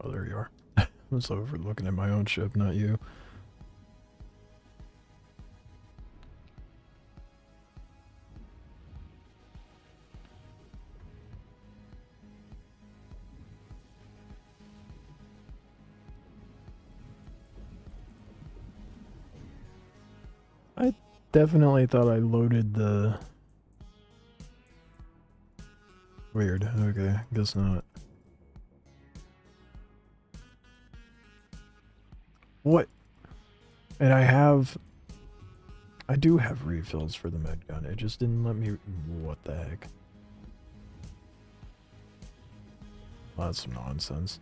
A: Oh, there you are. I was over looking at my own ship, not you. I definitely thought I loaded the... Weird. Okay, guess not. What? And I do have refills for the med gun. It just didn't let me... What the heck? Well, that's some nonsense.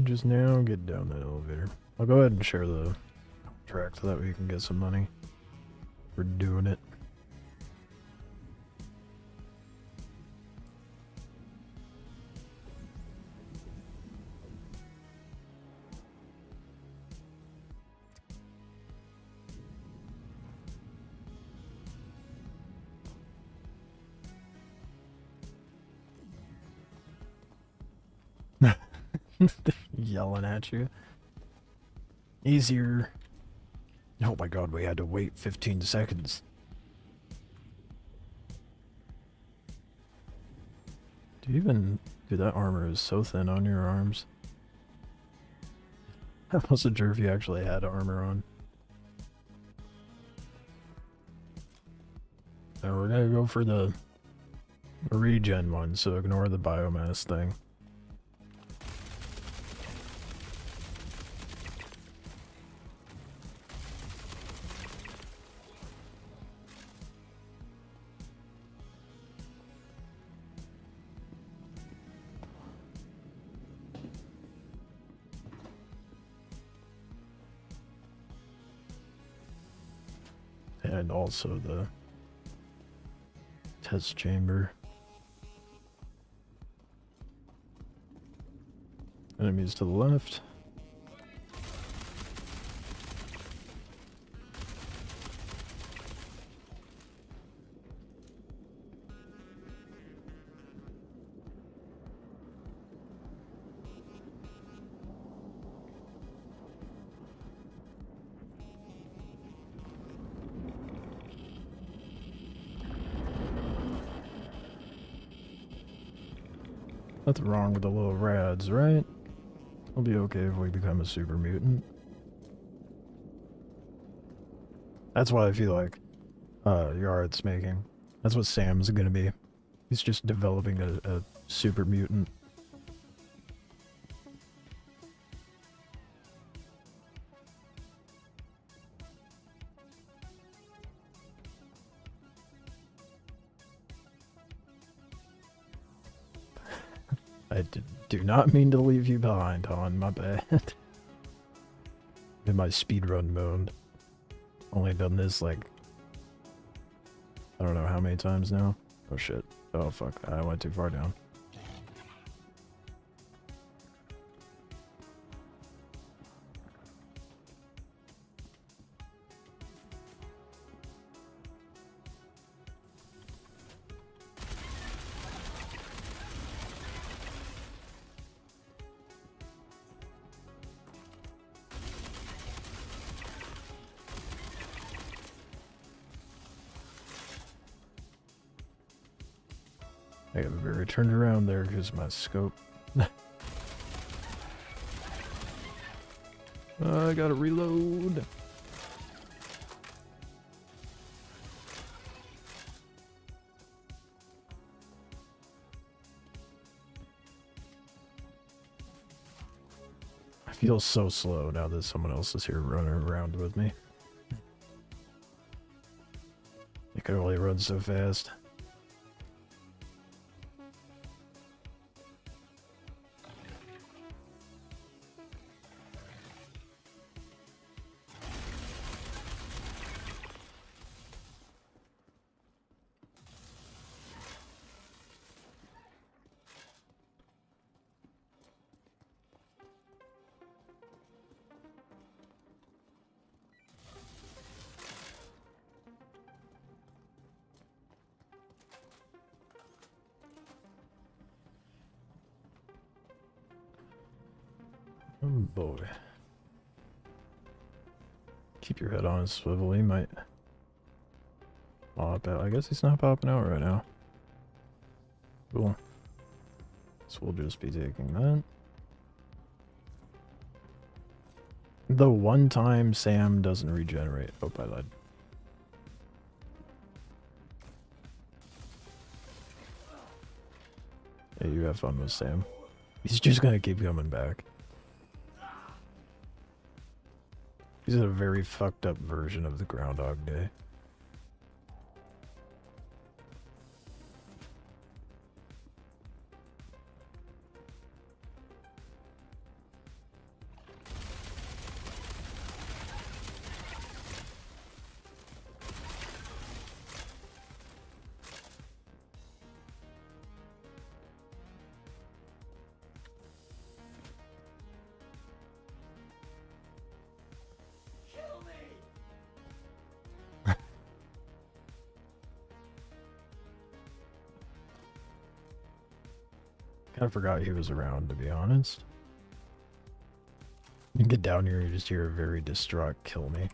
A: Just now get down that elevator. I'll go ahead and share the track so that way you can get some money for doing it. Yelling at you. Easier. Oh my god, we had to wait 15 seconds. Dude, that armor is so thin on your arms. I wasn't sure if you actually had armor on. Now we're gonna go for the regen one, so ignore the biomass thing. And also the test chamber. Enemies to the left. Nothing wrong with the little rads, right? It'll be okay if we become a super mutant. That's what I feel like Yard's making. That's what Sam's gonna be. He's just developing a super mutant. I do not mean to leave you behind, Han. My bad. In my speedrun mode. Only done this like... I don't know how many times now. Oh shit. Oh fuck. I went too far down. I got very turned around there because my scope. I gotta reload. feels so slow now that someone else is here running around with me. I can only run so fast. Oh boy. Keep your head on a swivel, he might pop out. I guess he's not popping out right now. Cool. So we'll just be taking that. The one time Sam doesn't regenerate. Oh, I lied. Hey, you have fun with Sam. He's just gonna keep coming back. He's a very fucked up version of the Groundhog Day. I forgot he was around, to be honest. You get down here, you just hear a very distraught kill me.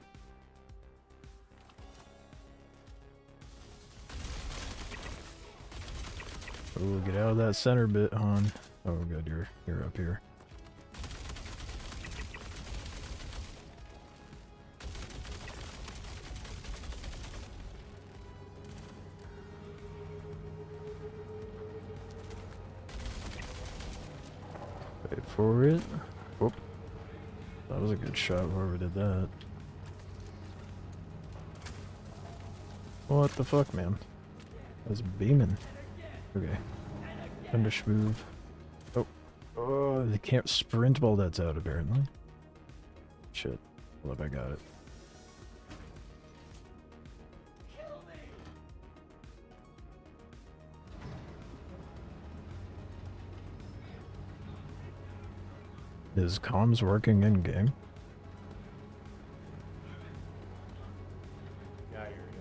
A: Oh, get out of that center bit, hon. Oh, good, you're up here. Wait for it. Whoop. That was a good shot, whoever did that. What the fuck, man? That's beaming. Okay. Finish move. Oh. Oh, they can't sprint while that's out, apparently. Shit. Well, if I got it. Is comms working in game?
D: Yeah, I hear you.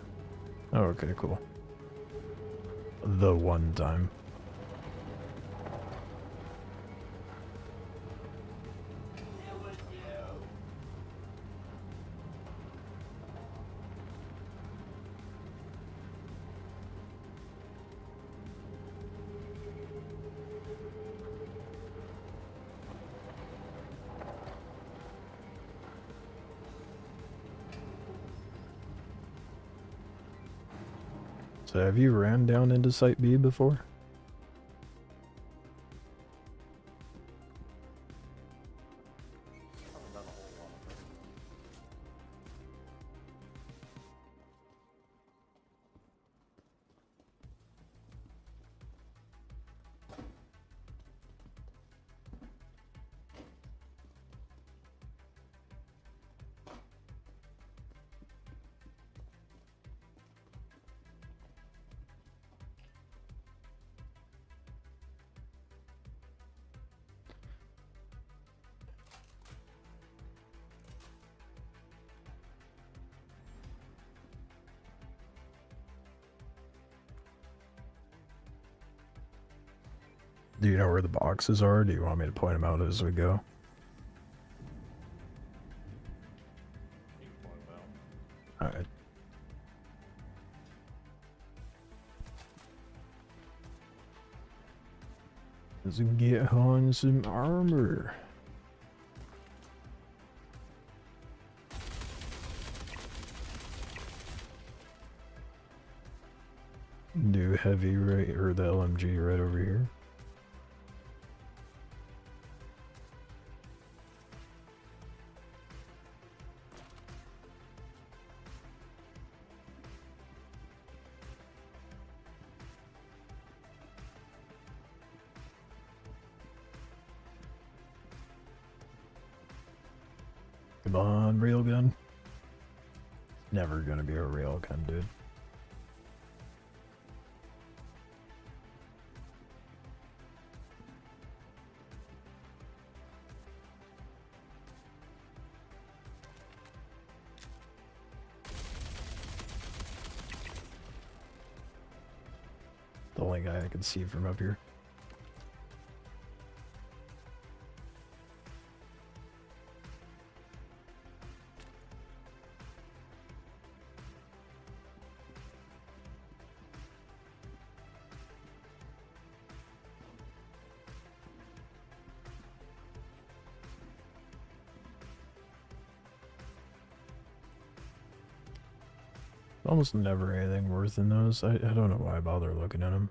A: Oh, okay, cool. The one time. So have you ran down into Site B before?
D: Haven't done a whole lot of it.
A: Do you know where the boxes are? Do you want me to point them out as we go?
D: You can point them out.
A: Alright. Let's get on some armor. Do heavy right, or the LMG right over here. Come on, railgun. Never gonna be a railgun, dude. The only guy I can see from up here. Almost never anything worth in those. I don't know why I bother looking at them.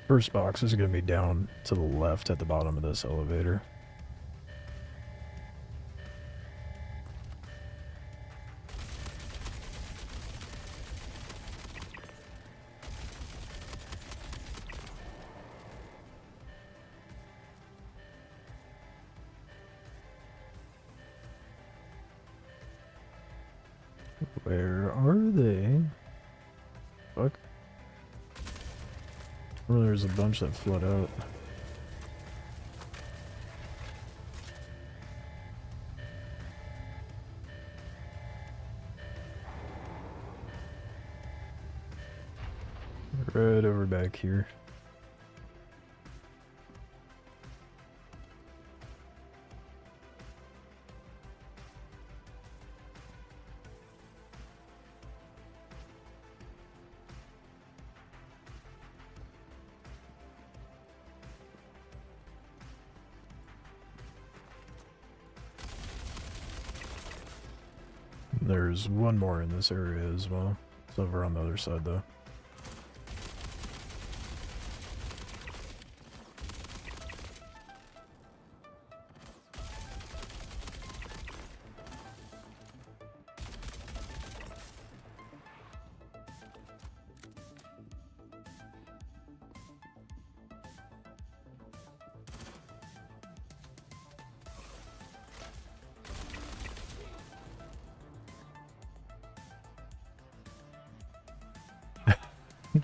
A: First box is going to be down to the left at the bottom of this elevator. Where are they? Fuck. Well, there's a bunch that flood out. Right over back here. There's one more in this area as well. It's over on the other side though.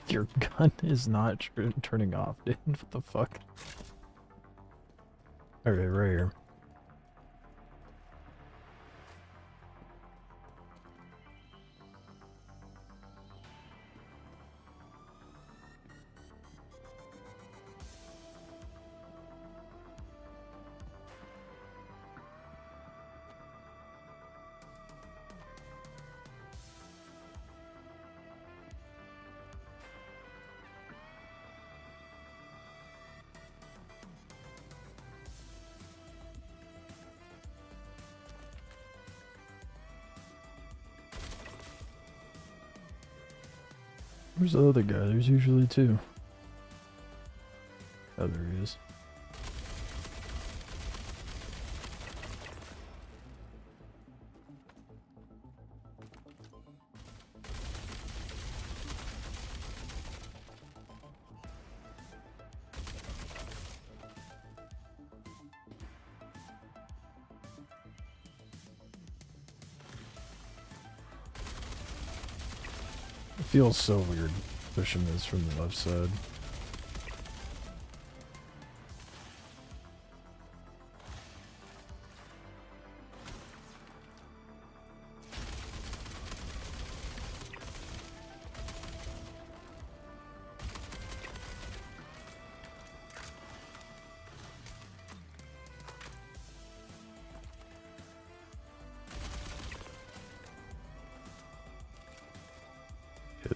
A: Your gun is not turning off, dude. What the fuck? Okay, right here. Where's the other guy? There's usually two. Oh, there he is. It feels so weird pushing this from the left side.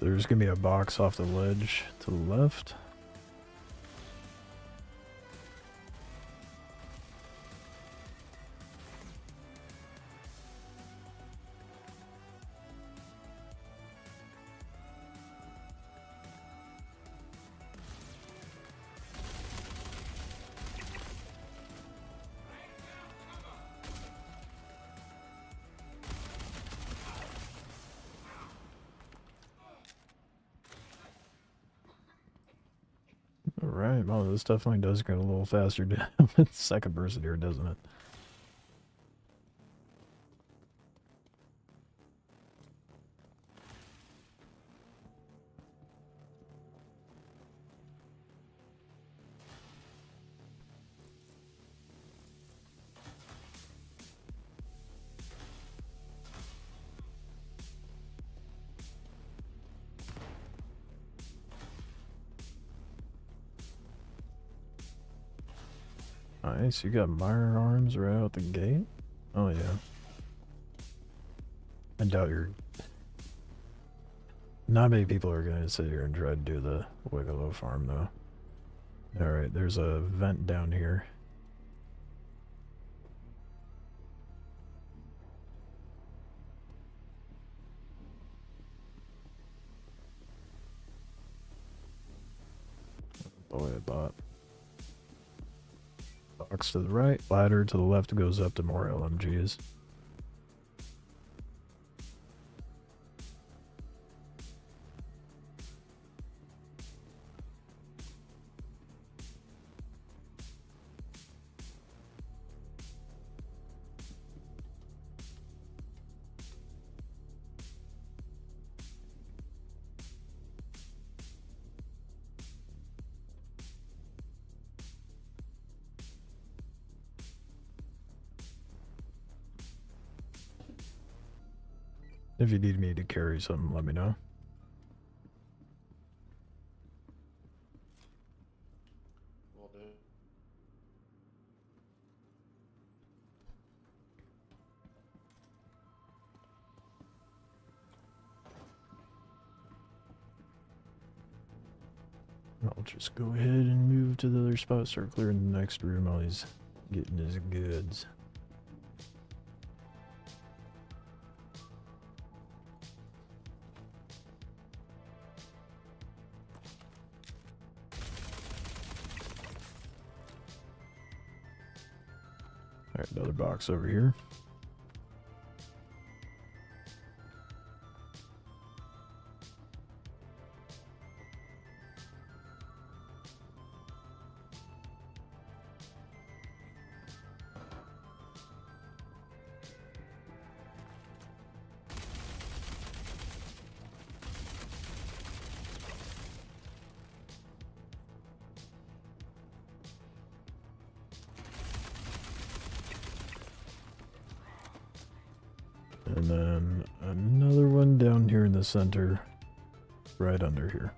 A: There's gonna be a box off the ledge to the left. Alright, well, this definitely does go a little faster down the second person here, doesn't it? Nice, you got firearms right out the gate? Oh yeah. I doubt you're... Not many people are gonna sit here and try to do the Wikelo farm though. Alright, there's a vent down here. Boy, I bought. Box to the right, ladder to the left goes up to more LMGs. If you need me to carry something, let me know.
E: Will do.
A: I'll just go ahead and move to the other spot, start clearing the next room while he's getting his goods. Alright, another box over here. And then another one down here in the center, right under here.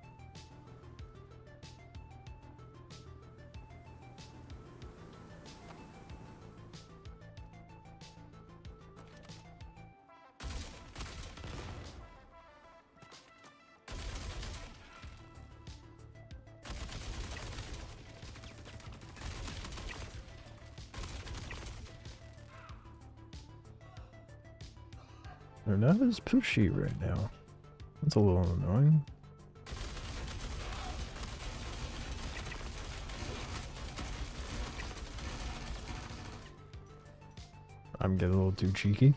A: They're not as pushy right now. That's a little annoying. I'm getting a little too cheeky.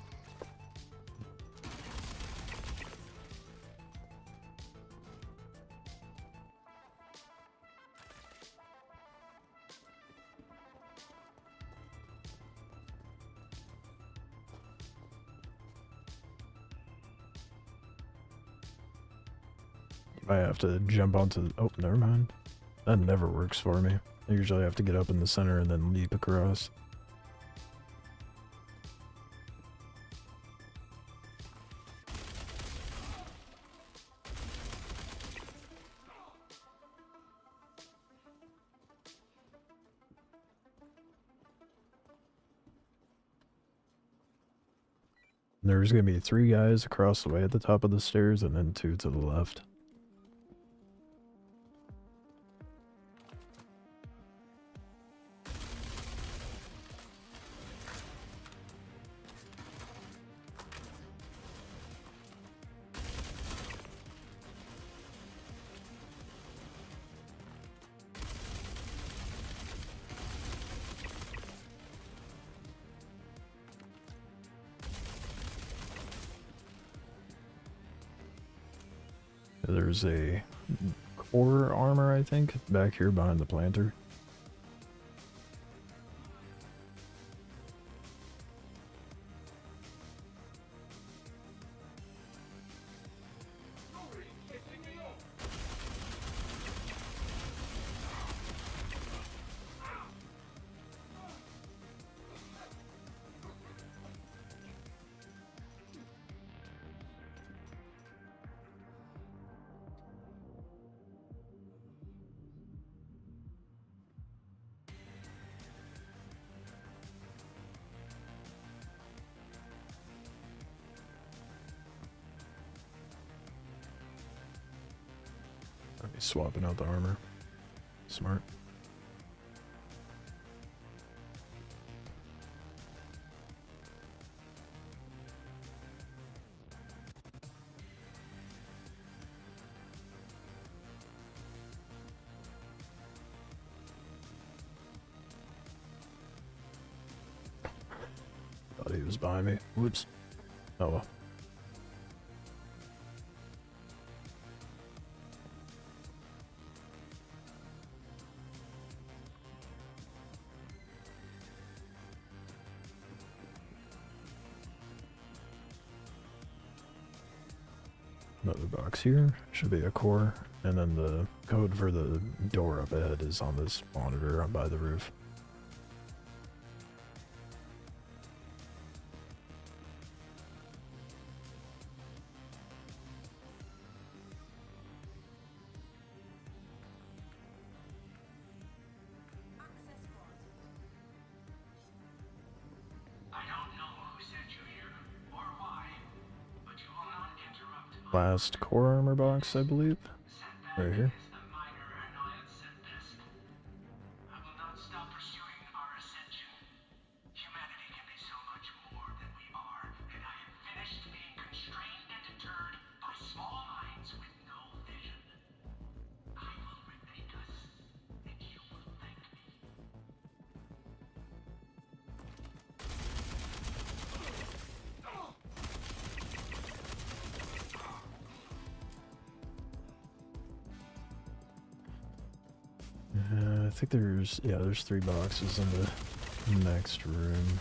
A: I have to jump onto the... Oh, never mind. That never works for me. I usually have to get up in the center and then leap across. There's gonna be 3 guys across the way at the top of the stairs and then 2 to the left. There's a core armor, I think, back here behind the planter. Swapping out the armor. Smart. Thought he was behind me. Whoops. Oh well. Another box here, should be a core, and then the code for the door up ahead is on this monitor up by the roof.
B: I don't know who sent you here or why, but you will not interrupt my
A: Last core armor box, I believe.
B: setback
A: Right here.
B: is a minor annoyance at best. I will not stop pursuing our ascension. Humanity can be so much more than we are, and I am finished being constrained and deterred by small minds with no vision. I will remake us, and you will thank me.
A: I think there's 3 boxes in the next room.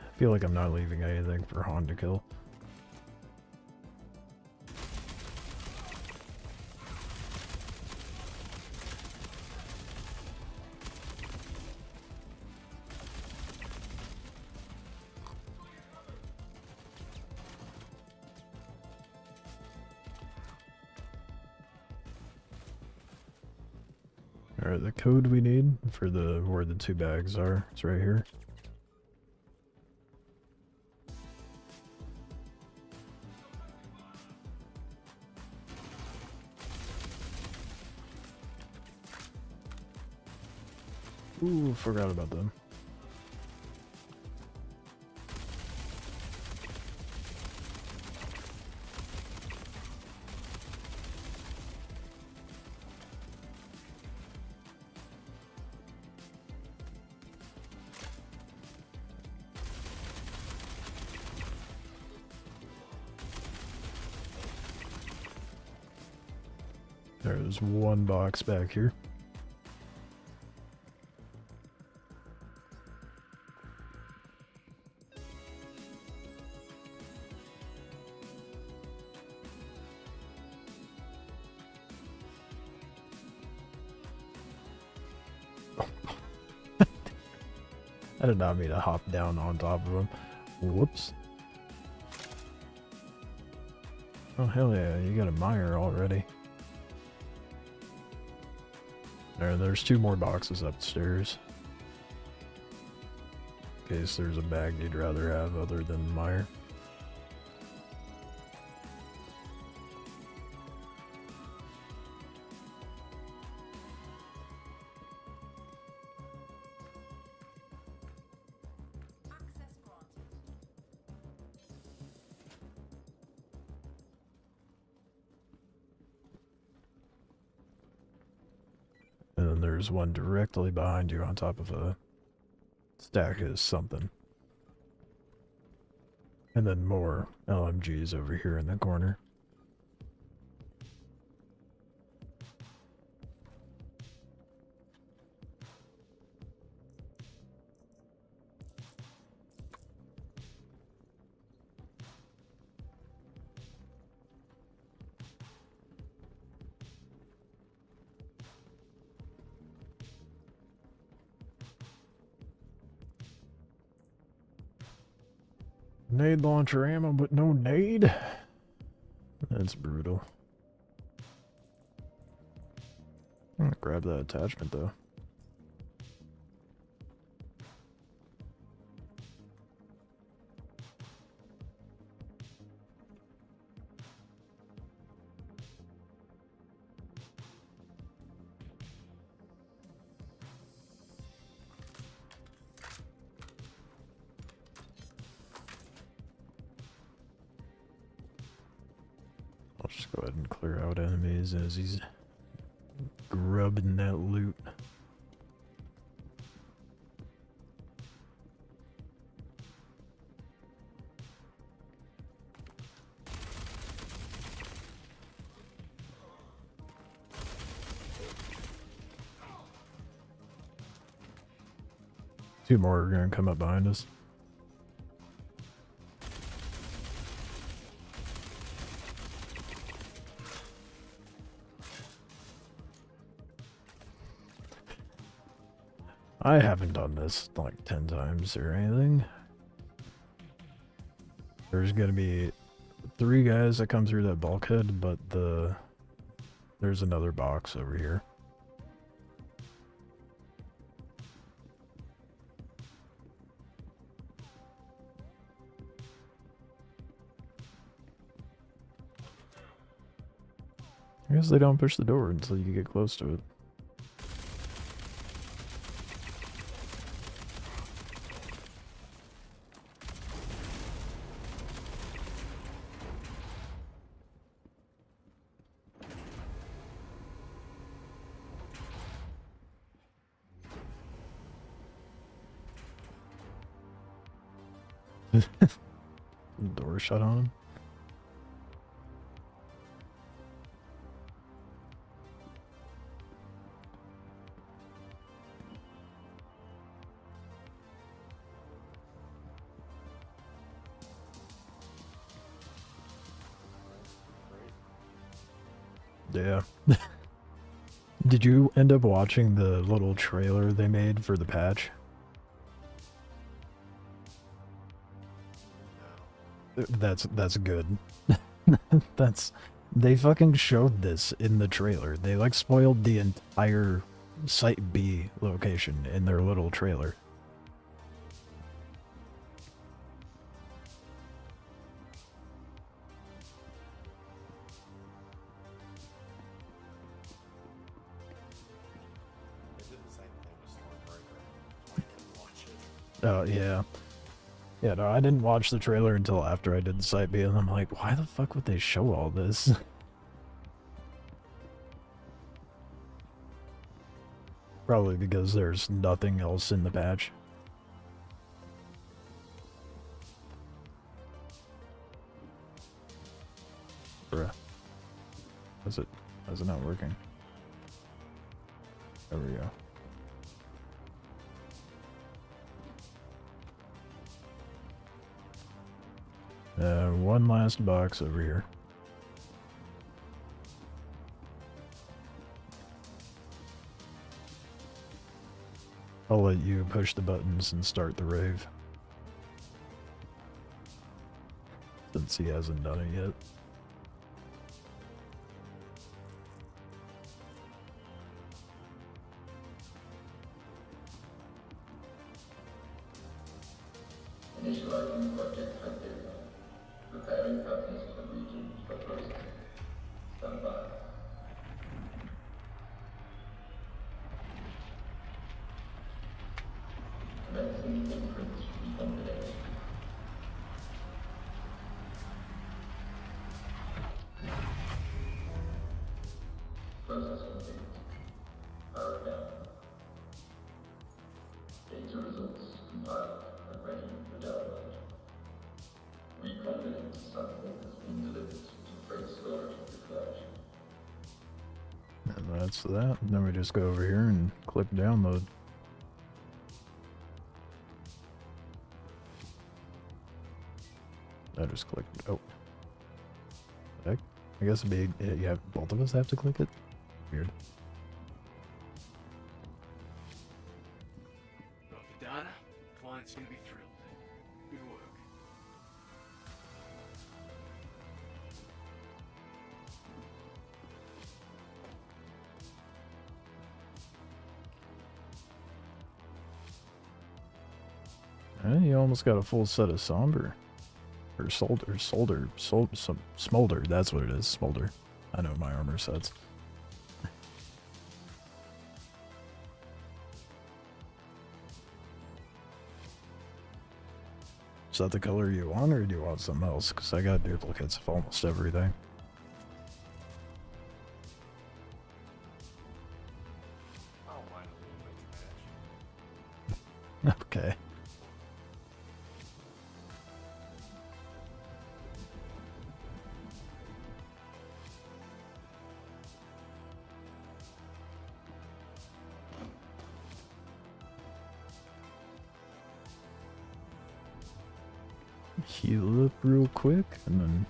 A: I feel like I'm not leaving anything for Han to kill. Alright, the code we need for where the 2 bags are, it's right here. Ooh, forgot about them. There's 1 box back here. I did not mean to hop down on top of him. Whoops. Oh hell yeah, you got a mire already. There's 2 more boxes upstairs. In case there's a bag you'd rather have other than the mire. And then there's one directly behind you on top of a stack is something. And then more LMGs over here in the corner. Nade launcher ammo, but no nade? That's brutal. I'm gonna grab that attachment though. I'll just go ahead and clear out enemies as he's grubbing that loot. Two more are gonna come up behind us. I haven't done this like 10 times or anything. There's gonna be 3 guys that come through that bulkhead, but there's another box over here. I guess they don't push the door until you get close to it. Door shut on him. Yeah. Did you end up watching the little trailer they made for the patch? That's good. They fucking showed this in the trailer. They like spoiled the entire Site B location in their little trailer.
E: They did the same thing with Stormbreaker. I didn't watch it.
A: Oh, yeah. Yeah, no, I didn't watch the trailer until after I did the Site B, and I'm like, why the fuck would they show all this? Probably because there's nothing else in the patch. Bruh. How's it not working? There we go. One last box over here. I'll let you push the buttons and start the rave. Since he hasn't done it yet.
C: Initializing project criteria. Preparing buttons for region for processing. Stand by. Commencing imprint recombination. Process complete. Power down. Data results
A: minutes of that, and then we just go over here and click download. I just clicked. Oh. Heck? I guess it'd be, you have, both of us have to click it? Weird.
D: Well, for Donna, client's gonna be thrilled. Good work.
A: You almost got a full set of somber. Or smolder, that's what it is, smolder. I know my armor sets. Is that the color you want, or do you want something else? Because I got duplicates of almost everything.
E: I don't mind a little bit match.
A: Okay. Heal up real quick, and then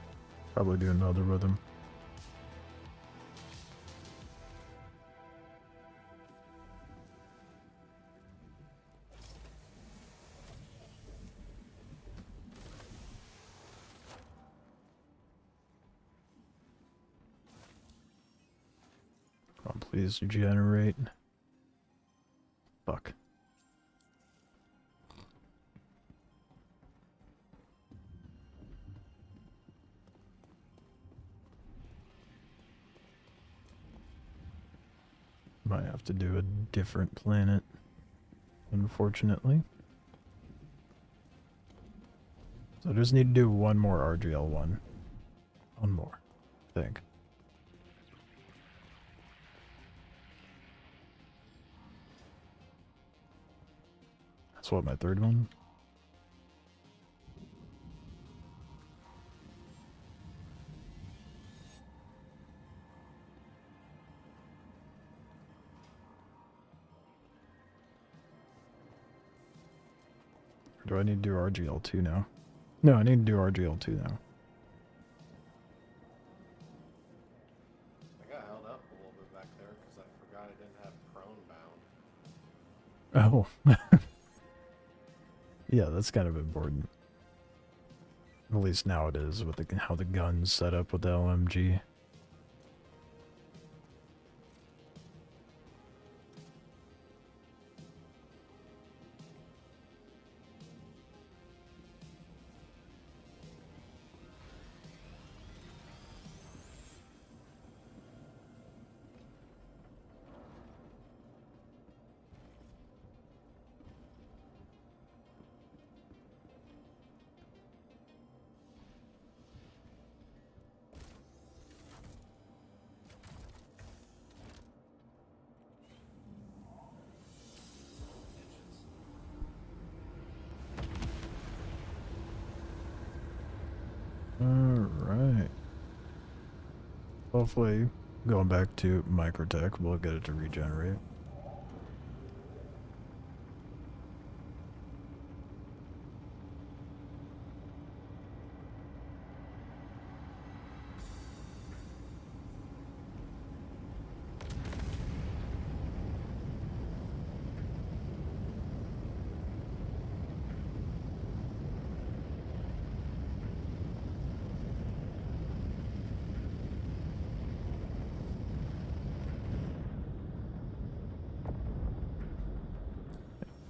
A: probably do another with him. Come on, please generate. Fuck. Might have to do a different planet, unfortunately. So I just need to do one more RGL one. One more, I think. That's what, my third one? Or do I need to do RGL2 now? No, I need to do RGL2 now.
E: I got held up a little bit back there because I forgot I didn't have prone bound.
A: Oh. Yeah, that's kind of important. At least now it is with the, how the gun's set up with the LMG. Alright. Hopefully, going back to Microtech, we'll get it to regenerate.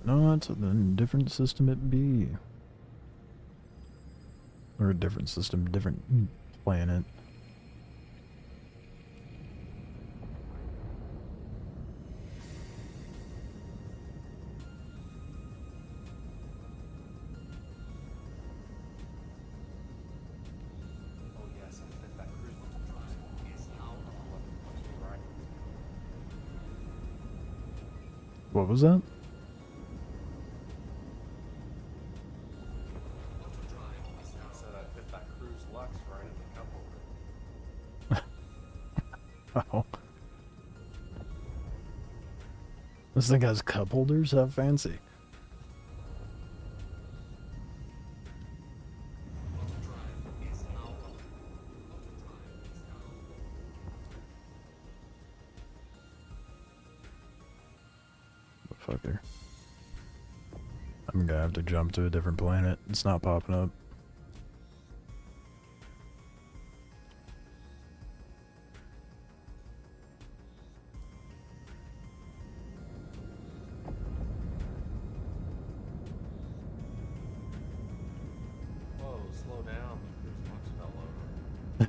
A: Not then different system it be. Or a different system, different planet.
E: Oh yes, I fit that cruise drive is out of 11.2 right.
A: What was that?
E: I said I fit that cruise Lux right in the couple.
A: Oh. This thing has cup holders? How fancy. Fucker. I'm gonna have to jump to a different planet. It's not popping up.
E: Whoa, slow down. The cruise box fell over.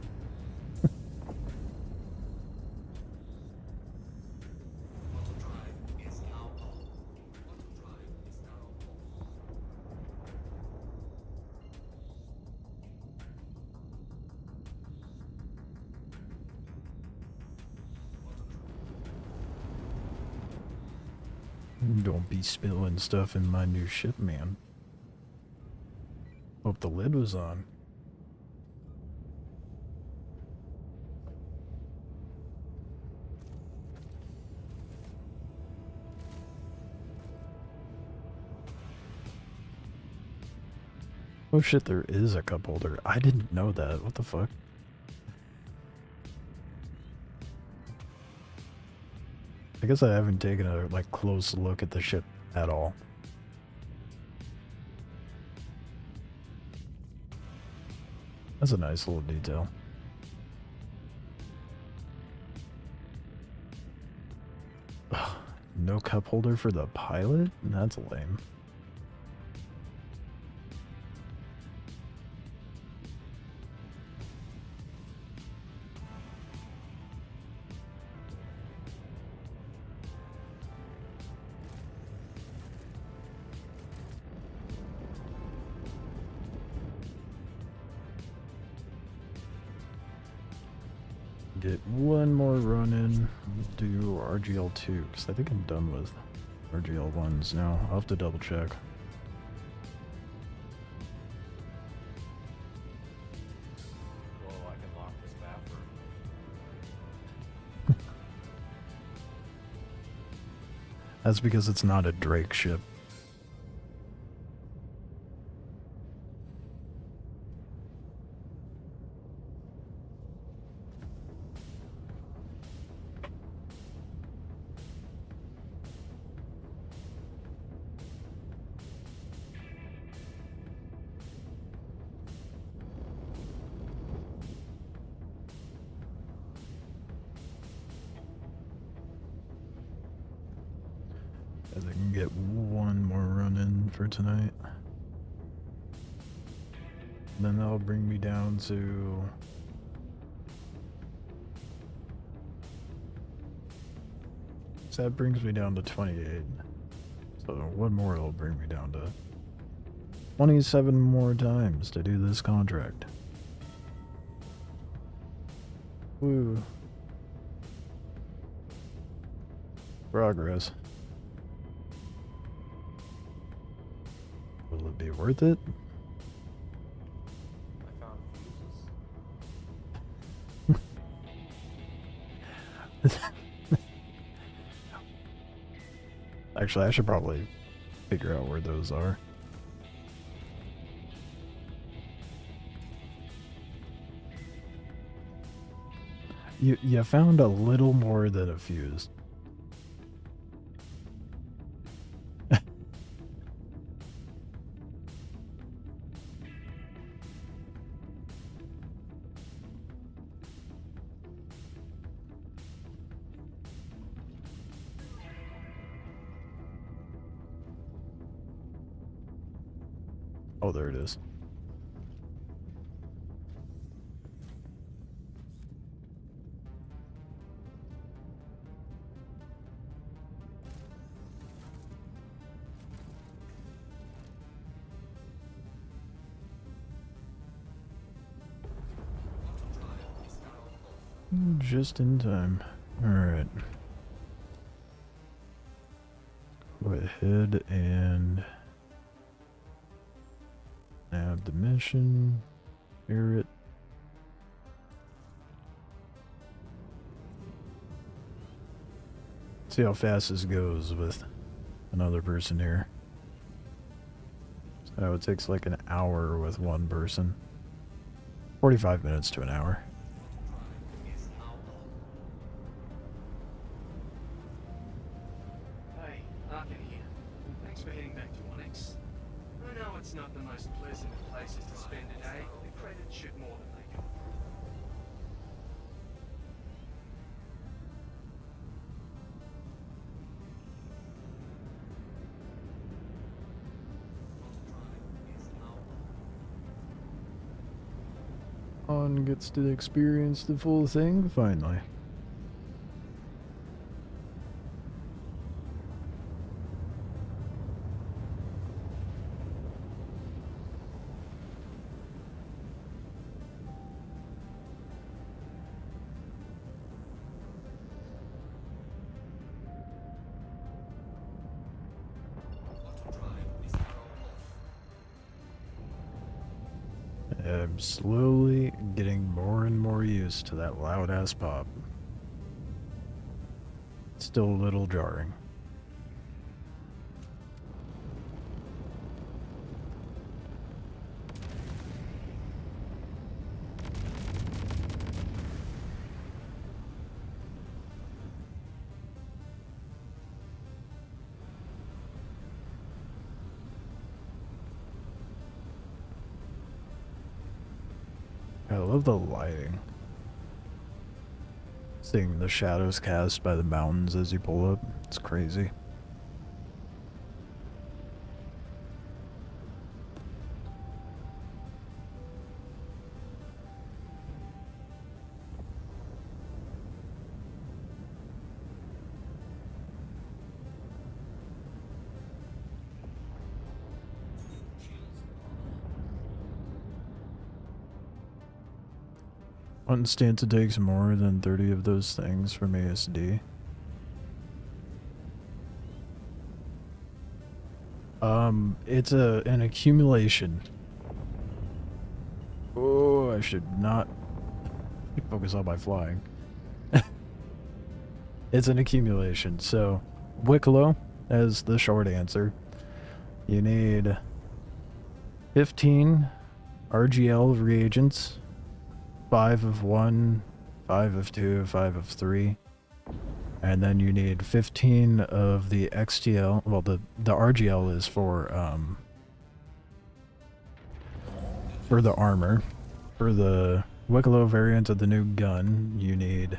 A: Don't be spilling stuff in my new ship, man. Hope the lid was on. Oh shit, there is a cup holder. I didn't know that. What the fuck? I guess I haven't taken a close look at the ship at all. That's a nice little detail. Ugh, no cup holder for the pilot? That's lame. Get one more run in. Do RGL2, because I think I'm done with RGL1s now. I'll have to double check.
E: Whoa, I can lock this bathroom.
A: That's because it's not a Drake ship. I can get one more run in for tonight. Then that'll bring me down to... So that brings me down to 28. So one more will bring me down to 27 more times to do this contract. Woo. Progress. Will it be worth it?
E: I found fuses.
A: Actually, I should probably figure out where those are. You found a little more than a fuse. Oh, there it is. Just in time. Alright. Go ahead and add the mission. Hear it. See how fast this goes with another person here. So it takes like an hour with one person. 45 minutes to an hour.
D: Hey, Arkin here. Thanks for heading back to Onyx. I know it's not the most pleasant of places to spend a day. The credits should more than make up.
A: On gets to experience the full thing finally. I'm slowly getting more and more used to that loud ass pop. Still a little jarring. I love the lighting. Seeing the shadows cast by the mountains as you pull up. It's crazy. One stanza takes more than 30 of those things from ASD. It's an accumulation. Oh, I should not focus on my flying. It's an accumulation. So, Wikelo, as the short answer, you need 15 RGL reagents. 5 of 1, 5 of 2, 5 of 3. And then you need 15 of the XTL. Well, the RGL is for the armor. For the Wikelo variant of the new gun, you need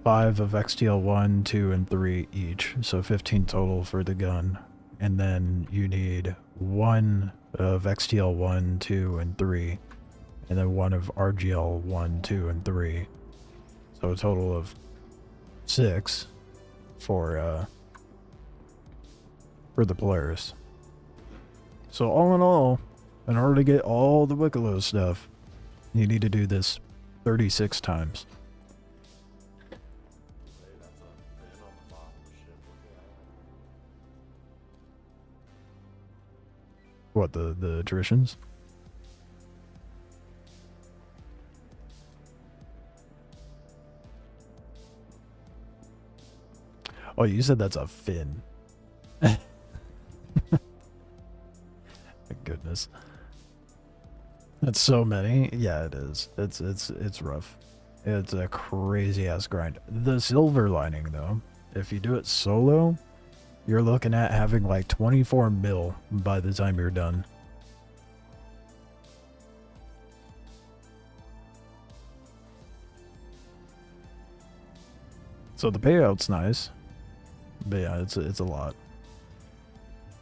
A: 5 of XTL 1, 2, and 3 each. So 15 total for the gun. And then you need 1 of XTL 1, 2, and 3. And then 1 of RGL 1, 2, and 3. So a total of 6 for the Polaris. So all in all, in order to get all the Wikelo stuff, you need to do this 36 times.
E: Hey, that's a fin on the bottom of the ship. Look at that.
A: What, the attritions? Oh, you said that's a fin. Thank goodness. That's so many. Yeah, it is. It's rough. It's a crazy ass grind. The silver lining though, if you do it solo, you're looking at having like 24 mil by the time you're done. So the payout's nice. But yeah, it's a lot.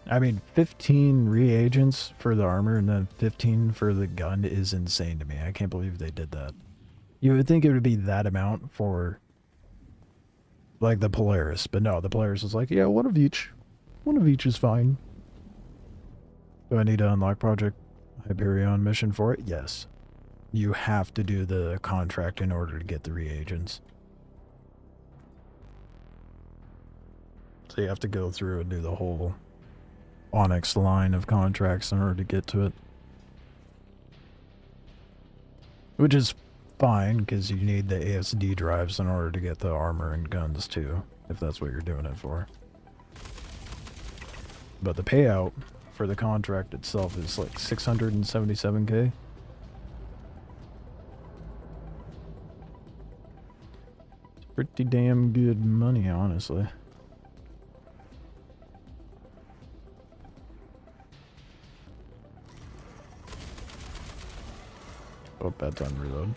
A: I mean, 15 reagents for the armor and then 15 for the gun is insane to me. I can't believe they did that. You would think it would be that amount for, like, the Polaris. But no, the Polaris is like, yeah, one of each. One of each is fine. Do I need to unlock Project Hyperion mission for it? Yes. You have to do the contract in order to get the reagents. So you have to go through and do the whole Onyx line of contracts in order to get to it. Which is fine, because you need the ASD drives in order to get the armor and guns too, if that's what you're doing it for. But the payout for the contract itself is like 677k. Pretty damn good money, honestly. Oh, bad time to reload.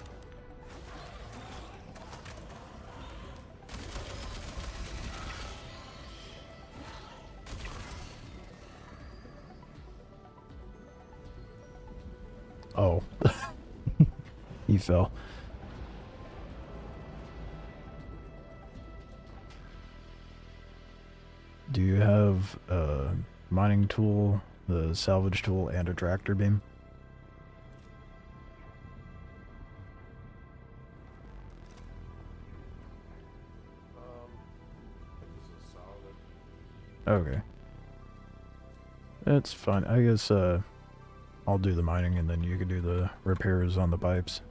A: Oh. He fell. Do you have a mining tool, the salvage tool, and a tractor beam?
E: This is solid.
A: Okay. That's fine. I guess I'll do the mining and then you can do the repairs on the pipes.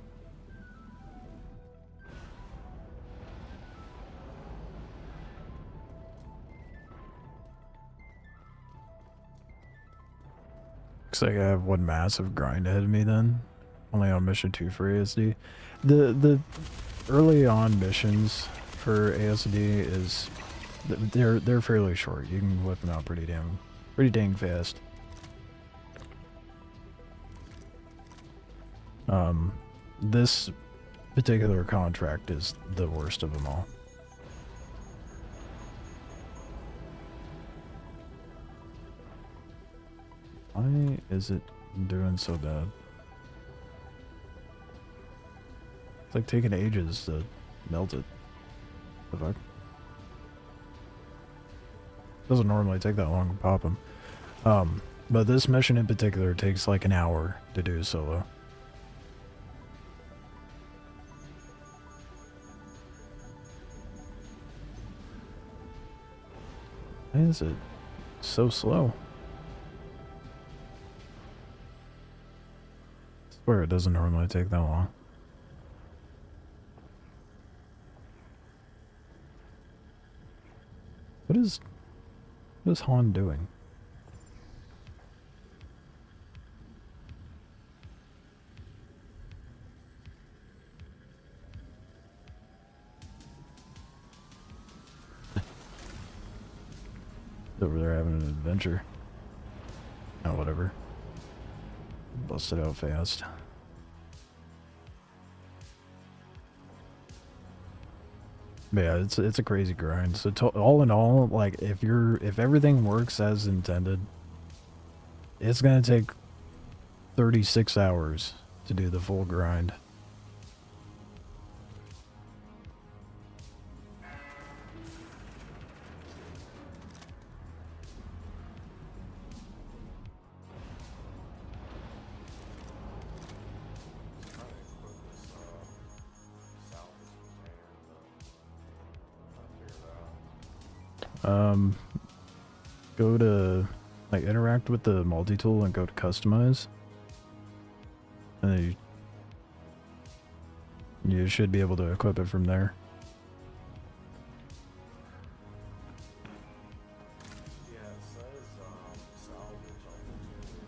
A: Looks like I have one massive grind ahead of me then. Only on mission 2 for ASD. The early on missions for ASD is they're fairly short. You can whip them out pretty dang fast. This particular contract is the worst of them all. Why is it doing so bad? It's like taking ages to melt it. The fuck? Doesn't normally take that long to pop them. But this mission in particular takes like an hour to do solo. Why is it so slow? I swear it doesn't normally take that long. What is Han doing? Over there having an adventure. Oh, whatever. Bust it out fast. But yeah, it's a crazy grind. So all in all, like if everything works as intended, it's gonna take 36 hours to do the full grind. Go to, like, interact with the multi-tool and go to customize. And then you should be able to equip it from there.
E: Yeah, it says salvage opportunity.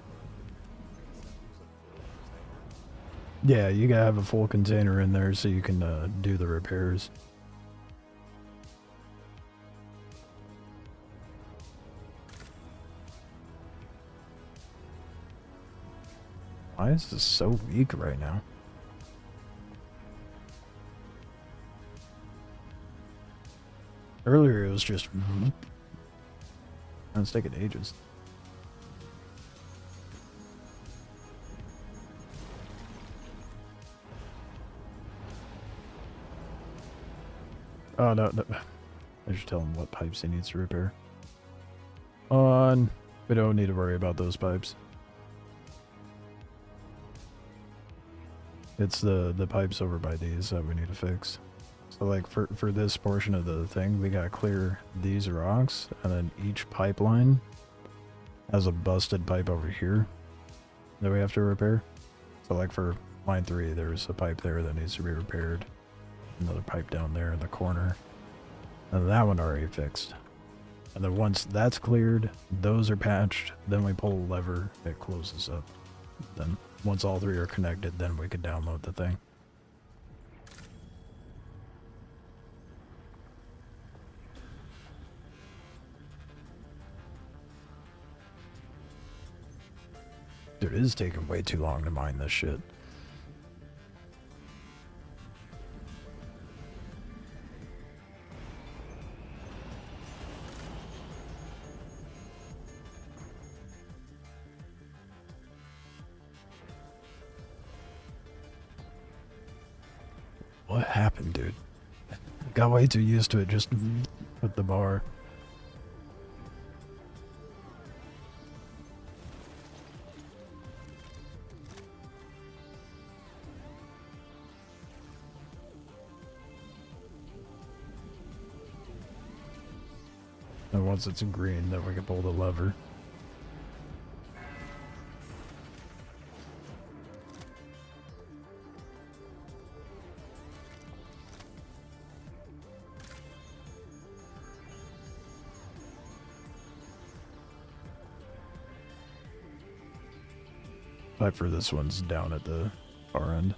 A: Yeah, you gotta have a full container in there so you can do the repairs. Why is this so weak right now? Earlier it was just... It's taking ages. Oh, no. I should tell him what pipes he needs to repair. We don't need to worry about those pipes. It's the pipes over by these that we need to fix. So like for this portion of the thing, we gotta clear these rocks, and then each pipeline has a busted pipe over here that we have to repair. So like for line 3, there's a pipe there that needs to be repaired. Another pipe down there in the corner. And that one already fixed. And then once that's cleared, those are patched, then we pull a lever, it closes up. Then once all 3 are connected, then we can download the thing. Dude, it is taking way too long to mine this shit. What happened, dude? Got way too used to it just with the bar. And once it's green, then we can pull the lever. Pipe for this one's down at the far end.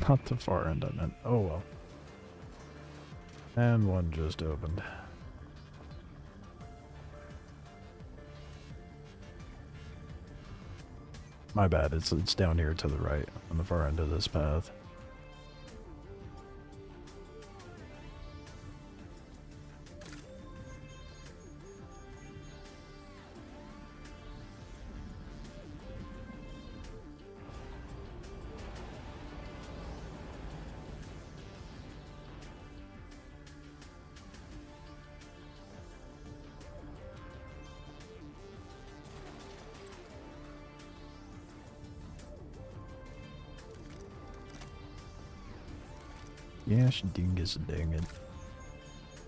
A: Not the far end, I meant. Oh well. And one just opened. My bad, it's down here to the right, on the far end of this path. Gosh, dingus dang it.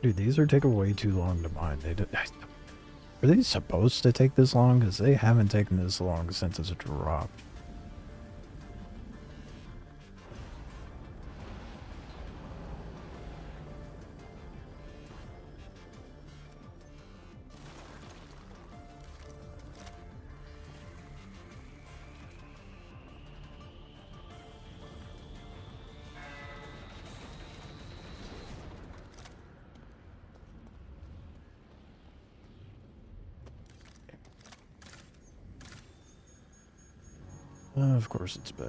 A: Dude, these are taking way too long to mine. Are they supposed to take this long? Because they haven't taken this long since it's dropped. Of course it's back.
E: I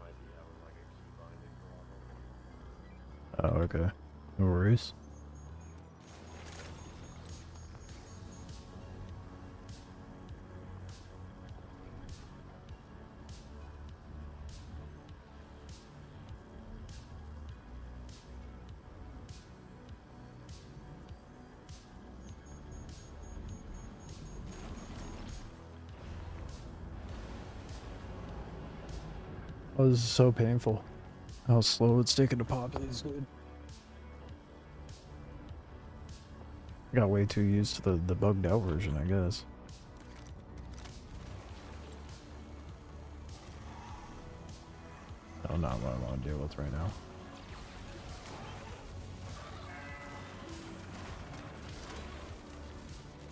E: might be having like a key binding problem.
A: Oh, okay. No worries. Oh, this is so painful. How slow it's taking to pop these, dude. I got way too used to the bugged out version, I guess. Oh, not what I want to deal with right now.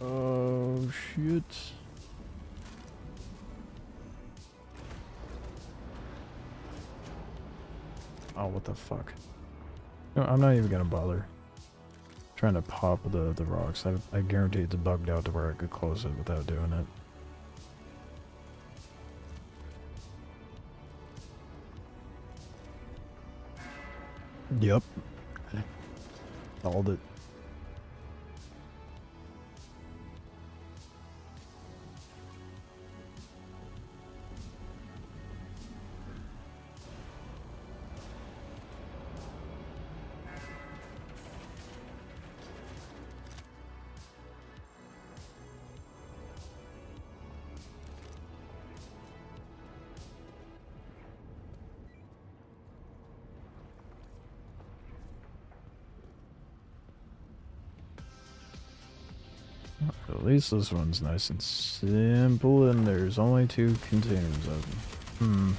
A: Oh, shit. Oh, what the fuck? No, I'm not even gonna bother trying to pop the rocks. I guarantee it's bugged out to where I could close it without doing it. Yep. Called it. At least this one's nice and simple, and there's only 2 containers of them.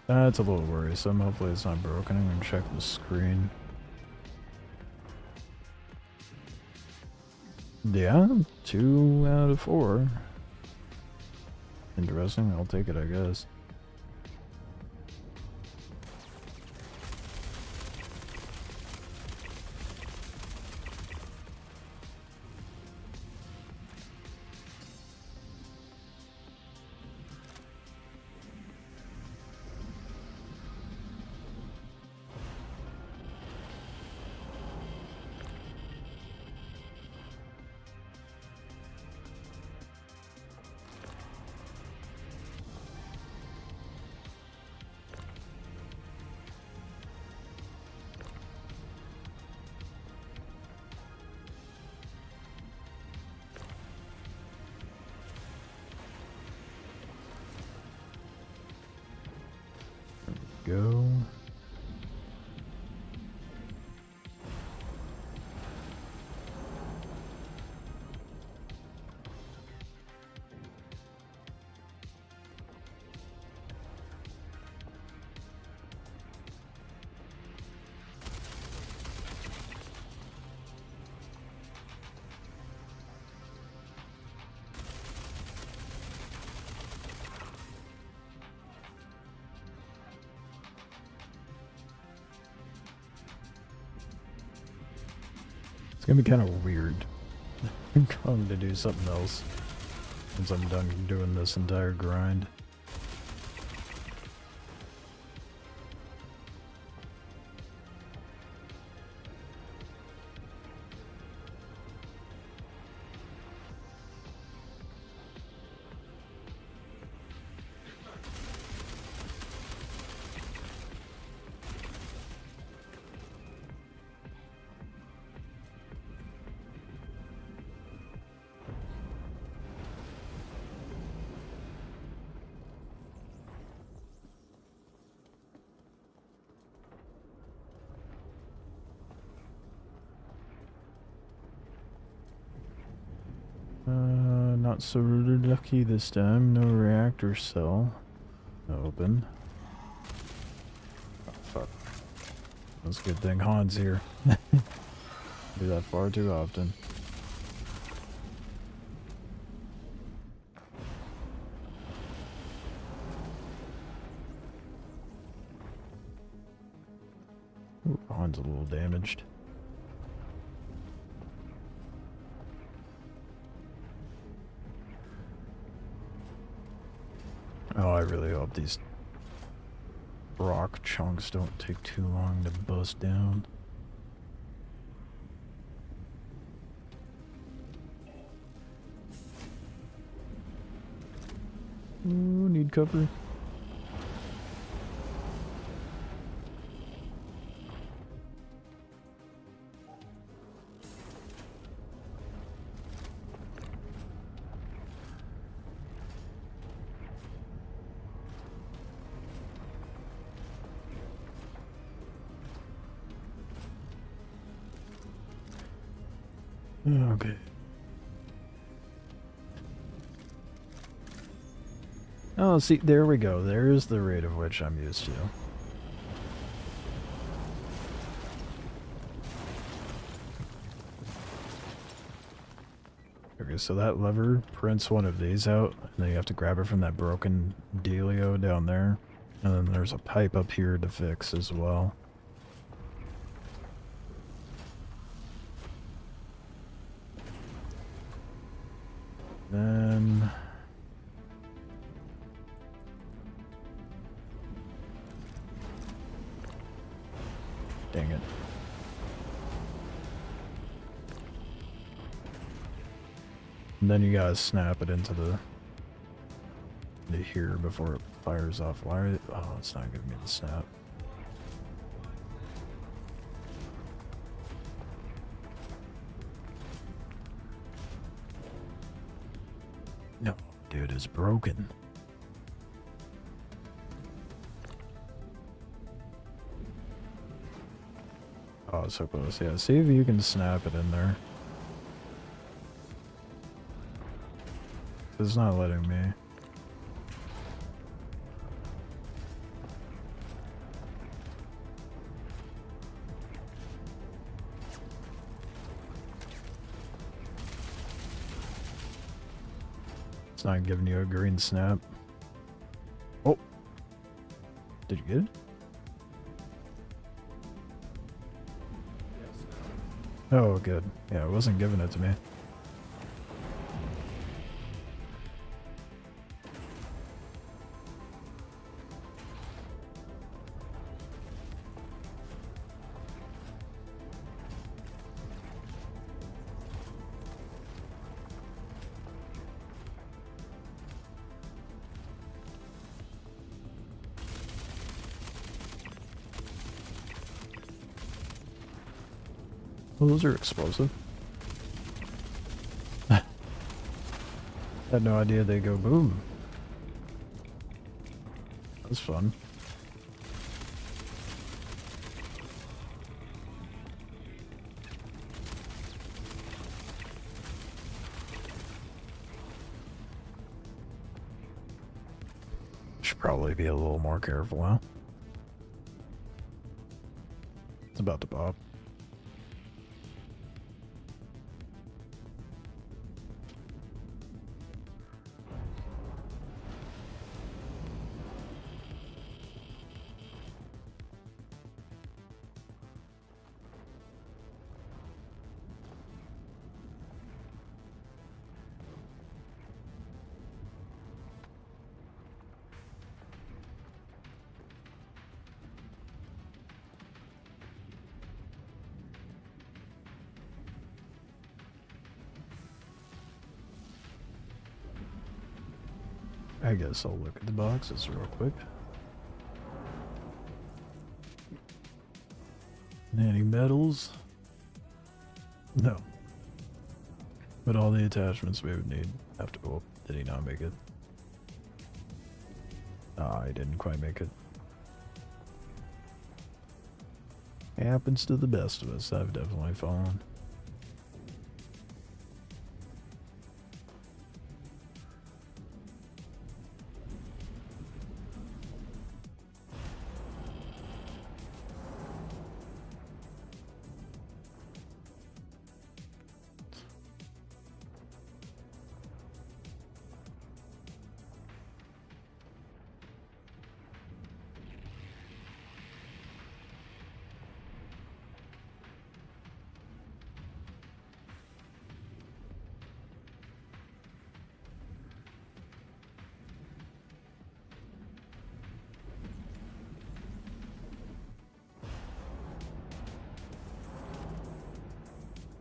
A: That's a little worrisome. Hopefully it's not broken. I'm gonna check the screen. Yeah, 2 out of 4. Interesting. I'll take it, I guess. Go. It's gonna be kind of weird. I'm going to do something else once I'm done doing this entire grind. Not so lucky this time. No reactor cell. Open. Oh, fuck. That's a good thing Han's here. Do that far too often. Ooh, Han's a little damaged. Oh, I really hope these rock chunks don't take too long to bust down. Ooh, need cover. Okay. Oh, see, there we go. There's the rate of which I'm used to. Okay, so that lever prints one of these out, and then you have to grab it from that broken dealio down there. And then there's a pipe up here to fix as well. Then... dang it. And then you gotta snap it into the here before it fires off. Why? Oh, it's not giving me the snap. No, dude, it's broken. Oh, so close. Yeah, see if you can snap it in there. It's not letting me. It's not giving you a green snap. Oh. Did you get it? Oh, good. Yeah, it wasn't giving it to me. Well, those are explosive. Had no idea they go boom. That's fun. Should probably be a little more careful, huh? It's about to pop. I guess I'll look at the boxes real quick. Any medals? No. But all the attachments we would need have to... Oh, did he not make it? Ah, he didn't quite make it. Happens to the best of us. I've definitely fallen.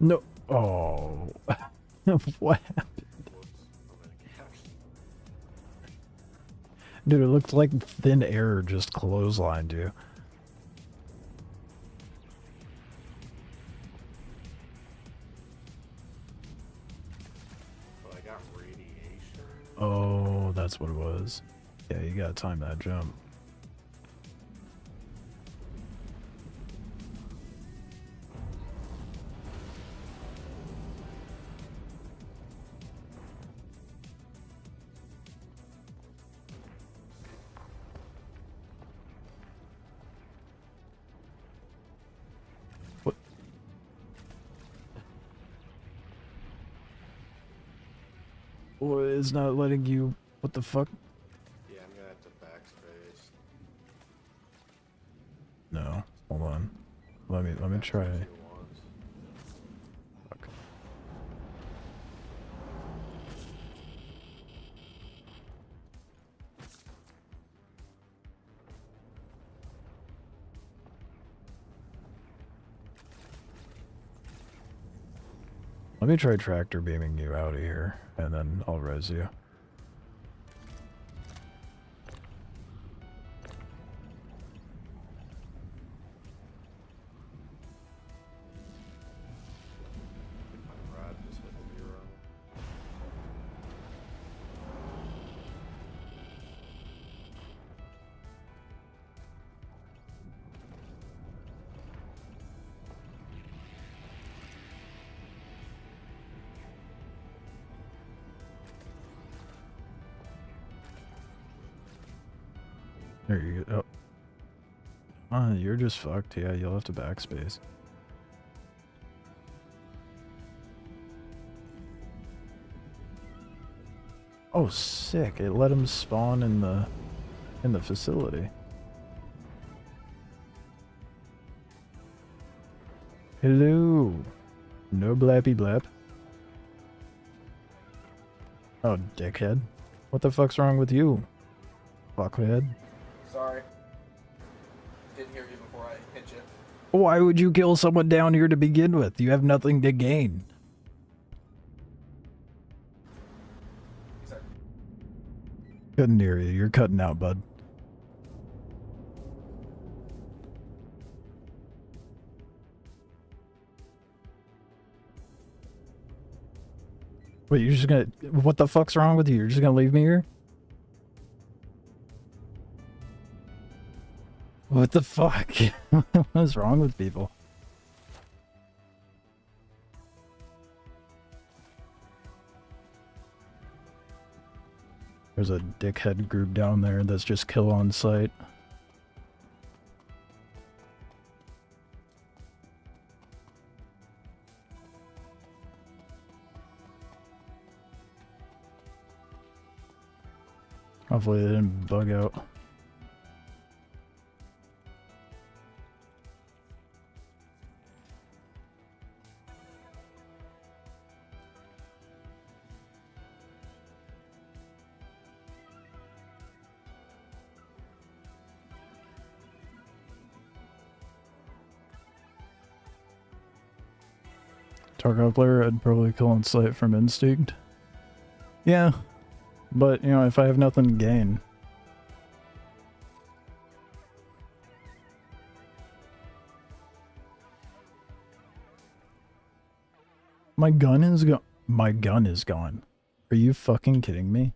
A: No. Oh. What happened? Dude, it looked like thin air just clotheslined you.
E: But I got radiation.
A: Oh, that's what it was. Yeah, you gotta time that jump. What? Well, it's not letting you... What the fuck?
E: Yeah, I'm gonna have to backspace.
A: No. Hold on. Let me try.
E: Backspace it once.
A: Fuck. Let me try tractor beaming you out of here, and then I'll res you.
E: My rod just hit 0.
A: There you go. Oh. You're just fucked. Yeah, you'll have to backspace. Oh, sick. It let him spawn in the facility. Hello. No blappy blap. Oh, dickhead. What the fuck's wrong with you? Fuckhead.
E: Sorry. Didn't hear you before I hit you.
A: Why would you kill someone down here to begin with? You have nothing to gain.
E: Sorry.
A: Couldn't hear you. You're cutting out, bud. Wait, you're just gonna... What the fuck's wrong with you? You're just gonna leave me here? What the fuck? What's wrong with people? There's a dickhead group down there that's just kill on sight. Hopefully they didn't bug out. Tarkov player, I'd probably kill on sight from instinct. Yeah, but, you know, if I have nothing to gain. My gun is gone. My gun is gone. Are you fucking kidding me?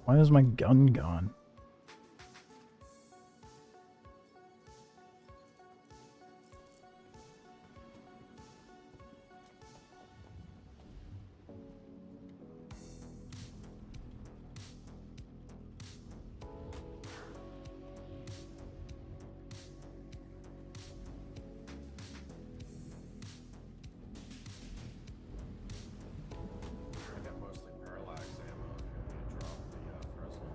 A: Why is my gun gone?
E: I got mostly parallax ammo if you want me to drop the Fresnel.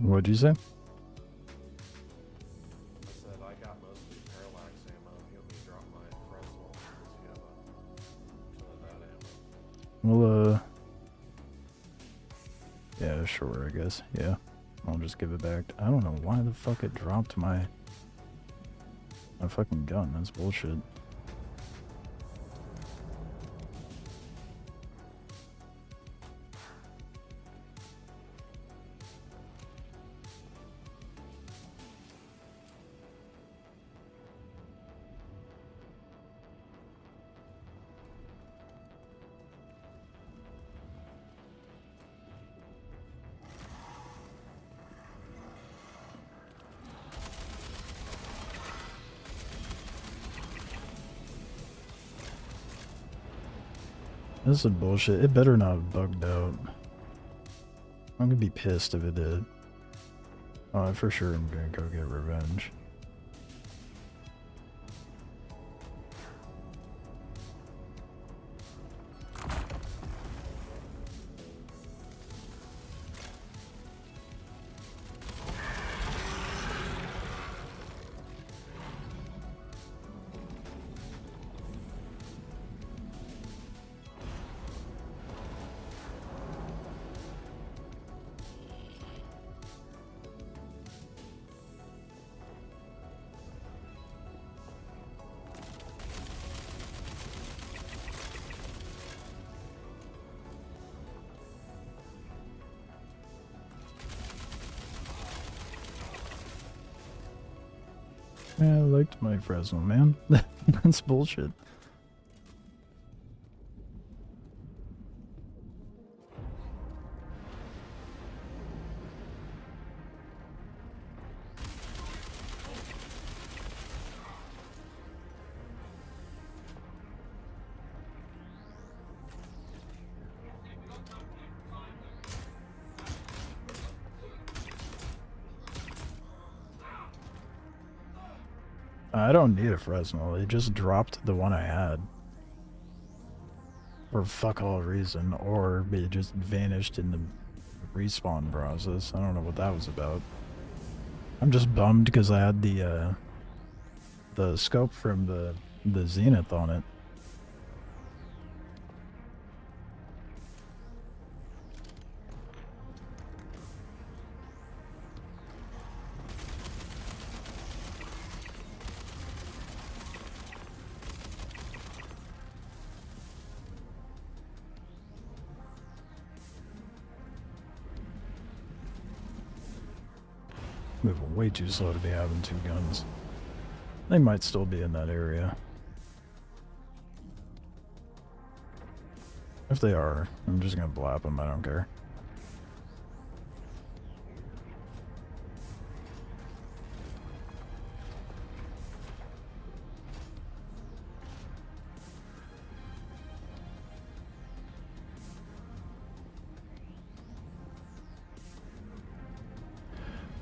A: What'd you say?
E: I said I got mostly parallax ammo if you want me to drop my Fresnel because you have a ton of that ammo.
A: Well, yeah, sure, I guess. Yeah. I'll just give it back. I don't know why the fuck it dropped my fucking gun. That's bullshit. This is bullshit. It better not have bugged out. I'm gonna be pissed if it did. Oh, for sure I'm gonna go get revenge. Yeah, I liked my Fresnel, man. That's bullshit. I don't need a Fresnel. It just dropped the one I had. For fuck all reason. Or it just vanished in the respawn process. I don't know what that was about. I'm just bummed because I had the scope from the Zenith on it. Moving way too slow to be having two guns. They might still be in that area. If they are, I'm just gonna blap them, I don't care.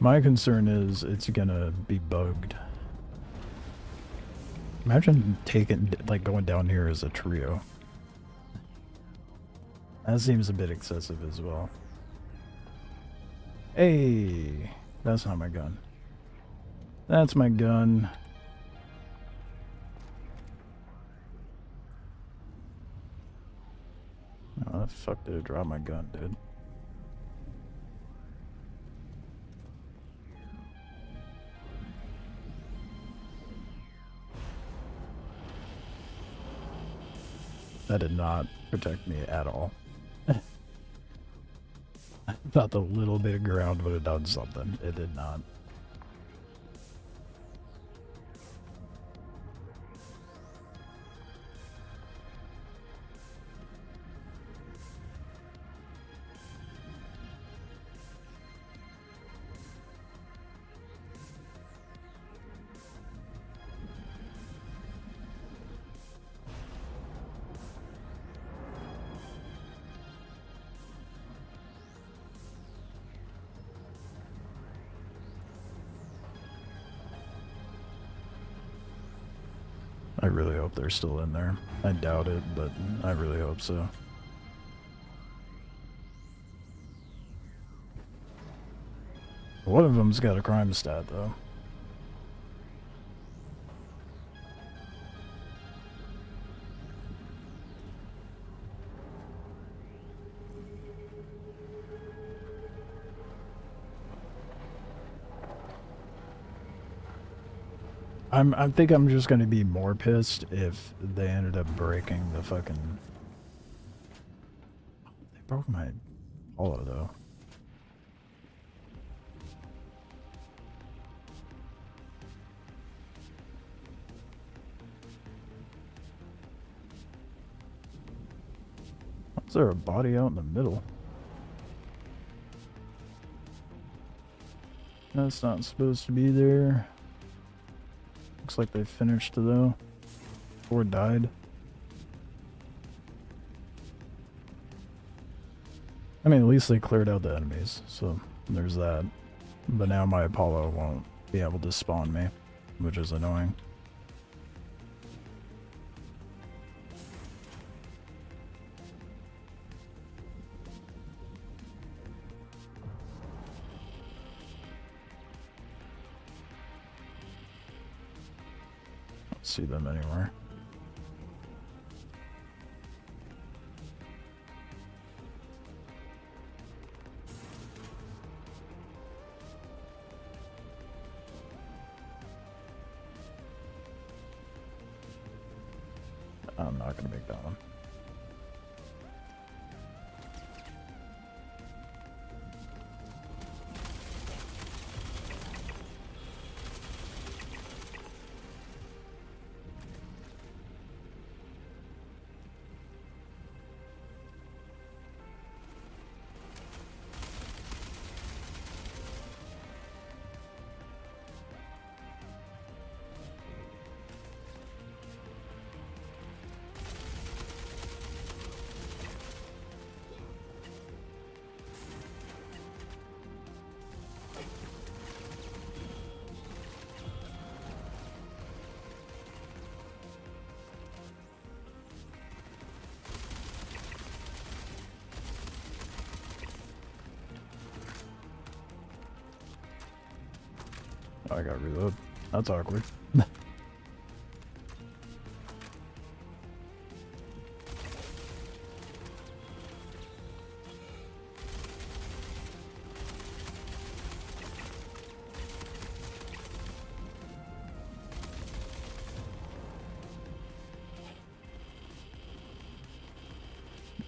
A: My concern is it's gonna be bugged. Imagine going down here as a trio. That seems a bit excessive as well. Hey, that's not my gun. That's my gun. Oh, the fuck did I drop my gun, dude? That did not protect me at all. I thought the little bit of ground would have done something. It did not. I really hope they're still in there. I doubt it, but I really hope so. One of them's got a crime stat, though. I think I'm just gonna be more pissed if they ended up breaking the fucking... They broke my hollow, though. Is there a body out in the middle? That's not supposed to be there. Looks like they finished though. Or died. I mean, at least they cleared out the enemies, so there's that. But now my Apollo won't be able to spawn me, which is annoying. See them anywhere. I'm not gonna make that one. I got reload. That's awkward.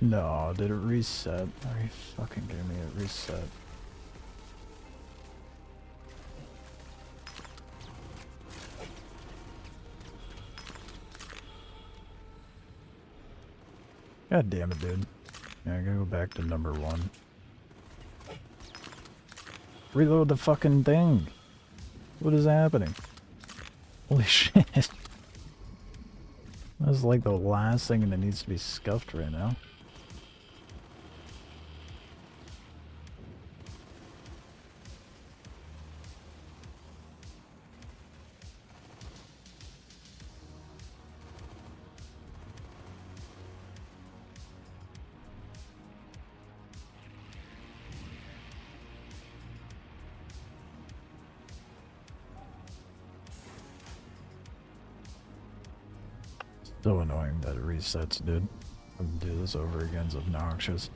A: No, did it reset? Are you fucking kidding me? It reset. God damn it, dude. Yeah, I gotta go back to number 1. Reload the fucking thing! What is happening? Holy shit. That's like the last thing that needs to be scuffed right now. So annoying that it resets, dude. I'm gonna do this over again, it's obnoxious.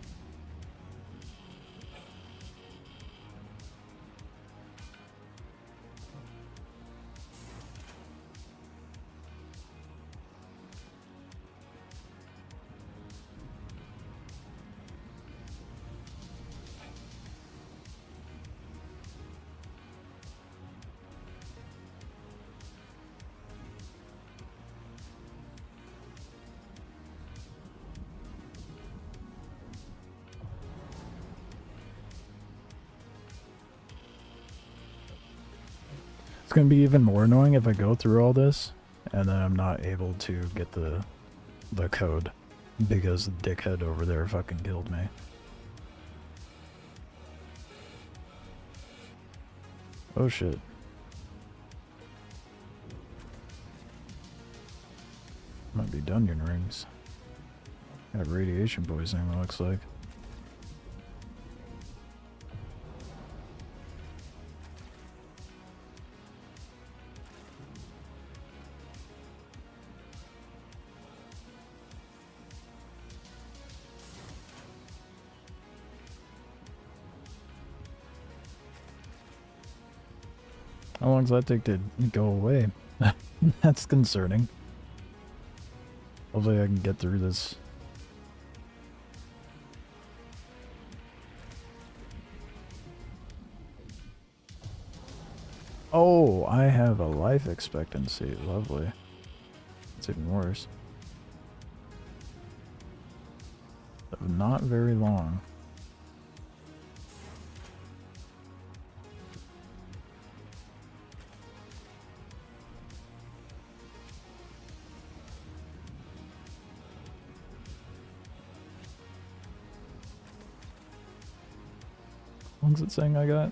A: It's gonna be even more annoying if I go through all this and then I'm not able to get the code because the dickhead over there fucking killed me. Oh shit. Might be Dungeon rings. Got radiation poisoning, it looks like. How long does that take to go away? That's concerning. Hopefully I can get through this. Oh, I have a life expectancy. Lovely. It's even worse. Of not very long. How long's it saying I got?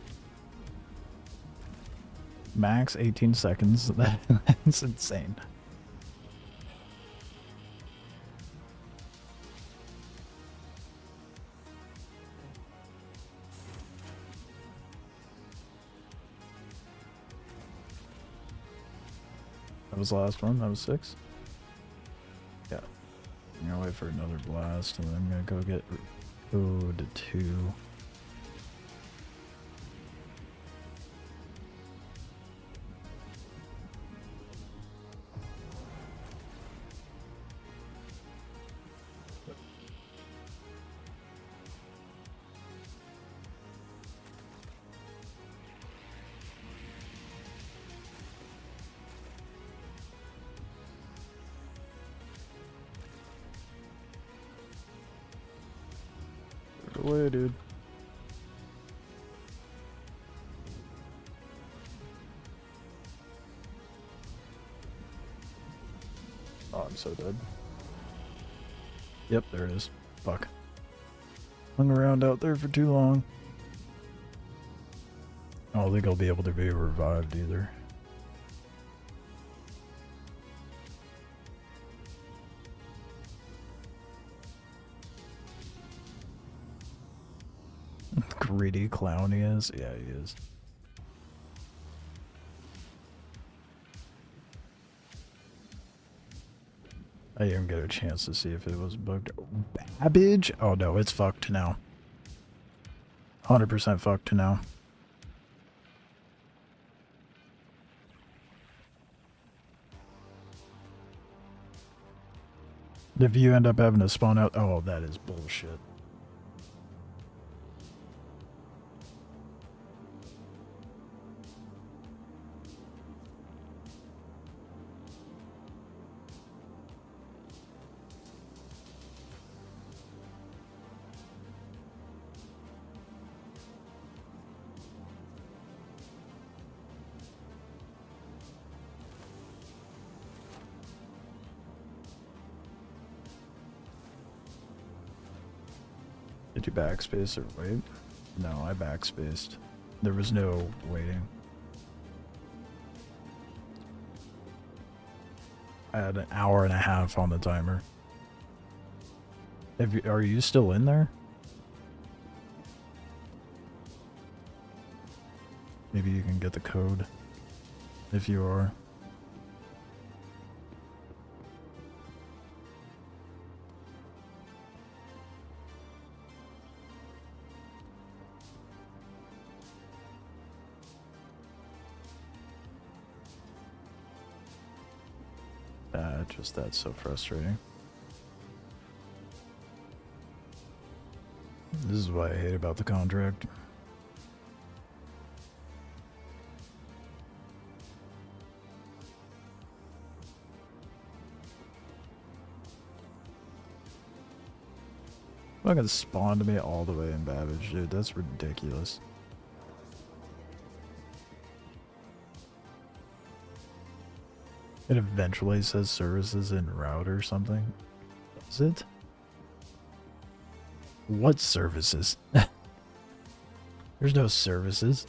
A: Max 18 seconds. That's insane. That was the last one. That was 6. Yeah. I'm gonna wait for another blast, and then I'm gonna go get code 2. Away, dude. Oh, I'm so dead. Yep, there it is. Fuck. Hung around out there for too long. I don't think I'll be able to be revived either. Greedy clown he is? Yeah, he is. I didn't get a chance to see if it was bugged. Babbage? Oh no, it's fucked now. 100% fucked now. If you end up having to spawn out, oh, that is bullshit. Did you backspace or wait? No, I backspaced. There was no waiting. I had an hour and a half on the timer. Are you still in there? Maybe you can get the code if you are. Just that's so frustrating. This is what I hate about the contract. Fucking spawned me all the way in Babbage, dude. That's ridiculous. It eventually says services en route or something. Is it? What services? There's no services.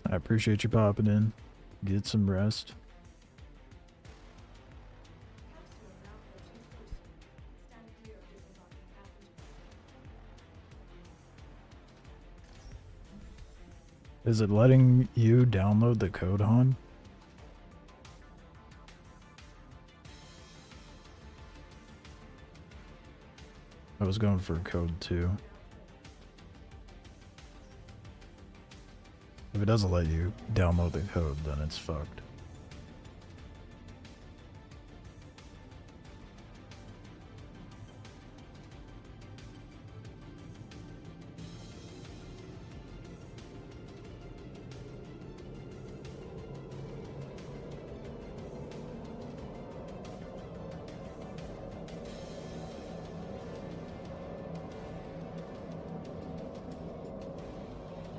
A: I appreciate you popping in. Get some rest. Is it letting you download the code, Han? I was going for code 2. If it doesn't let you download the code, then it's fucked.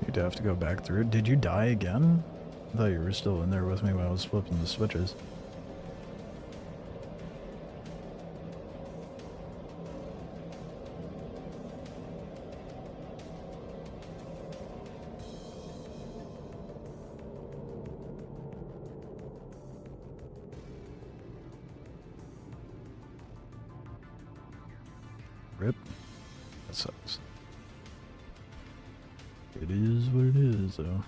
A: You'd have to go back through. Did you die again? I thought you were still in there with me when I was flipping the switches. Rip. That sucks. It is what it is, though.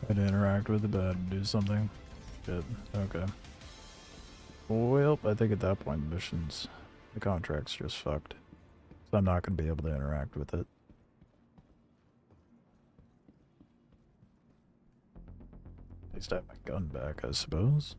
A: I had to interact with it, but I had to do something. Good. Okay. Well, I think at that point, the contract's just fucked. So I'm not going to be able to interact with it. At least I have my gun back, I suppose.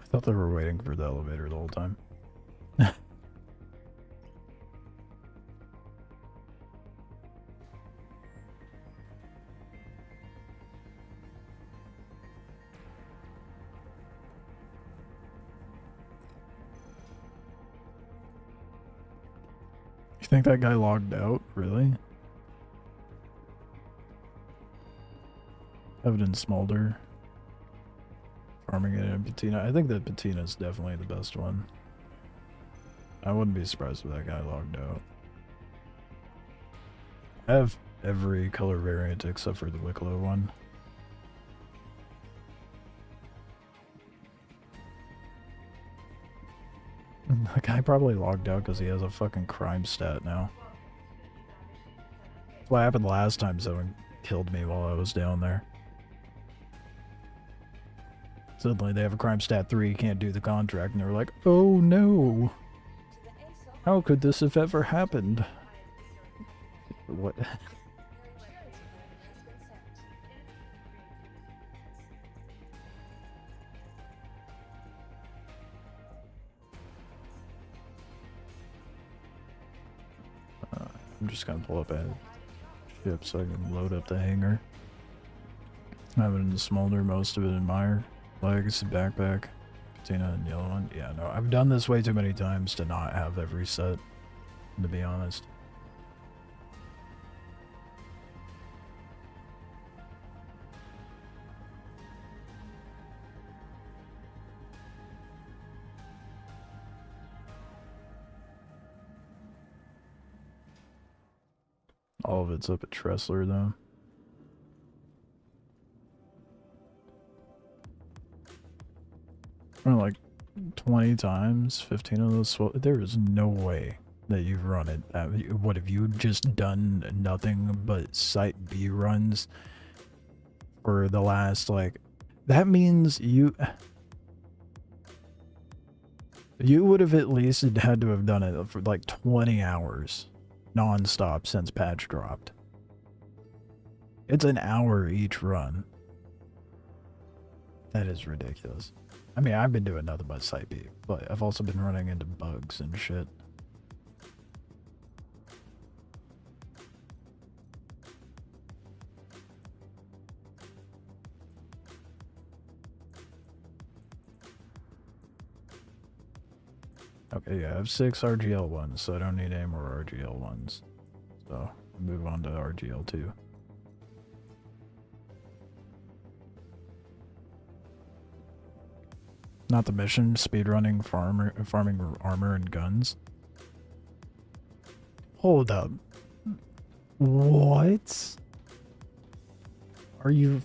A: I thought they were waiting for the elevator the whole time. You think that guy logged out? Really? Evidence Smolder. Farming it in Patina. I think that Patina is definitely the best one. I wouldn't be surprised if that guy logged out. I have every color variant except for the Wikelo one. The guy probably logged out because he has a fucking crime stat now. That's what happened last time someone killed me while I was down there. Suddenly they have a crime stat 3, you can't do the contract, and they were like, oh no! How could this have ever happened? What? I'm just gonna pull up a ship so I can load up the hangar. I have it in the Smolder, most of it in Meyer. Legacy backpack, Patina and yellow one. Yeah, no, I've done this way too many times to not have every set, to be honest. All of it's up at Tressler, though. Or like 20 times, 15 of those. There is no way that you've run it. What have you just done? Nothing but Site B runs for the last, like, that means you would have at least had to have done it for like 20 hours non-stop since patch dropped. It's an hour each run. That is ridiculous. I mean, I've been doing nothing but Site B, but I've also been running into bugs and shit. Okay, yeah, I have 6 RGL ones, so I don't need any more RGL ones. So, I'll move on to RGL 2. Not the mission, speedrunning farming armor and guns. Hold up. What? Are you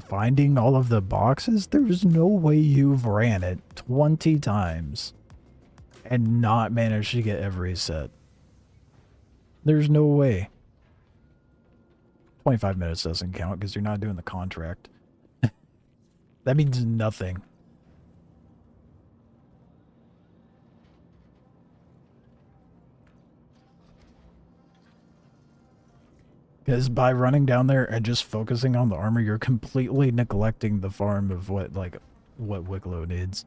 A: finding all of the boxes? There's no way you've ran it 20 times and not managed to get every set. There's no way. 25 minutes doesn't count because you're not doing the contract. That means nothing. Because by running down there and just focusing on the armor, you're completely neglecting the farm of what Wikelo needs.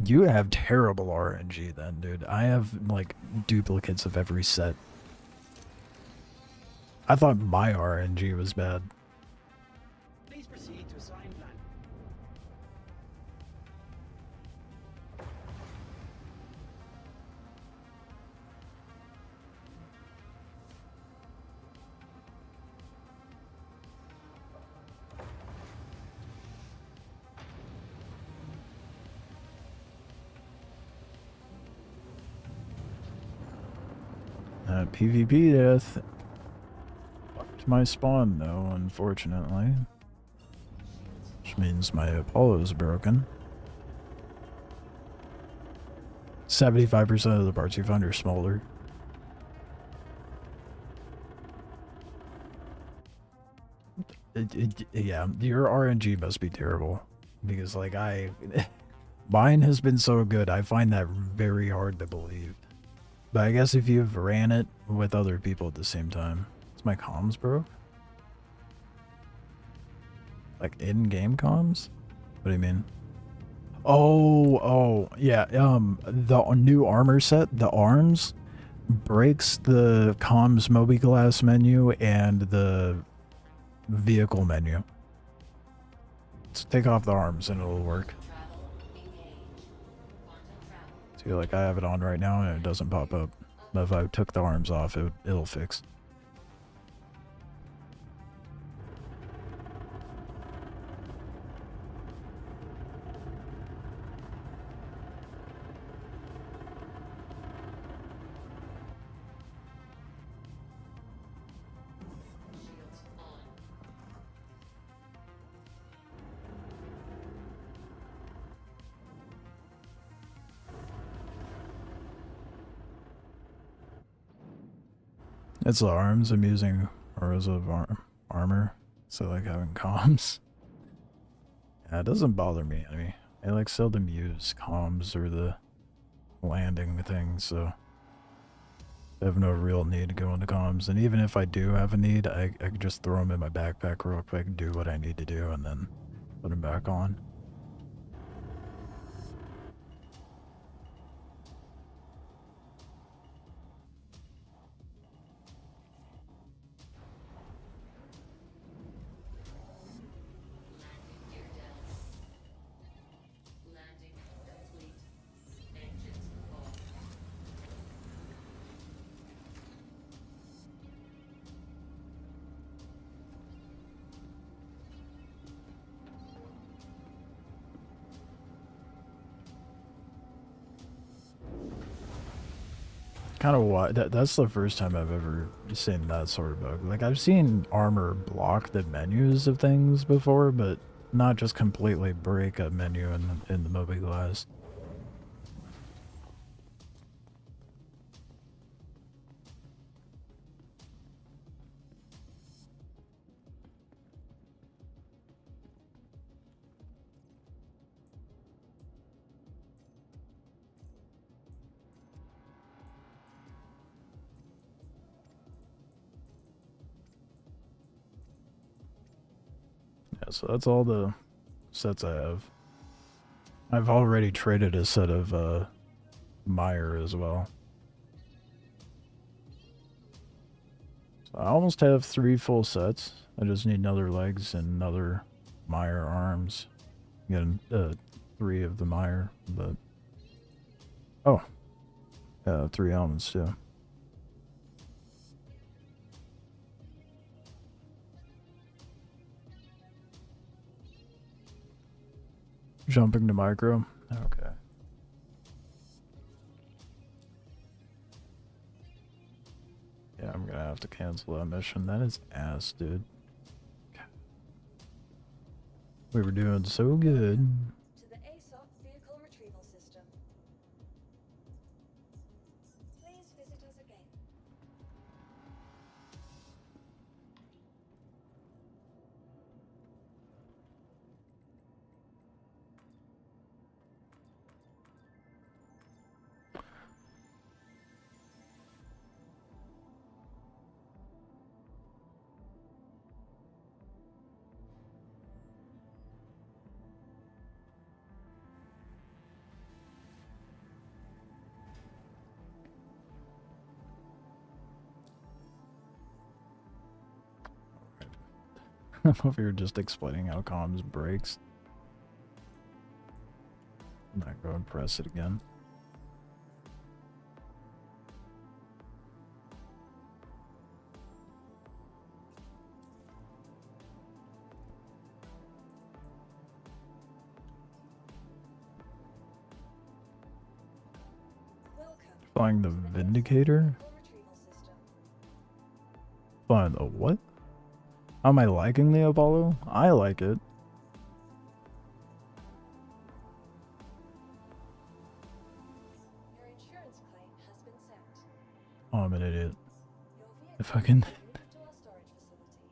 A: You have terrible RNG then, dude. I have, like, duplicates of every set. I thought my RNG was bad.
D: Please proceed to assigned plan.
A: PvP death. To my spawn, though, unfortunately. Which means my Apollo's broken. 75% of the parts you find are Smolder. Yeah, your RNG must be terrible. Because, like, mine has been so good, I find that very hard to believe. But I guess if you've ran it with other people at the same time. Is my comms broke? Like in-game comms? What do you mean? Oh, yeah, the new armor set, the arms, breaks the comms Mobi-Glass menu and the vehicle menu. Let's take off the arms and it'll work. feel like I have it on right now and it doesn't pop up. But if I took the arms off, it'll fix. It's the arms. I'm using rows of armor, so like having comms. Yeah, it doesn't bother me. I like seldom use comms or the landing thing, so I have no real need to go into comms. And even if I do have a need, I can just throw them in my backpack real quick, do what I need to do, and then put them back on. Kind of why that's the first time I've ever seen that sort of bug. Like I've seen armor block the menus of things before, but not just completely break a menu in the mobiGlas. Yeah, so that's all the sets I have. I've already traded a set of Meyer as well. So I almost have 3 full sets. I just need another legs and another Meyer arms. Again, 3 of the Meyer, but oh, 3 elements too. Jumping to micro? Okay. Yeah, I'm gonna have to cancel that mission. That is ass, dude. We were doing so good.
F: To the ASOP vehicle retrieval system. Please visit us again.
A: I don't know if you were just explaining how comms breaks. I'm not going to press it again. Flying the Vindicator? Flying the what? How am I liking the Apollo? I like it.
F: Your insurance claim has been sent.
A: Oh, I'm an idiot.
F: Your
A: If
F: vehicle
A: I can
F: moved to our storage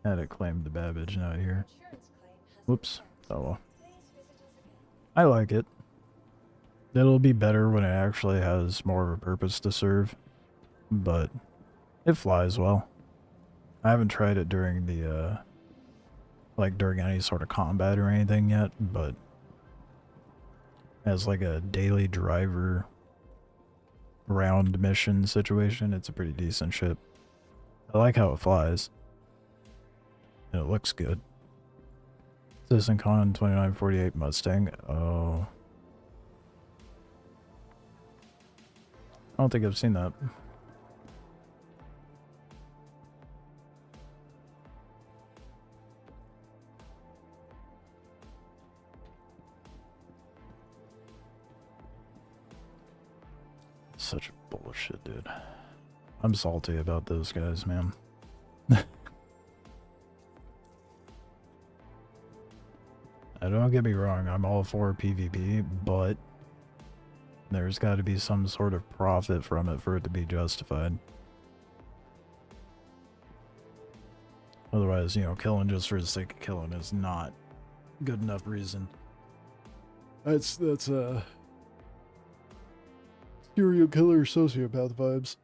F: facility.
A: had it claimed the Babbage not here.
F: Insurance claim has
A: Whoops.
F: been
A: Oh well.
F: sent. Please visit us again.
A: I like it. It'll be better when it actually has more of a purpose to serve. But it flies well. I haven't tried it during the like during any sort of combat or anything yet, but as like a daily driver round mission situation, it's a pretty decent ship. I like how it flies. And it looks good. Citizen Con 2948 Mustang. Oh. I don't think I've seen that. Such bullshit, dude. I'm salty about those guys, man. Don't get me wrong, I'm all for PvP, but there's got to be some sort of profit from it for it to be justified. Otherwise, you know, killing just for the sake of killing is not good enough reason. That's serial killer sociopath vibes.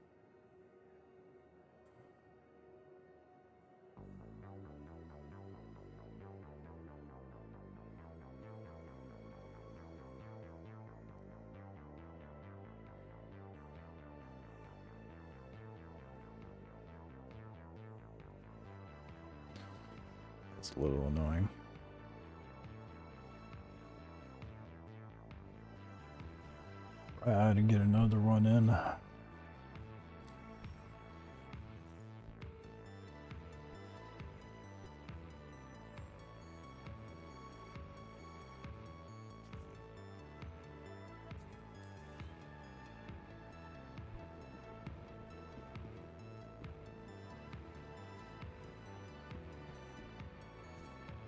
A: It's a little annoying. I had to get another one in.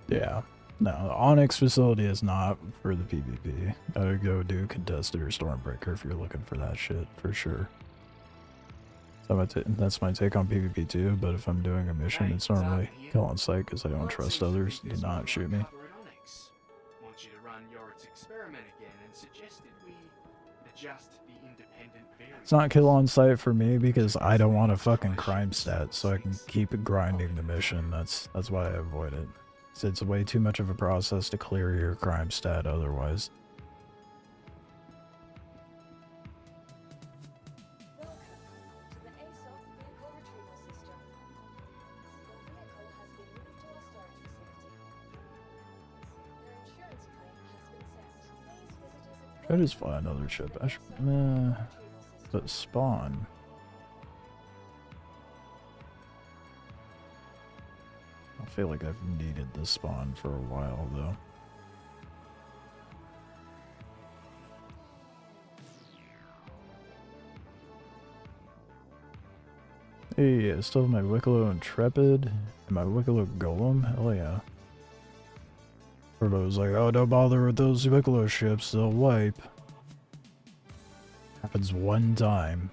A: Yeah. No, the Onyx facility is not for the PvP. I would go do Contested or Stormbreaker if you're looking for that shit, for sure. So that's my take on PvP too, but if I'm doing a mission, it's normally kill on sight because I don't trust others to not shoot me.
D: Want you to run Yorit's experiment again and suggested we adjust the independent variables.
A: It's not kill on sight for me because I don't want a fucking crime stat, so I can keep grinding the mission. That's why I avoid it. So it's way too much of a process to clear your crime stat otherwise.
F: Welcome to the ASOP vehicle retrieval system. Your vehicle has been moved to our storage facility. Your insurance claim has been set. Please visit us at
A: I just fly another ship. I should, but spawn. I feel like I've needed this spawn for a while though. Hey, I still have my Wikelo Intrepid and my Wikelo Golem. Hell yeah. Frodo's like, oh, don't bother with those Wikelo ships, they'll wipe. Happens one time.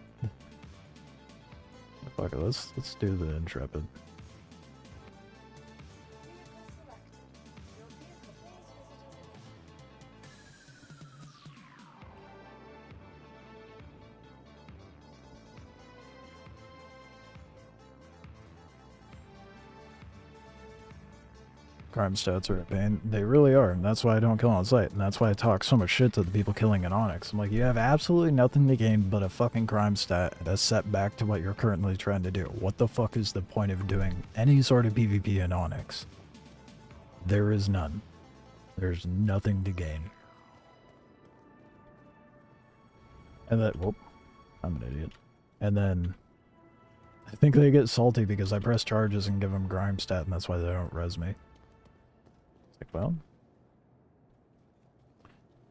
A: Fuck it, let's do the Intrepid. Crime stats are a pain. They really are, and that's why I don't kill on sight, and that's why I talk so much shit to the people killing in Onyx. I'm like, you have absolutely nothing to gain but a fucking crime stat and a setback to what you're currently trying to do. What the fuck is the point of doing any sort of PvP in Onyx? There is none. There's nothing to gain. And that, whoop, I'm an idiot. And then, I think they get salty because I press charges and give them crime stat, and that's why they don't res me. Well,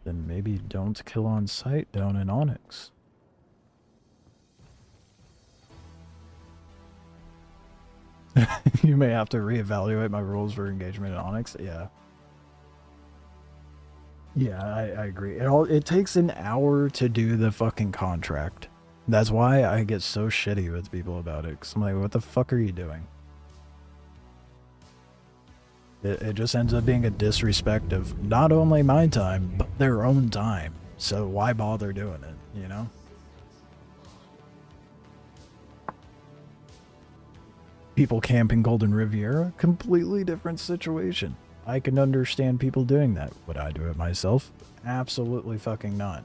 A: then maybe don't kill on sight down in Onyx. You may have to reevaluate my rules for engagement in Onyx. Yeah. Yeah, I agree. It takes an hour to do the fucking contract. That's why I get so shitty with people about it. Cause I'm like, what the fuck are you doing? It just ends up being a disrespect of not only my time, but their own time. So why bother doing it, you know? People camping Golden Riviera, completely different situation. I can understand people doing that. Would I do it myself? Absolutely fucking not.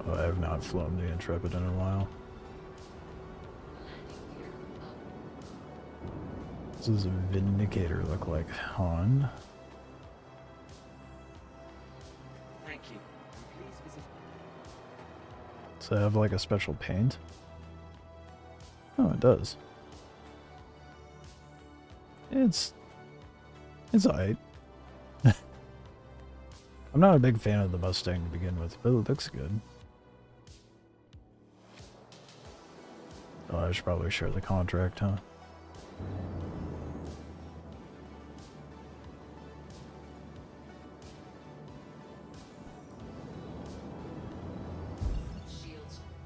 A: I have not flown the Intrepid in a while. does a Vindicator look like? Han?
D: Thank you. Please visit.
A: Does it have like a special paint? Oh, it does. It's alright. I'm not a big fan of the Mustang to begin with, but it looks good. Oh, I should probably share the contract, huh?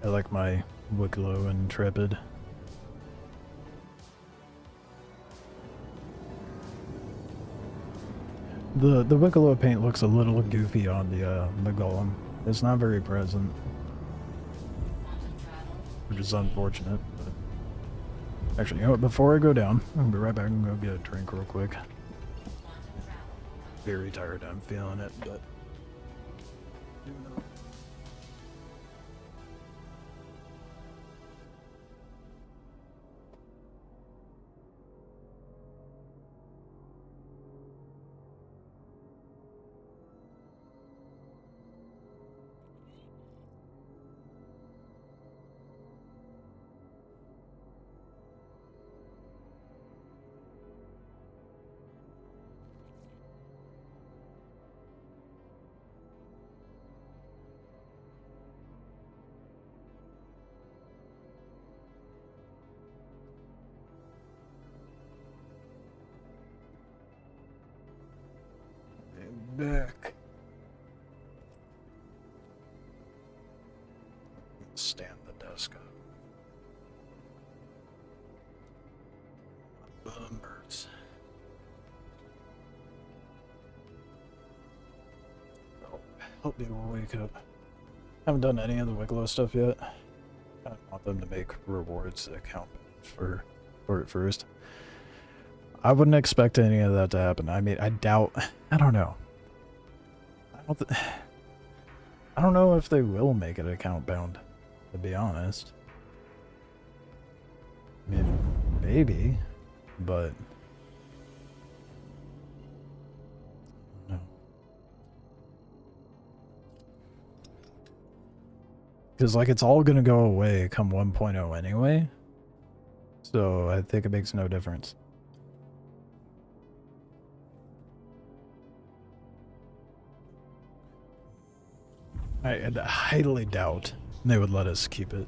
A: I like my Wikelo Intrepid. The Wikelo paint looks a little goofy on the Golem. It's not very present, which is unfortunate. But actually, you know what? Before I go down, I'll be right back and go get a drink real quick. Very tired. I'm feeling it, but. Back. Stand the desk up. Bummers. Oh, help me wake up. Haven't done any of the Wikelo stuff yet. I want them to make rewards that count for it first. I wouldn't expect any of that to happen. I mean, I doubt. I don't know. I don't know if they will make it account bound, to be honest. I mean, maybe, but no. Because like it's all gonna go away come 1.0 anyway, so I think it makes no difference. I highly doubt they would let us keep it.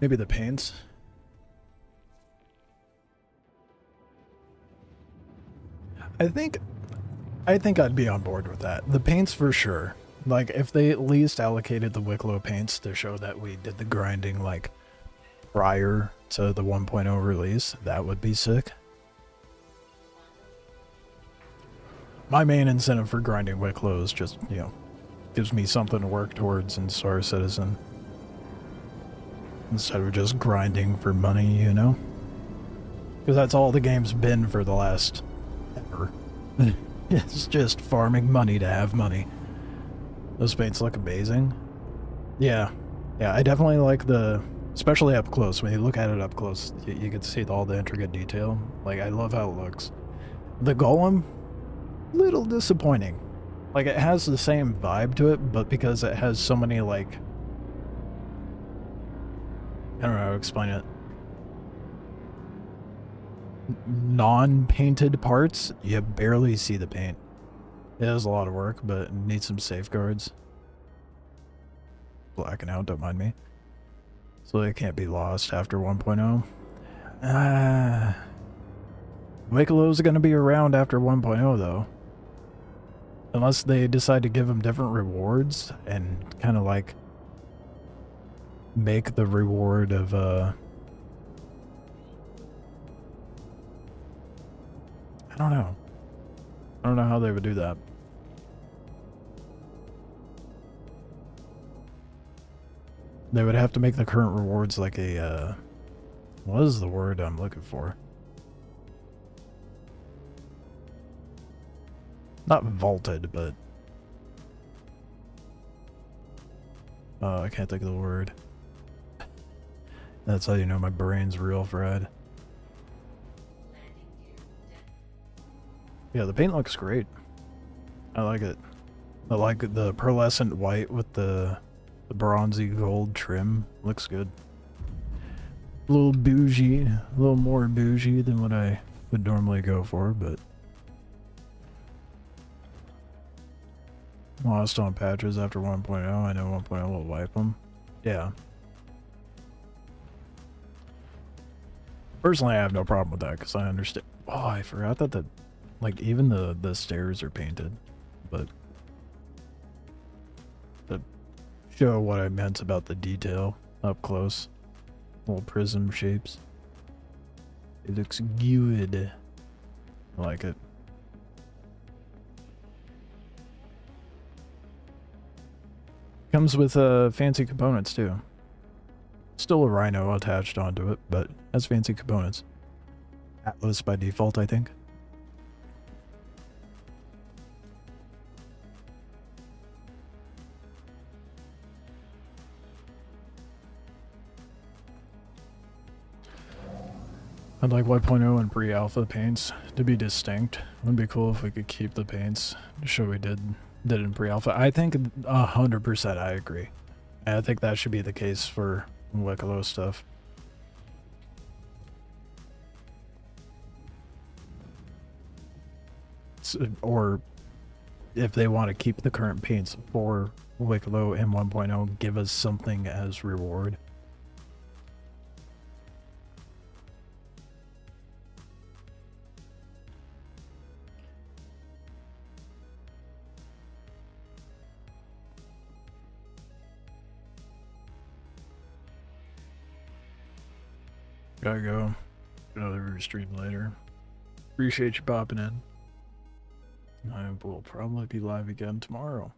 A: Maybe the paints. I think I'd be on board with that. The paints for sure. Like if they at least allocated the Wikelo paints to show that we did the grinding like prior to the 1.0 release, that would be sick. My main incentive for grinding Wikelo is just, you know, gives me something to work towards in Star Citizen. Instead of just grinding for money, you know? Because that's all the game's been for the last ever. It's just farming money to have money. Those paints look amazing. Yeah. Yeah, I definitely like especially up close. When you look at it up close, you can see all the intricate detail. Like, I love how it looks. The Golem, little disappointing. Like, it has the same vibe to it, but because it has so many, like... I don't know how to explain it. Non-painted parts, you barely see the paint. It has a lot of work, but it needs some safeguards. Blacking out, don't mind me. So it can't be lost after 1.0. Wikelo's gonna be around after 1.0, though. Unless they decide to give them different rewards and kind of like make the reward of I don't know. I don't know how they would do that. They would have to make the current rewards like a what is the word I'm looking for? Not vaulted, but... I can't think of the word. That's how you know my brain's real fried. Yeah, the paint looks great. I like it. I like the pearlescent white with the bronzy gold trim. Looks good. A little bougie, a little more bougie than what I would normally go for, but lost on patches after 1.0. I know 1.0 will wipe them. Yeah. Personally, I have no problem with that because I understand. Oh, I forgot that like even the stairs are painted, but to show what I meant about the detail up close, little prism shapes. It looks good. I like it. Comes with fancy components too. Still a Rhino attached onto it, but has fancy components. Atlas by default, I think. I'd like 1.0 and pre-alpha paints to be distinct. Would be cool if we could keep the paints to show we did in pre-alpha. I think 100% I agree. And I think that should be the case for Wikelo stuff. Or if they want to keep the current paints for Wikelo and 1.0, give us something as reward. Gotta go. Another stream later. Appreciate you popping in. I will probably be live again tomorrow.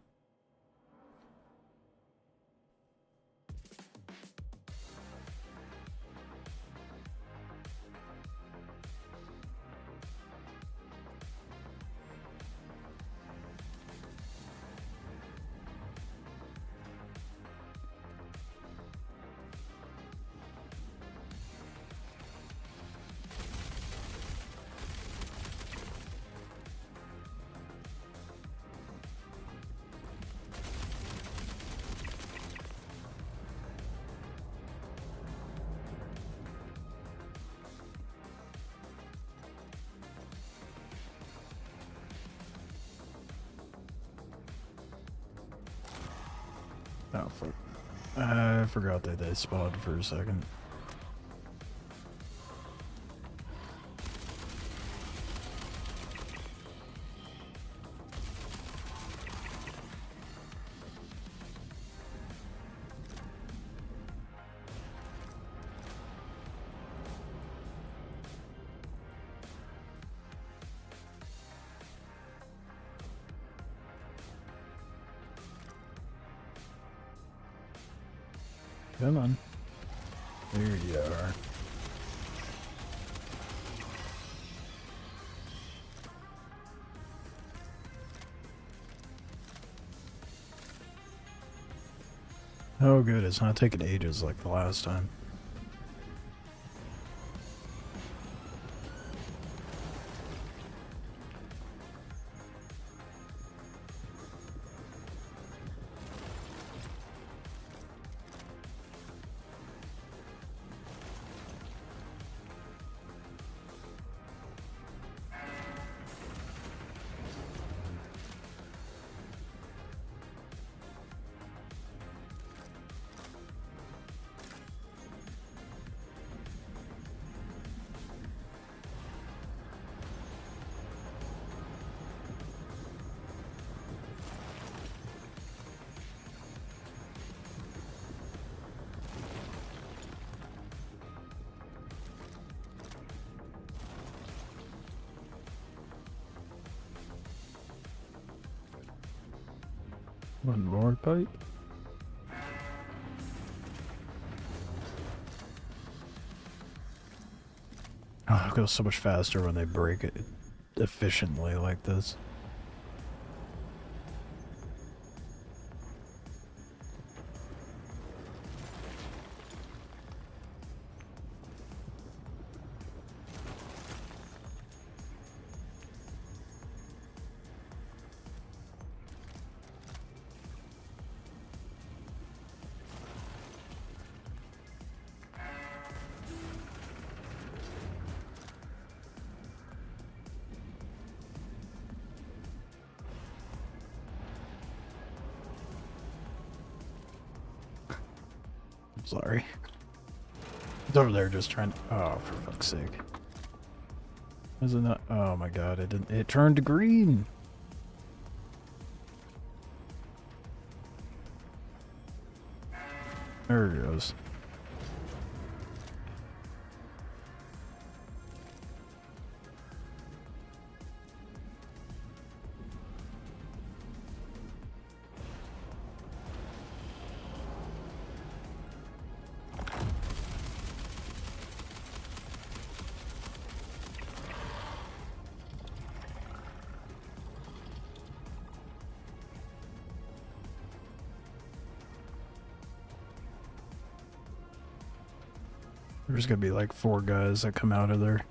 A: Oh, fuck. I forgot that they spawned for a second. Come on. There you are. Oh good, it's not taking ages like the last time. One more pipe. Oh, it goes so much faster when they break it efficiently like this. Sorry. It's over there just trying to... Oh, for fuck's sake. Isn't that... Oh my god, it didn't... It turned green! There it goes. There's gonna be like 4 guys that come out of there.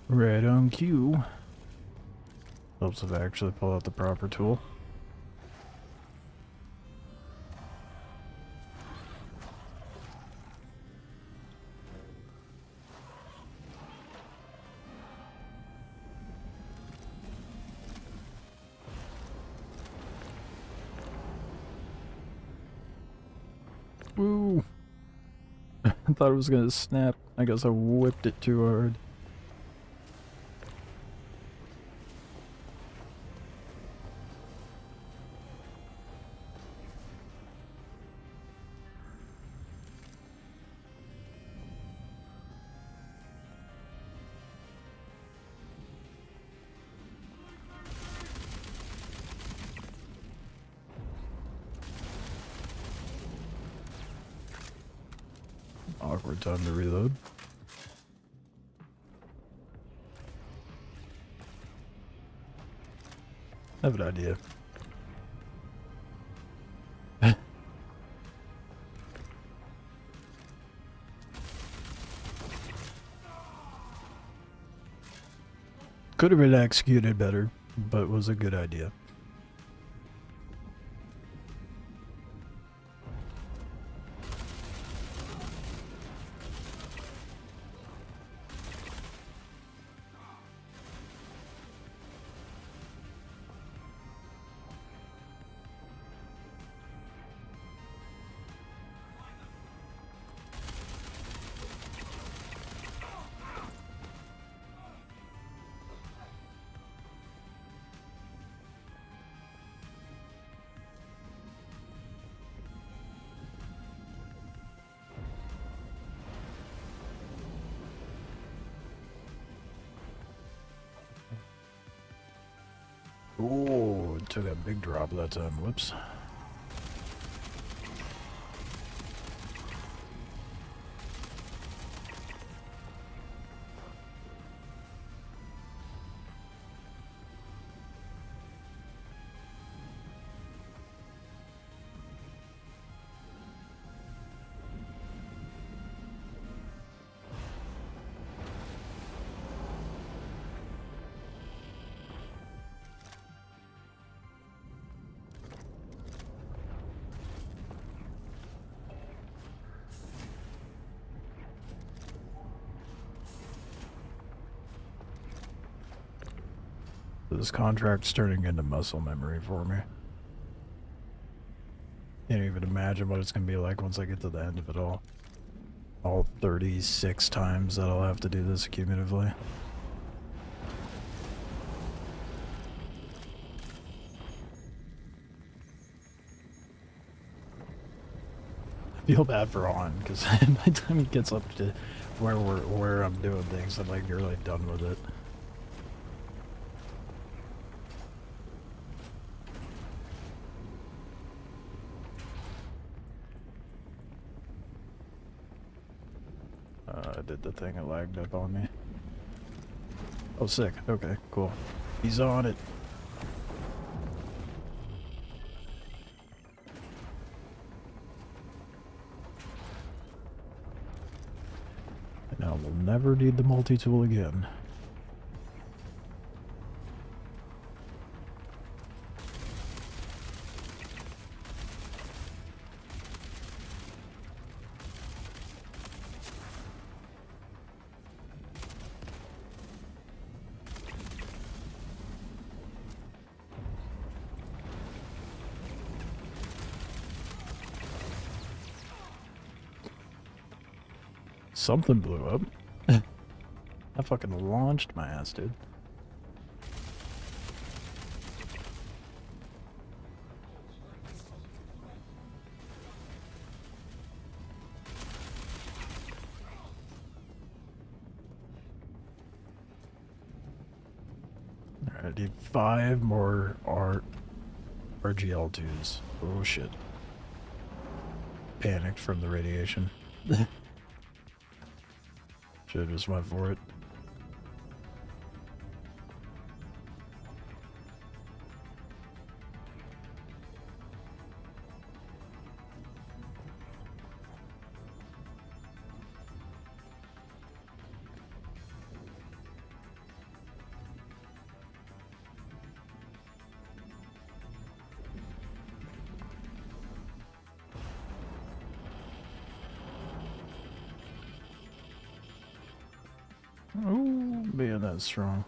A: Right on cue. Helps if I actually pull out the proper tool. Woo! I thought it was gonna snap. I guess I whipped it too hard. Awkward time to reload. I have an idea. Could have been executed better, but was a good idea. Oh, it took a big drop that time. Whoops. This contract's turning into muscle memory for me. Can't even imagine what it's gonna be like once I get to the end of it all. All 36 times that I'll have to do this cumulatively. I feel bad for On, because by the time he gets up to where I'm doing things, I'm like nearly done with it. I did the thing, it lagged up on me. Oh, sick. Okay, cool. He's on it. Now we'll never need the multi-tool again. Something blew up. I fucking launched my ass, dude. Alright, I need 5 more RGL2s. Oh shit. Panicked from the radiation. Should've just went for it. Oh, man, that's strong.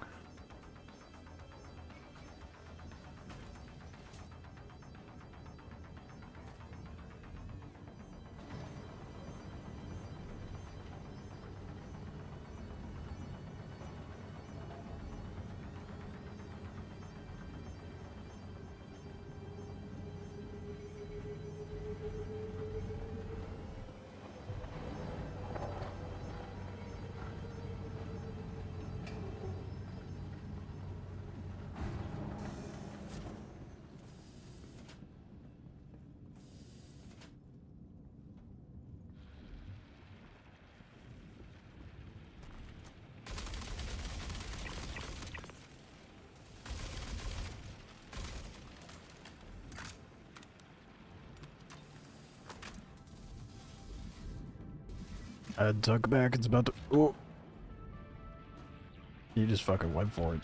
A: I took back, it's about to. Oh! You just fucking went for it.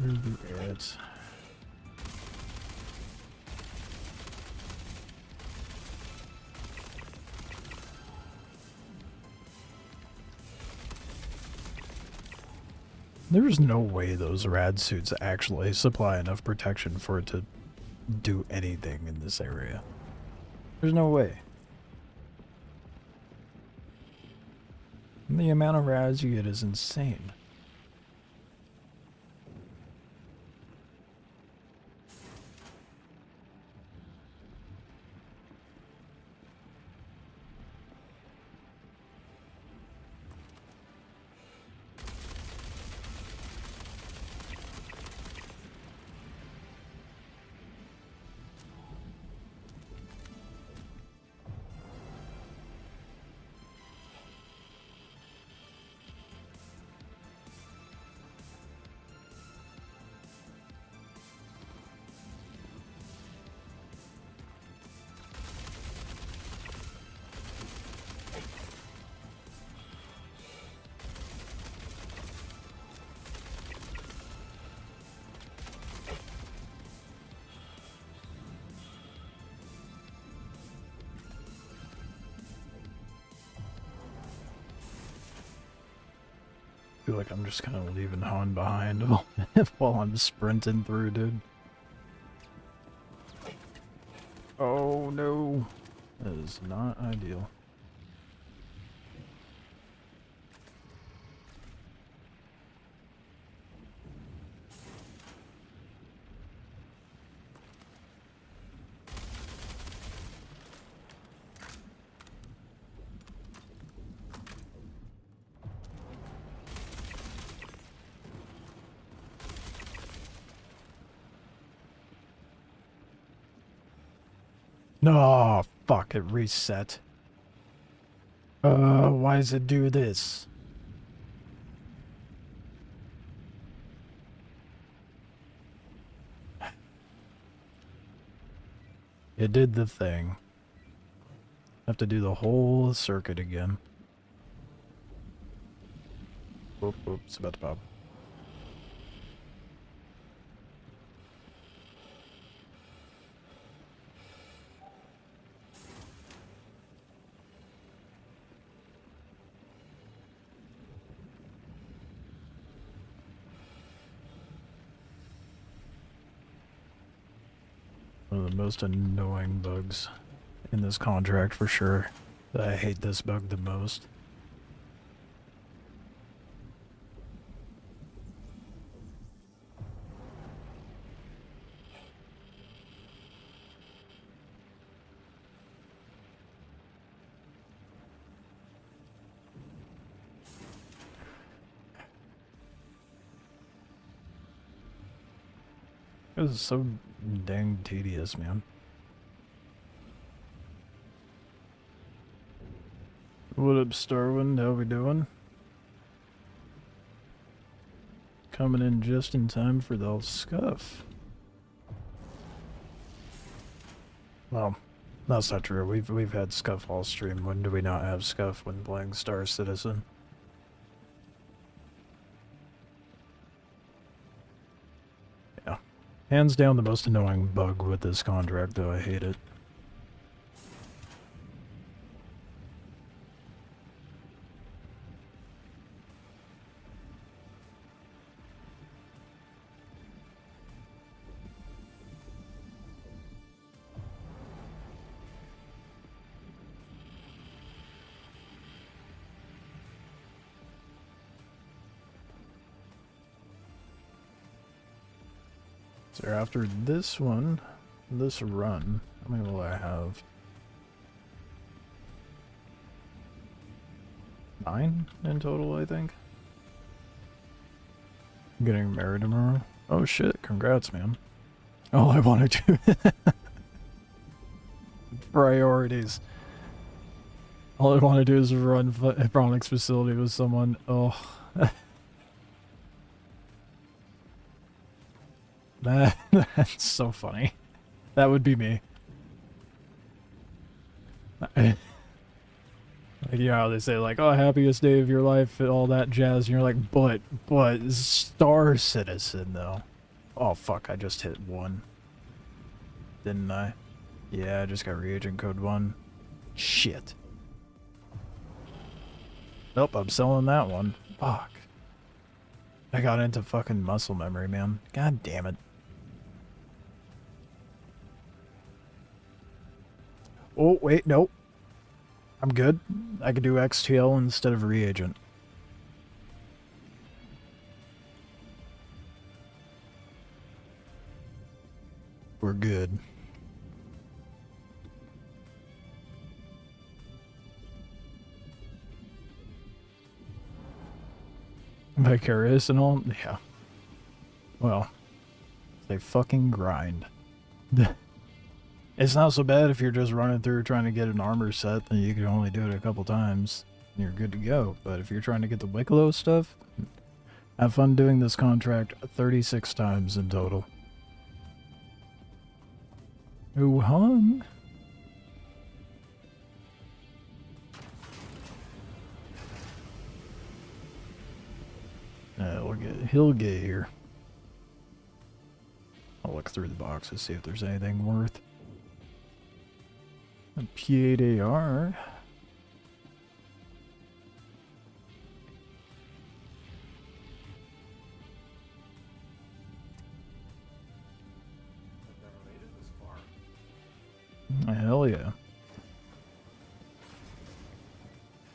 A: It. There's no way those rad suits actually supply enough protection for it to do anything in this area. There's no way. The amount of rads you get is insane. I feel like I'm just kind of leaving Han behind while I'm sprinting through, dude. Oh no, that is not ideal. Oh, fuck, it reset. Why does it do this? It did the thing. Have to do the whole circuit again. Oop, oop, it's about to pop. One of the most annoying bugs in this contract for sure. I hate this bug the most. This is so dang tedious, man. What up, Starwind? How we doing? Coming in just in time for the scuff. Well, that's not true. We've had scuff all stream. When do we not have scuff when playing Star Citizen? Yeah. Hands down the most annoying bug with this contract, though. I hate it. So after this one, this run, how many will I have? 9 in total, I think. I'm getting married tomorrow. Oh shit, congrats, man. All I want to do... Priorities. All I want to do is run a Bronix facility with someone. Oh. That's so funny. That would be me. Like, you know how they say, like, oh, happiest day of your life, all that jazz, and you're like, but, Star Citizen, though. Oh, fuck, I just hit 1. Didn't I? Yeah, I just got reagent code 1. Shit. Nope, I'm selling that one. Fuck. I got into fucking muscle memory, man. God damn it. Oh, wait, nope. I'm good. I could do XTL instead of reagent. We're good. Vicarious and all? Yeah. Well, they fucking grind. It's not so bad if you're just running through trying to get an armor set, then you can only do it a couple times and you're good to go. But if you're trying to get the Wikelo stuff, have fun doing this contract 36 times in total. Who hung? He'll get here. I'll look through the boxes, see if there's anything worth. A P8AR.
E: I've never made it this far.
A: Hell yeah.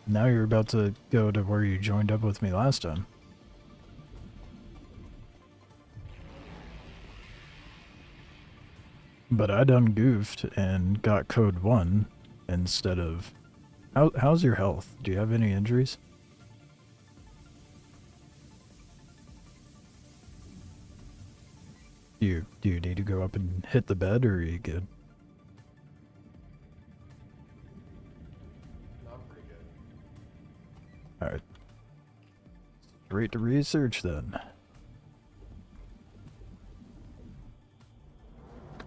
A: Now you're about to go to where you joined up with me last time. But I done goofed and got code 1 instead of... How's your health? Do you have any injuries? Do you need to go up and hit the bed, or are you good? Alright. Straight to research then.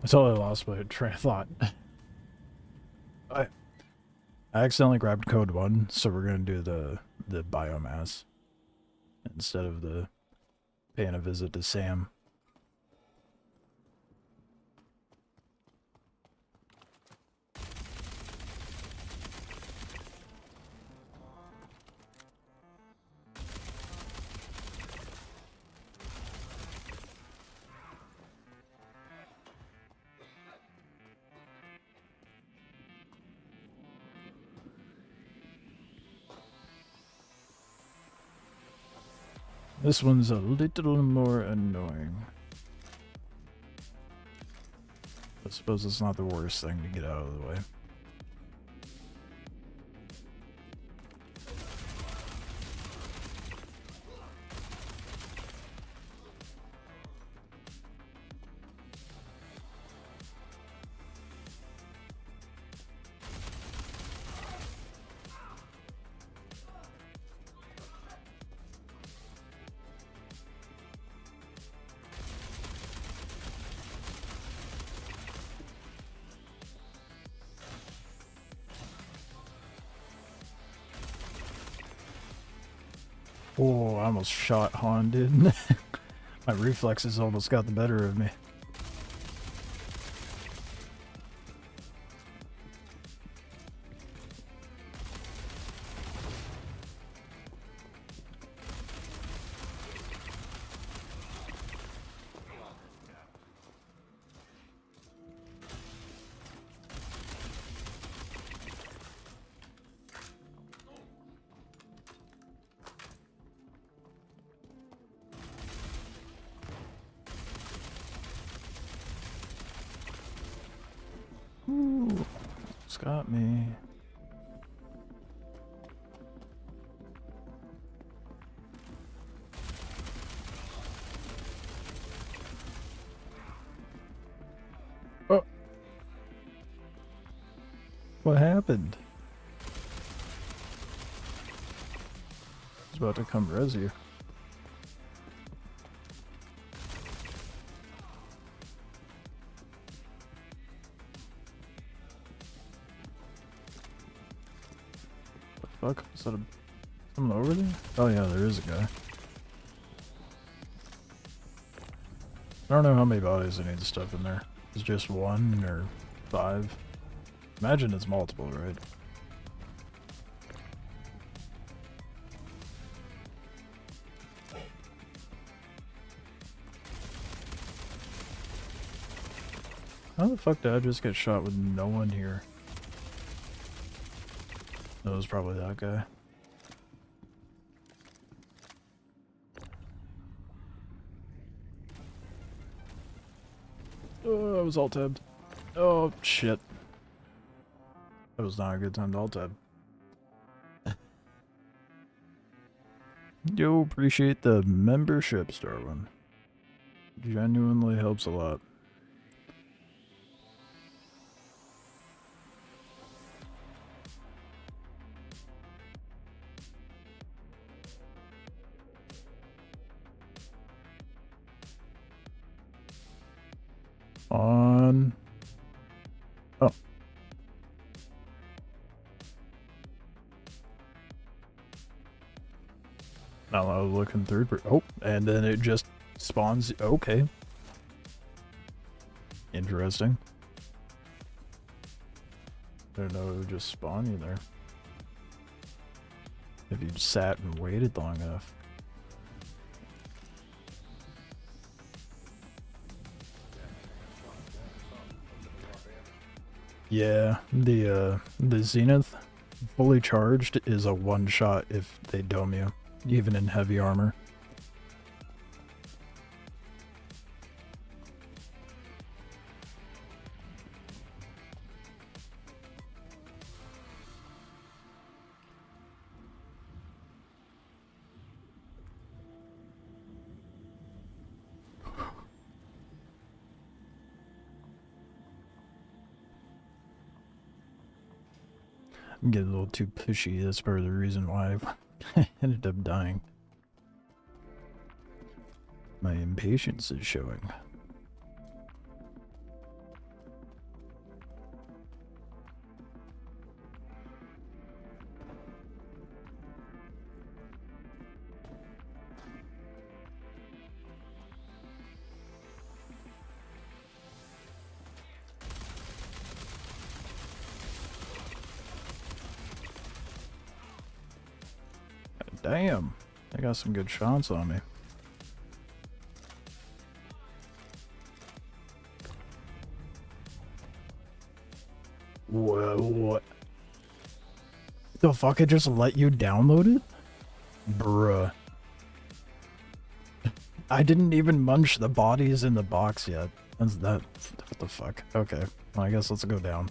A: I totally lost my train of thought. I accidentally grabbed code 1, so we're gonna do the biomass instead of the paying a visit to Sam. This one's a little more annoying. I suppose it's not the worst thing to get out of the way. Oh, I almost shot Han, dude. My reflexes almost got the better of me. Ooh, it's got me. Oh. What happened? I was about to come res you. Fuck, is that someone over there? Oh yeah, there is a guy. I don't know how many bodies I need to stuff in there. Is just 1 or 5? Imagine it's multiple, right? How the fuck did I just get shot with no one here? That was probably that guy. Oh, I was alt-tabbed. Oh, shit. That was not a good time to alt-tab. Yo, appreciate the membership, Starwin. Genuinely helps a lot. On. Oh. Now I was looking third. Oh, and then it just spawns. Okay. Interesting. I don't know, it would just spawn you there. If you sat and waited long enough. Yeah, the Zenith fully charged is a one-shot if they dome you, even in heavy armor. I'm getting a little too pushy. That's part of the reason why Ended up dying. My impatience is showing. Damn, I got some good shots on me. Whoa, what? The fuck, it just let you download it? Bruh. I didn't even munch the bodies in the box yet. That's that. What the fuck? Okay, well, I guess let's go down.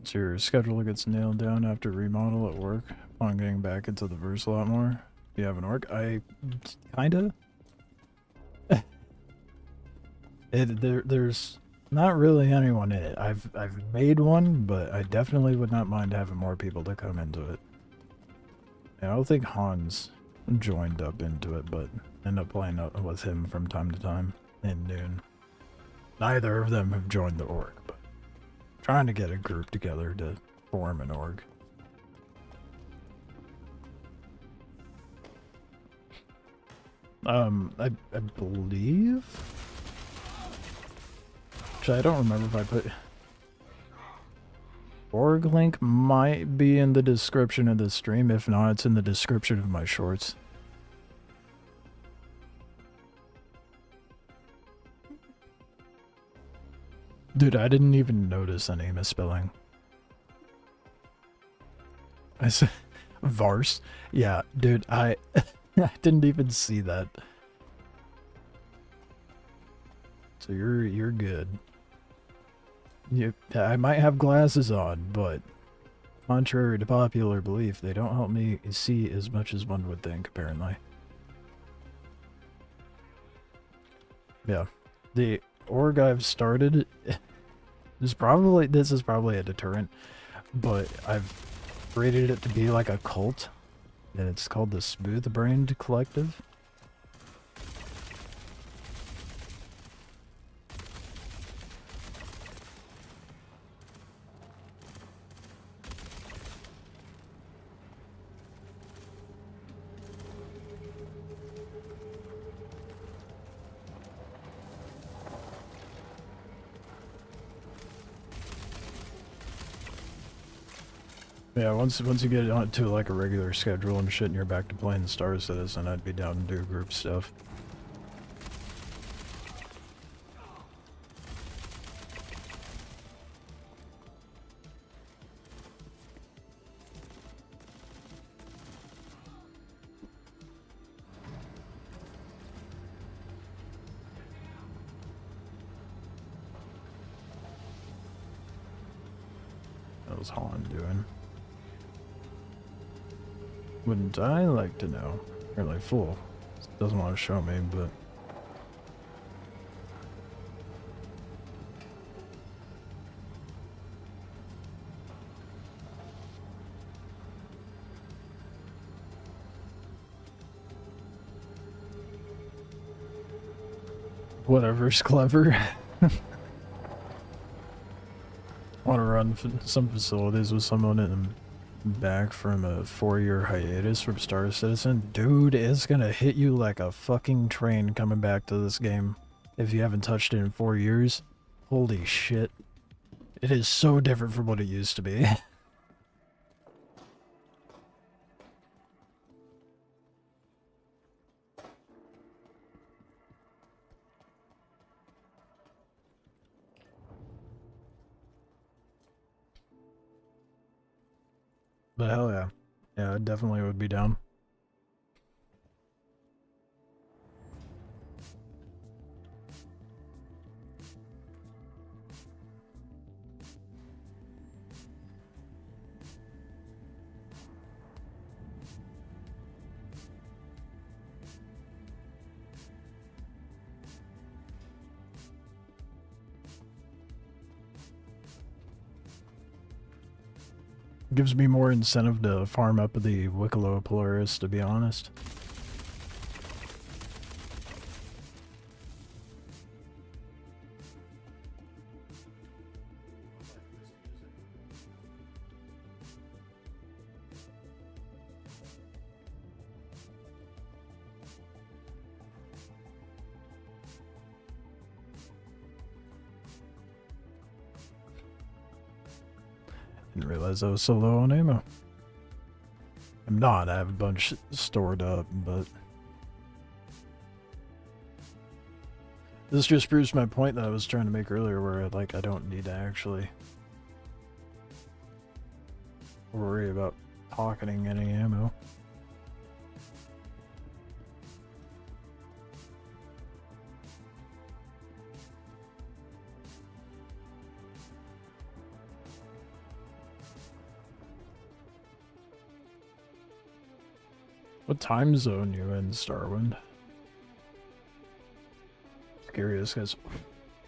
A: So your schedule gets nailed down after remodel at work upon getting back into the verse a lot more. Do you have an orc? I kinda. There's not really anyone in it. I've made one, but I definitely would not mind having more people to come into it. Yeah, I don't think Hans joined up into it, but end up playing up with him from time to time in noon. Neither of them have joined the org, but trying to get a group together to form an org. I believe. Actually, I don't remember if I put. Org link might be in the description of the stream. If not, it's in the description of my shorts. Dude, I didn't even notice any misspelling. I said Vars. Yeah, dude, I I didn't even see that. So you're good. I might have glasses on, but contrary to popular belief, they don't help me see as much as one would think, apparently. Yeah. The org I've started this is probably a deterrent, but I've rated it to be like a cult, and it's called the Smooth Brained Collective. Yeah, once you get onto like a regular schedule and shit and you're back to playing Star Citizen, I'd be down to do group stuff. What was Holland doing? Wouldn't I like to know? Apparently full. Doesn't want to show me, but... Whatever's clever. Want to run some facilities with someone and back from a 4-year hiatus from Star Citizen. Dude, it's gonna hit you like a fucking train coming back to this game if you haven't touched it in 4 years. Holy shit. It is so different from what it used to be. But hell yeah. Yeah, I definitely would be down. Gives me more incentive to farm up the Wikelo Polaris, to be honest. Didn't realize I was so low on ammo. I'm not, I have a bunch stored up, but... This just proves my point that I was trying to make earlier, where like I don't need to actually worry about pocketing any ammo. What time zone you in, Starwind? Curious, because,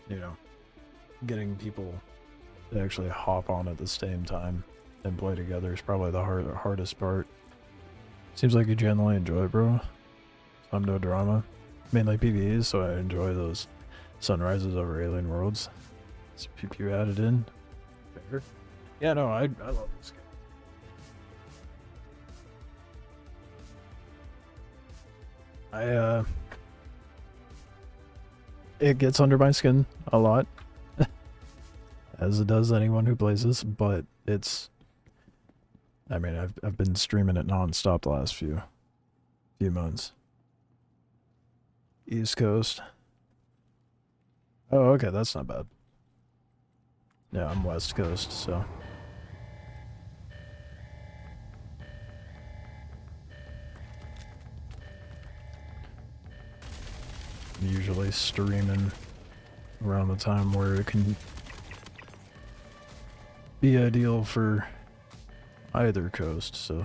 A: you know, getting people to actually hop on at the same time and play together is probably the hardest part. Seems like you generally enjoy it, bro. I'm no drama. Mainly PvEs, so I enjoy those sunrises over alien worlds. So if you added in. Fair. Yeah, no, I love this game. It gets under my skin a lot, as it does anyone who plays this, but it's, I mean, I've been streaming it non-stop the last few months. East Coast. Oh, okay, that's not bad. Yeah, I'm West Coast, so. Usually streaming around the time where it can be ideal for either coast, so.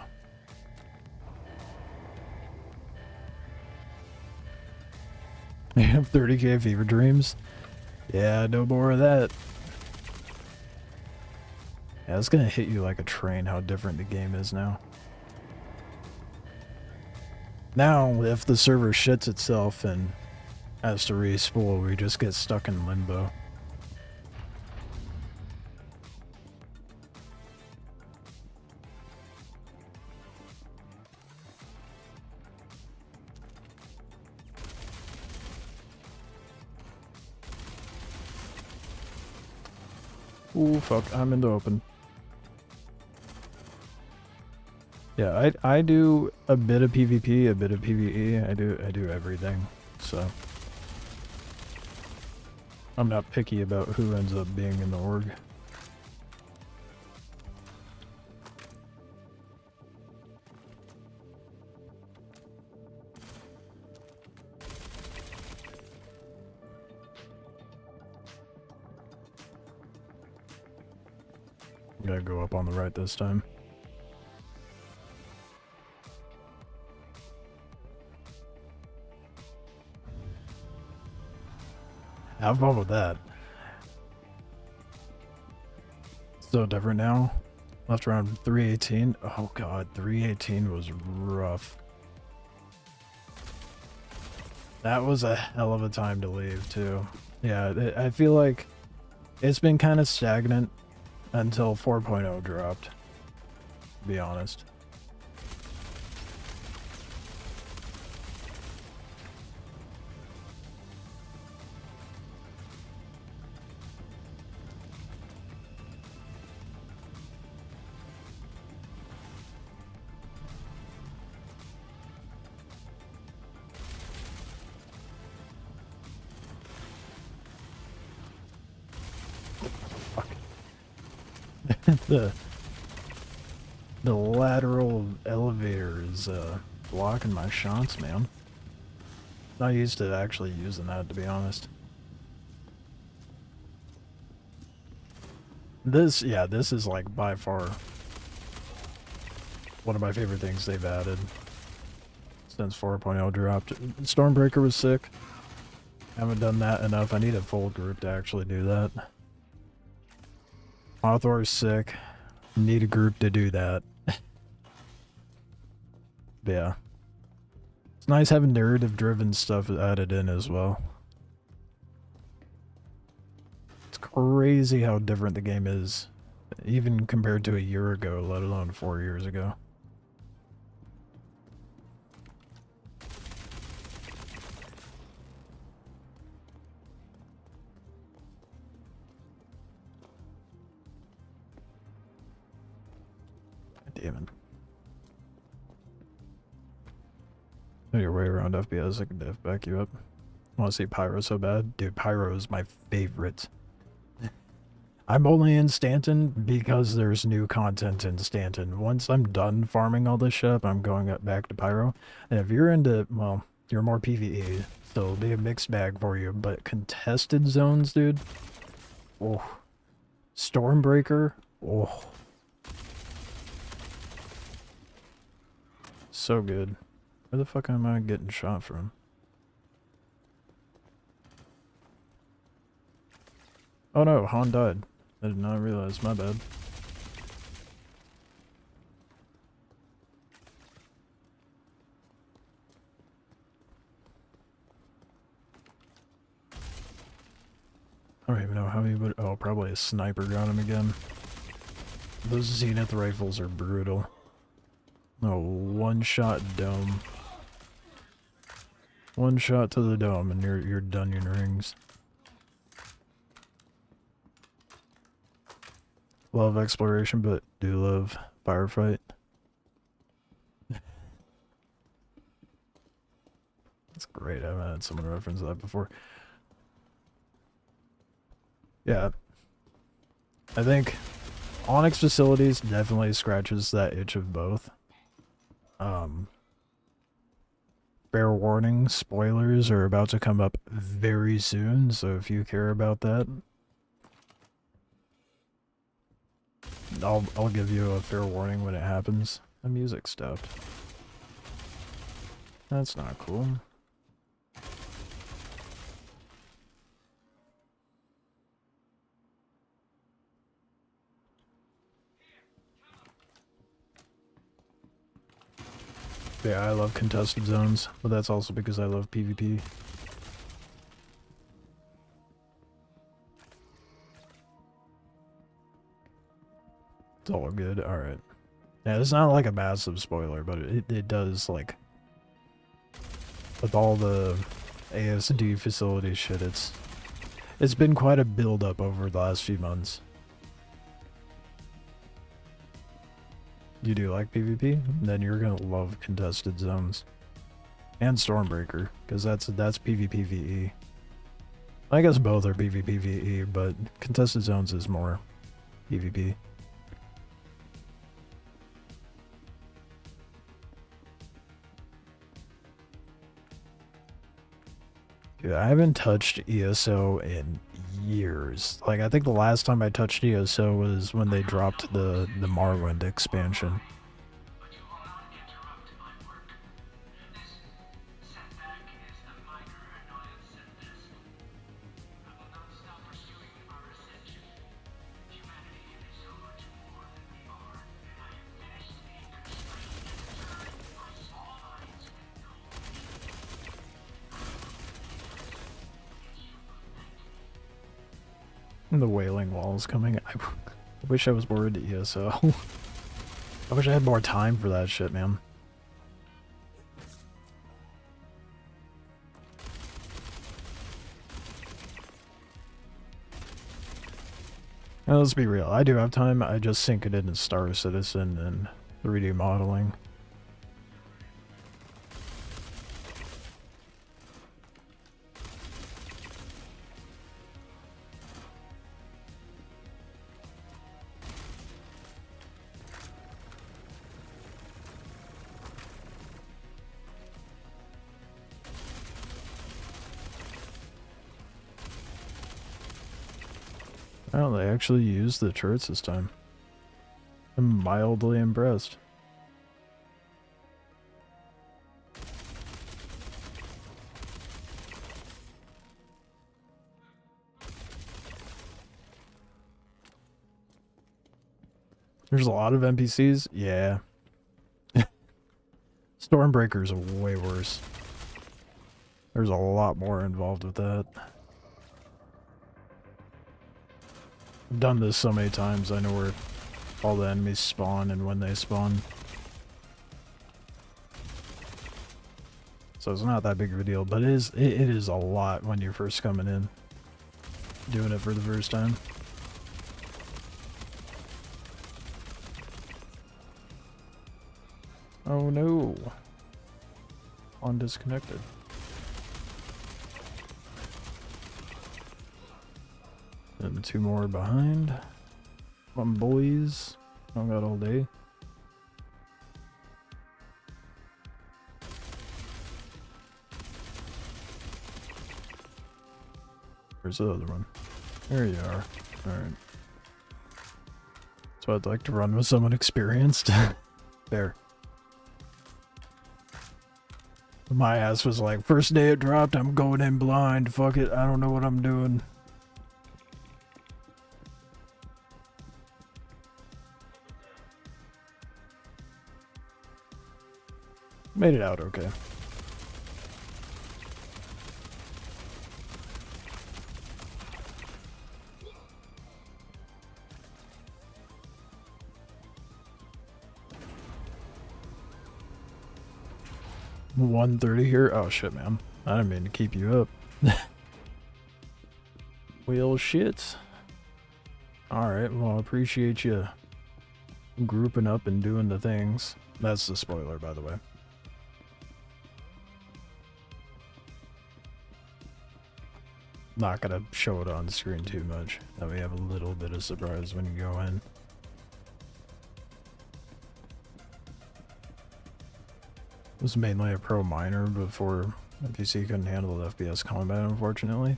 A: You have 30k fever dreams? Yeah, no more of that. Yeah, it's gonna hit you like a train how different the game is now. Now, if the server shits itself and has to respool, we just get stuck in limbo. Ooh, fuck, I'm in the open. Yeah, I do a bit of PvP, a bit of PvE. I do everything, so. I'm not picky about who ends up being in the org. I'm gonna go up on the right this time. Have fun with that. So different now. Left around 318. Oh god, 318 was rough. That was a hell of a time to leave too. Yeah, I feel like it's been kind of stagnant until 4.0 dropped, to be honest. The lateral elevator is blocking my shots, man. Not used to actually using that, to be honest. This is like by far one of my favorite things they've added since 4.0 dropped. Stormbreaker was sick. Haven't done that enough. I need a full group to actually do that. Mothor's sick. Need a group to do that. But yeah. It's nice having narrative-driven stuff added in as well. It's crazy how different the game is, even compared to a year ago, let alone 4 years ago. Damn it. Know your way around FPS, I can def back you up. I want to see Pyro so bad. Dude, Pyro is my favorite. I'm only in Stanton because there's new content in Stanton. Once I'm done farming all this shit, I'm going back to Pyro. And if you're into, well, you're more PvE, so it'll be a mixed bag for you. But contested zones, dude. Oh. Stormbreaker. Oh. So good. Where the fuck am I getting shot from? Oh no, Han died. I did not realize, my bad. I don't even know how he would. Oh, probably a sniper got him again. Those Zenith rifles are brutal. No, one shot dome. One shot to the dome and you're done your rings. Love exploration, but do love firefight. That's great. I haven't had someone reference that before. Yeah. I think Onyx Facilities definitely scratches that itch of both. Fair warning, spoilers are about to come up very soon, so if you care about that, I'll give you a fair warning when it happens. The music stopped. That's not cool. Yeah, I love contested zones, but that's also because I love PvP. It's all good, alright. Yeah, it's not like a massive spoiler, but it does, like, with all the ASD facility shit, it's been quite a build-up over the last few months. You do like PvP? Then you're gonna love contested zones. And Stormbreaker, because that's PvPvE. I guess both are PvPvE, but contested zones is more PvP. Dude, I haven't touched ESO in years. Like, I think the last time I touched ESO was when they dropped the Morrowind expansion.
B: But you will not interrupt my work. This setback is a minor annoyance at best. I will not stop pursuing our ascension. Humanity can be so much more than we are, and I am finished being constrained and deterred by small minds with no vision.
A: And the Wailing Wall is coming. I wish I was more into ESO. I wish I had more time for that shit, man. Now, let's be real. I do have time. I just sink it into Star Citizen and 3D modeling. Oh, they actually used the turrets this time. I'm mildly impressed. There's a lot of NPCs? Yeah. Stormbreakers are way worse. There's a lot more involved with that. I've done this so many times, I know where all the enemies spawn and when they spawn. So it's not that big of a deal, but it is a lot when you're first coming in. Doing it for the first time. Oh no. On disconnected. And 2 more behind. Come on, boys. I got all day. Where's the other one? There you are. Alright. So I'd like to run with someone experienced. There. My ass was like, first day it dropped, I'm going in blind. Fuck it, I don't know what I'm doing. Made it out okay. $130 here? Oh shit, man. I didn't mean to keep you up. Well, shit. Alright, well, I appreciate you grouping up and doing the things. That's the spoiler, by the way. Not gonna show it on screen too much. That way you have a little bit of surprise when you go in. It was mainly a pro miner before PC couldn't handle the FPS combat, unfortunately.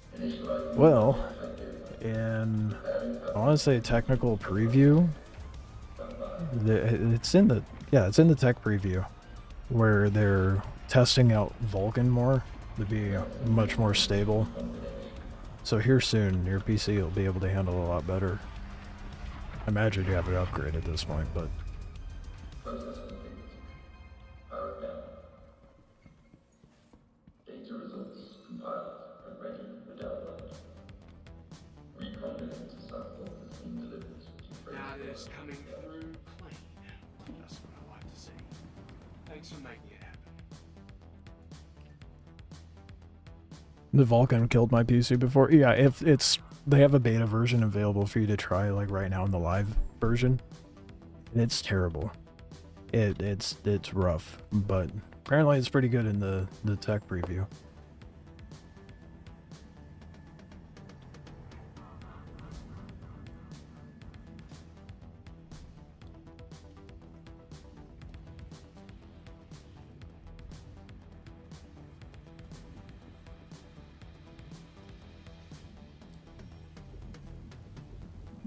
A: Well, in, I want to say technical preview, it's in the tech preview where they're testing out Vulkan more to be much more stable. So here soon, your PC will be able to handle a lot better. I imagine you have it upgraded at this point, but
C: Process complete. Powered down. Data results compiled and ready for download. Recombinant sample has been delivered to
D: Data's coming through clean. That's what I like to see. Thanks for making it happen.
A: the Vulkan killed my PC before. Yeah, if they have a beta version available for you to try like right now in the live version. It's terrible. It's rough, but apparently it's pretty good in the tech preview.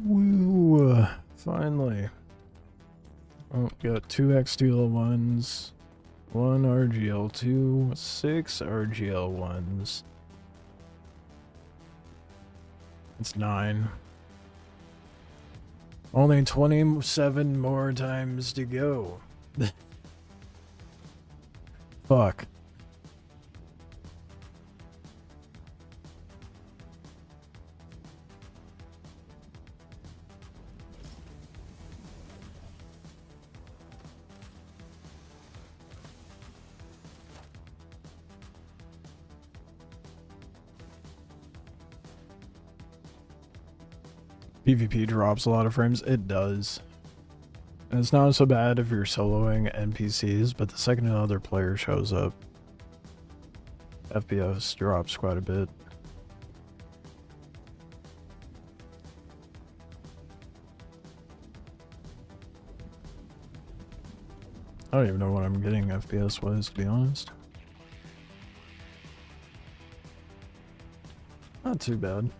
A: Woo! Finally. Oh, got 2 XTL1s, 1 RGL2, 6 RGL1s. It's 9. Only 27 more times to go. Fuck. PvP drops a lot of frames. It does. And it's not so bad if you're soloing NPCs, but the second another player shows up, FPS drops quite a bit. I don't even know what I'm getting FPS wise, to be honest. Not too bad.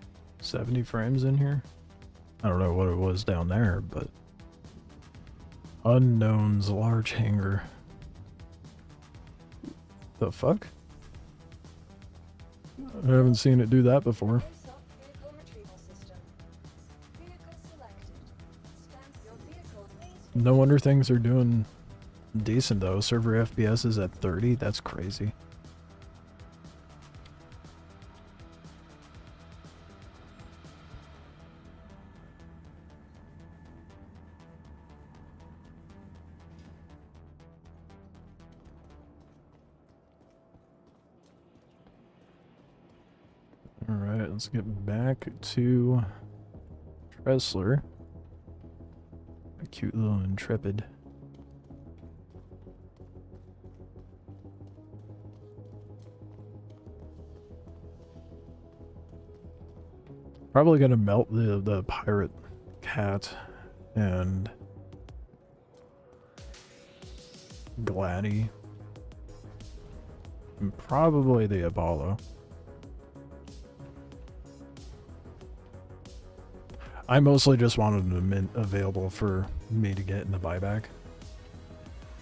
A: 70 frames in here. I don't know what it was down there, but Unknown's large hangar. The fuck? I haven't seen it do that before.
F: Airsoft vehicle retrieval system. Vehicle selected. Your vehicle may
A: No wonder things are doing decent though. Server FPS is at 30. That's crazy. Alright, let's get back to Tressler. A cute little Intrepid. Probably gonna melt the pirate cat and Gladdy. And probably the Apollo. I mostly just wanted them available for me to get in the buyback.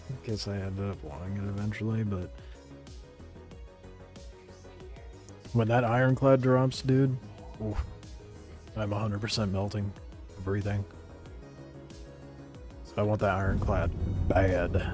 A: In case I ended up wanting it eventually, but when that ironclad drops, dude, oof, I'm 100% melting everything. So I want that ironclad bad.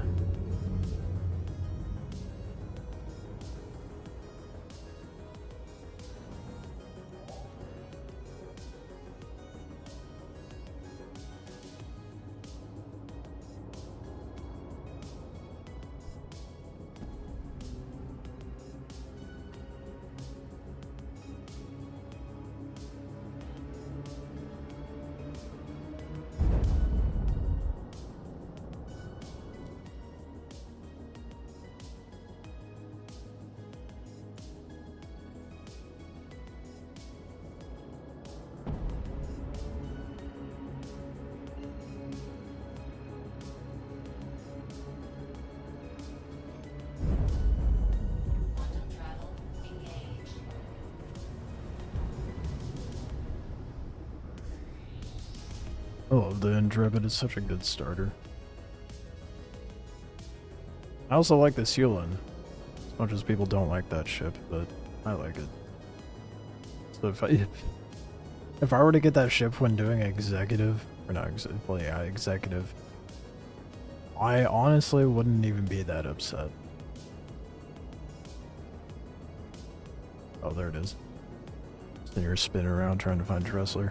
A: Oh, the Intrepid is such a good starter. I also like the Sealin. As much as people don't like that ship, but I like it. So if I were to get that ship when doing executive, or not well, yeah, executive, I honestly wouldn't even be that upset. Oh, there it is. So you're spinning around trying to find Tressler.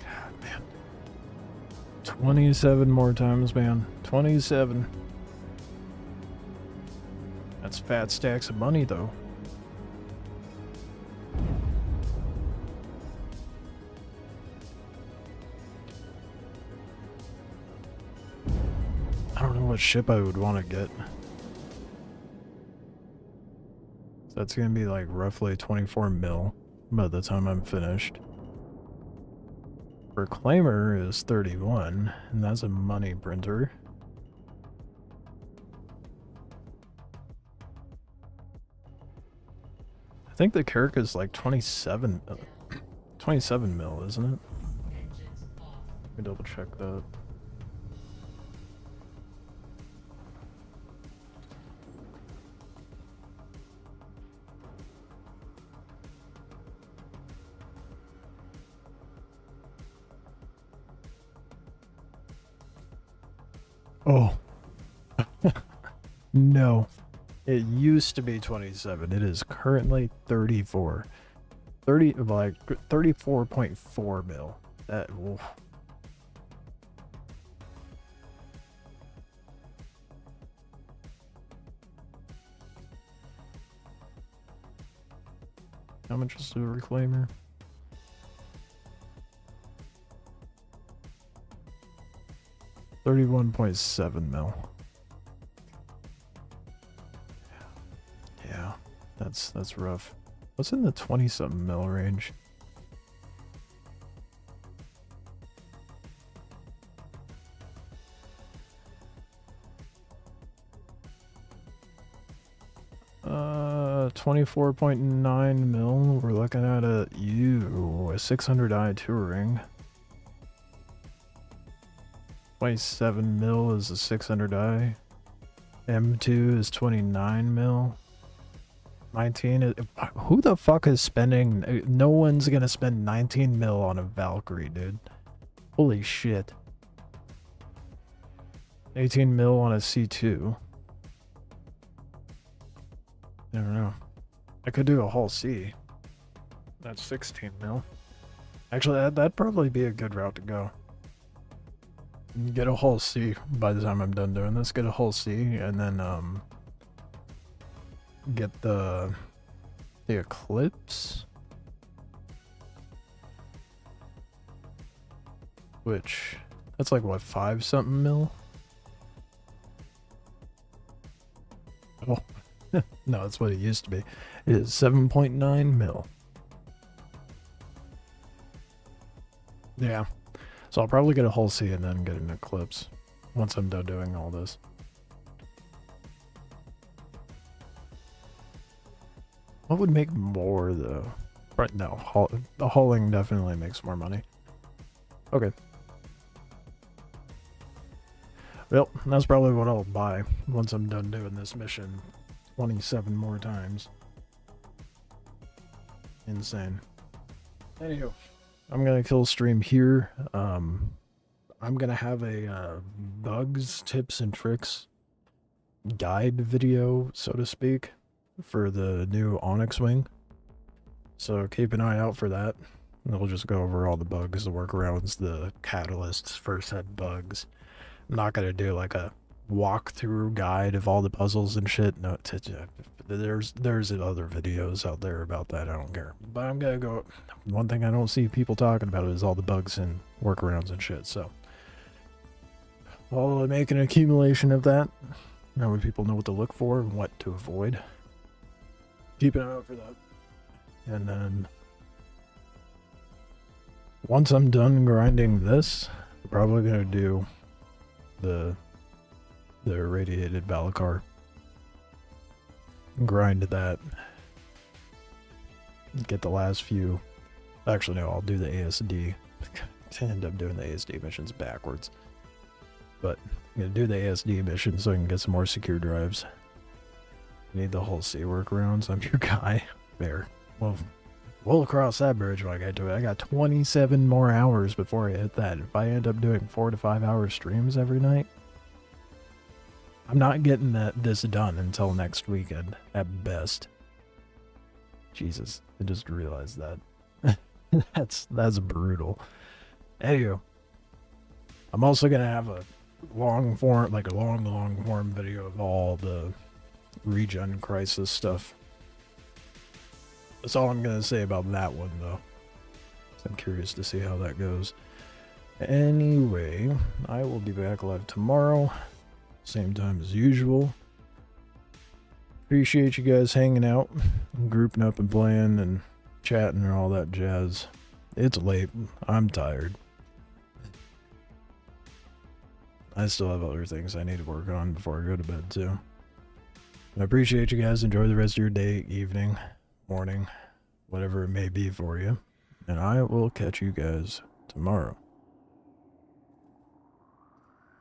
A: God, man. 27 more times, man. 27. That's fat stacks of money, though. I don't know what ship I would want to get. So that's gonna be like roughly 24 mil by the time I'm finished. Reclaimer is 31, and that's a money printer. I think the Kirk is like 27 mil, isn't it? Let me double check that. Oh. No. It used to be 27. It is currently 34. 34.4 mil. That oof. How much is the reclaimer? $31.7 mil. Yeah, that's rough. What's in the 20-something mil range? 24.9 mil. We're looking at a 600i touring. 27 mil is a 600i. M2 is 29 mil. 19 is, who the fuck is spending? No one's gonna spend 19 mil on a Valkyrie, dude. Holy shit. 18 mil on a C2. I don't know. I could do a Hull C. That's 16 mil. Actually, that'd probably be a good route to go. Get a Hull C by the time I'm done doing this. Get a Hull C and then get the Eclipse, which that's like what, 5 something mil? Oh no, that's what it used to be. It is 7.9 mil. Yeah. So I'll probably get a Hull C and then get an Eclipse once I'm done doing all this. What would make more though? Right, no, the hauling definitely makes more money. Okay. Well, that's probably what I'll buy once I'm done doing this mission 27 more times. Insane. Anywho, I'm gonna kill stream here. I'm gonna have a bugs, tips, and tricks guide video, so to speak, for the new Onyx wing. So keep an eye out for that. We'll just go over all the bugs, the workarounds, the catalysts, first head bugs. I'm not gonna do like a walkthrough guide of all the puzzles and shit. No, there's other videos out there about that. I don't care. But I'm gonna go. One thing I don't see people talking about is all the bugs and workarounds and shit. So I'll make an accumulation of that. That way people know what to look for and what to avoid. Keep an eye out for that. And then once I'm done grinding this, I'm probably gonna do the irradiated Valakar. Grind that. Get the last few. Actually, no, I'll do the ASD. I end up doing the ASD missions backwards. But I'm gonna do the ASD mission so I can get some more secure drives. Need the whole C workarounds. I'm your guy. There. Well, we'll cross that bridge when I get to it. I got 27 more hours before I hit that. If I end up doing 4 to 5 hour streams every night, I'm not getting this done until next weekend, at best. Jesus, I just realized that. That's brutal. Anywho, I'm also gonna have a long form video of all the regen crisis stuff. That's all I'm gonna say about that one, though. I'm curious to see how that goes. Anyway, I will be back live tomorrow. Same time as usual. Appreciate you guys hanging out, grouping up and playing and chatting and all that jazz. It's late. I'm tired. I still have other things I need to work on before I go to bed too. I appreciate you guys. Enjoy the rest of your day, evening, morning, whatever it may be for you. And I will catch you guys tomorrow.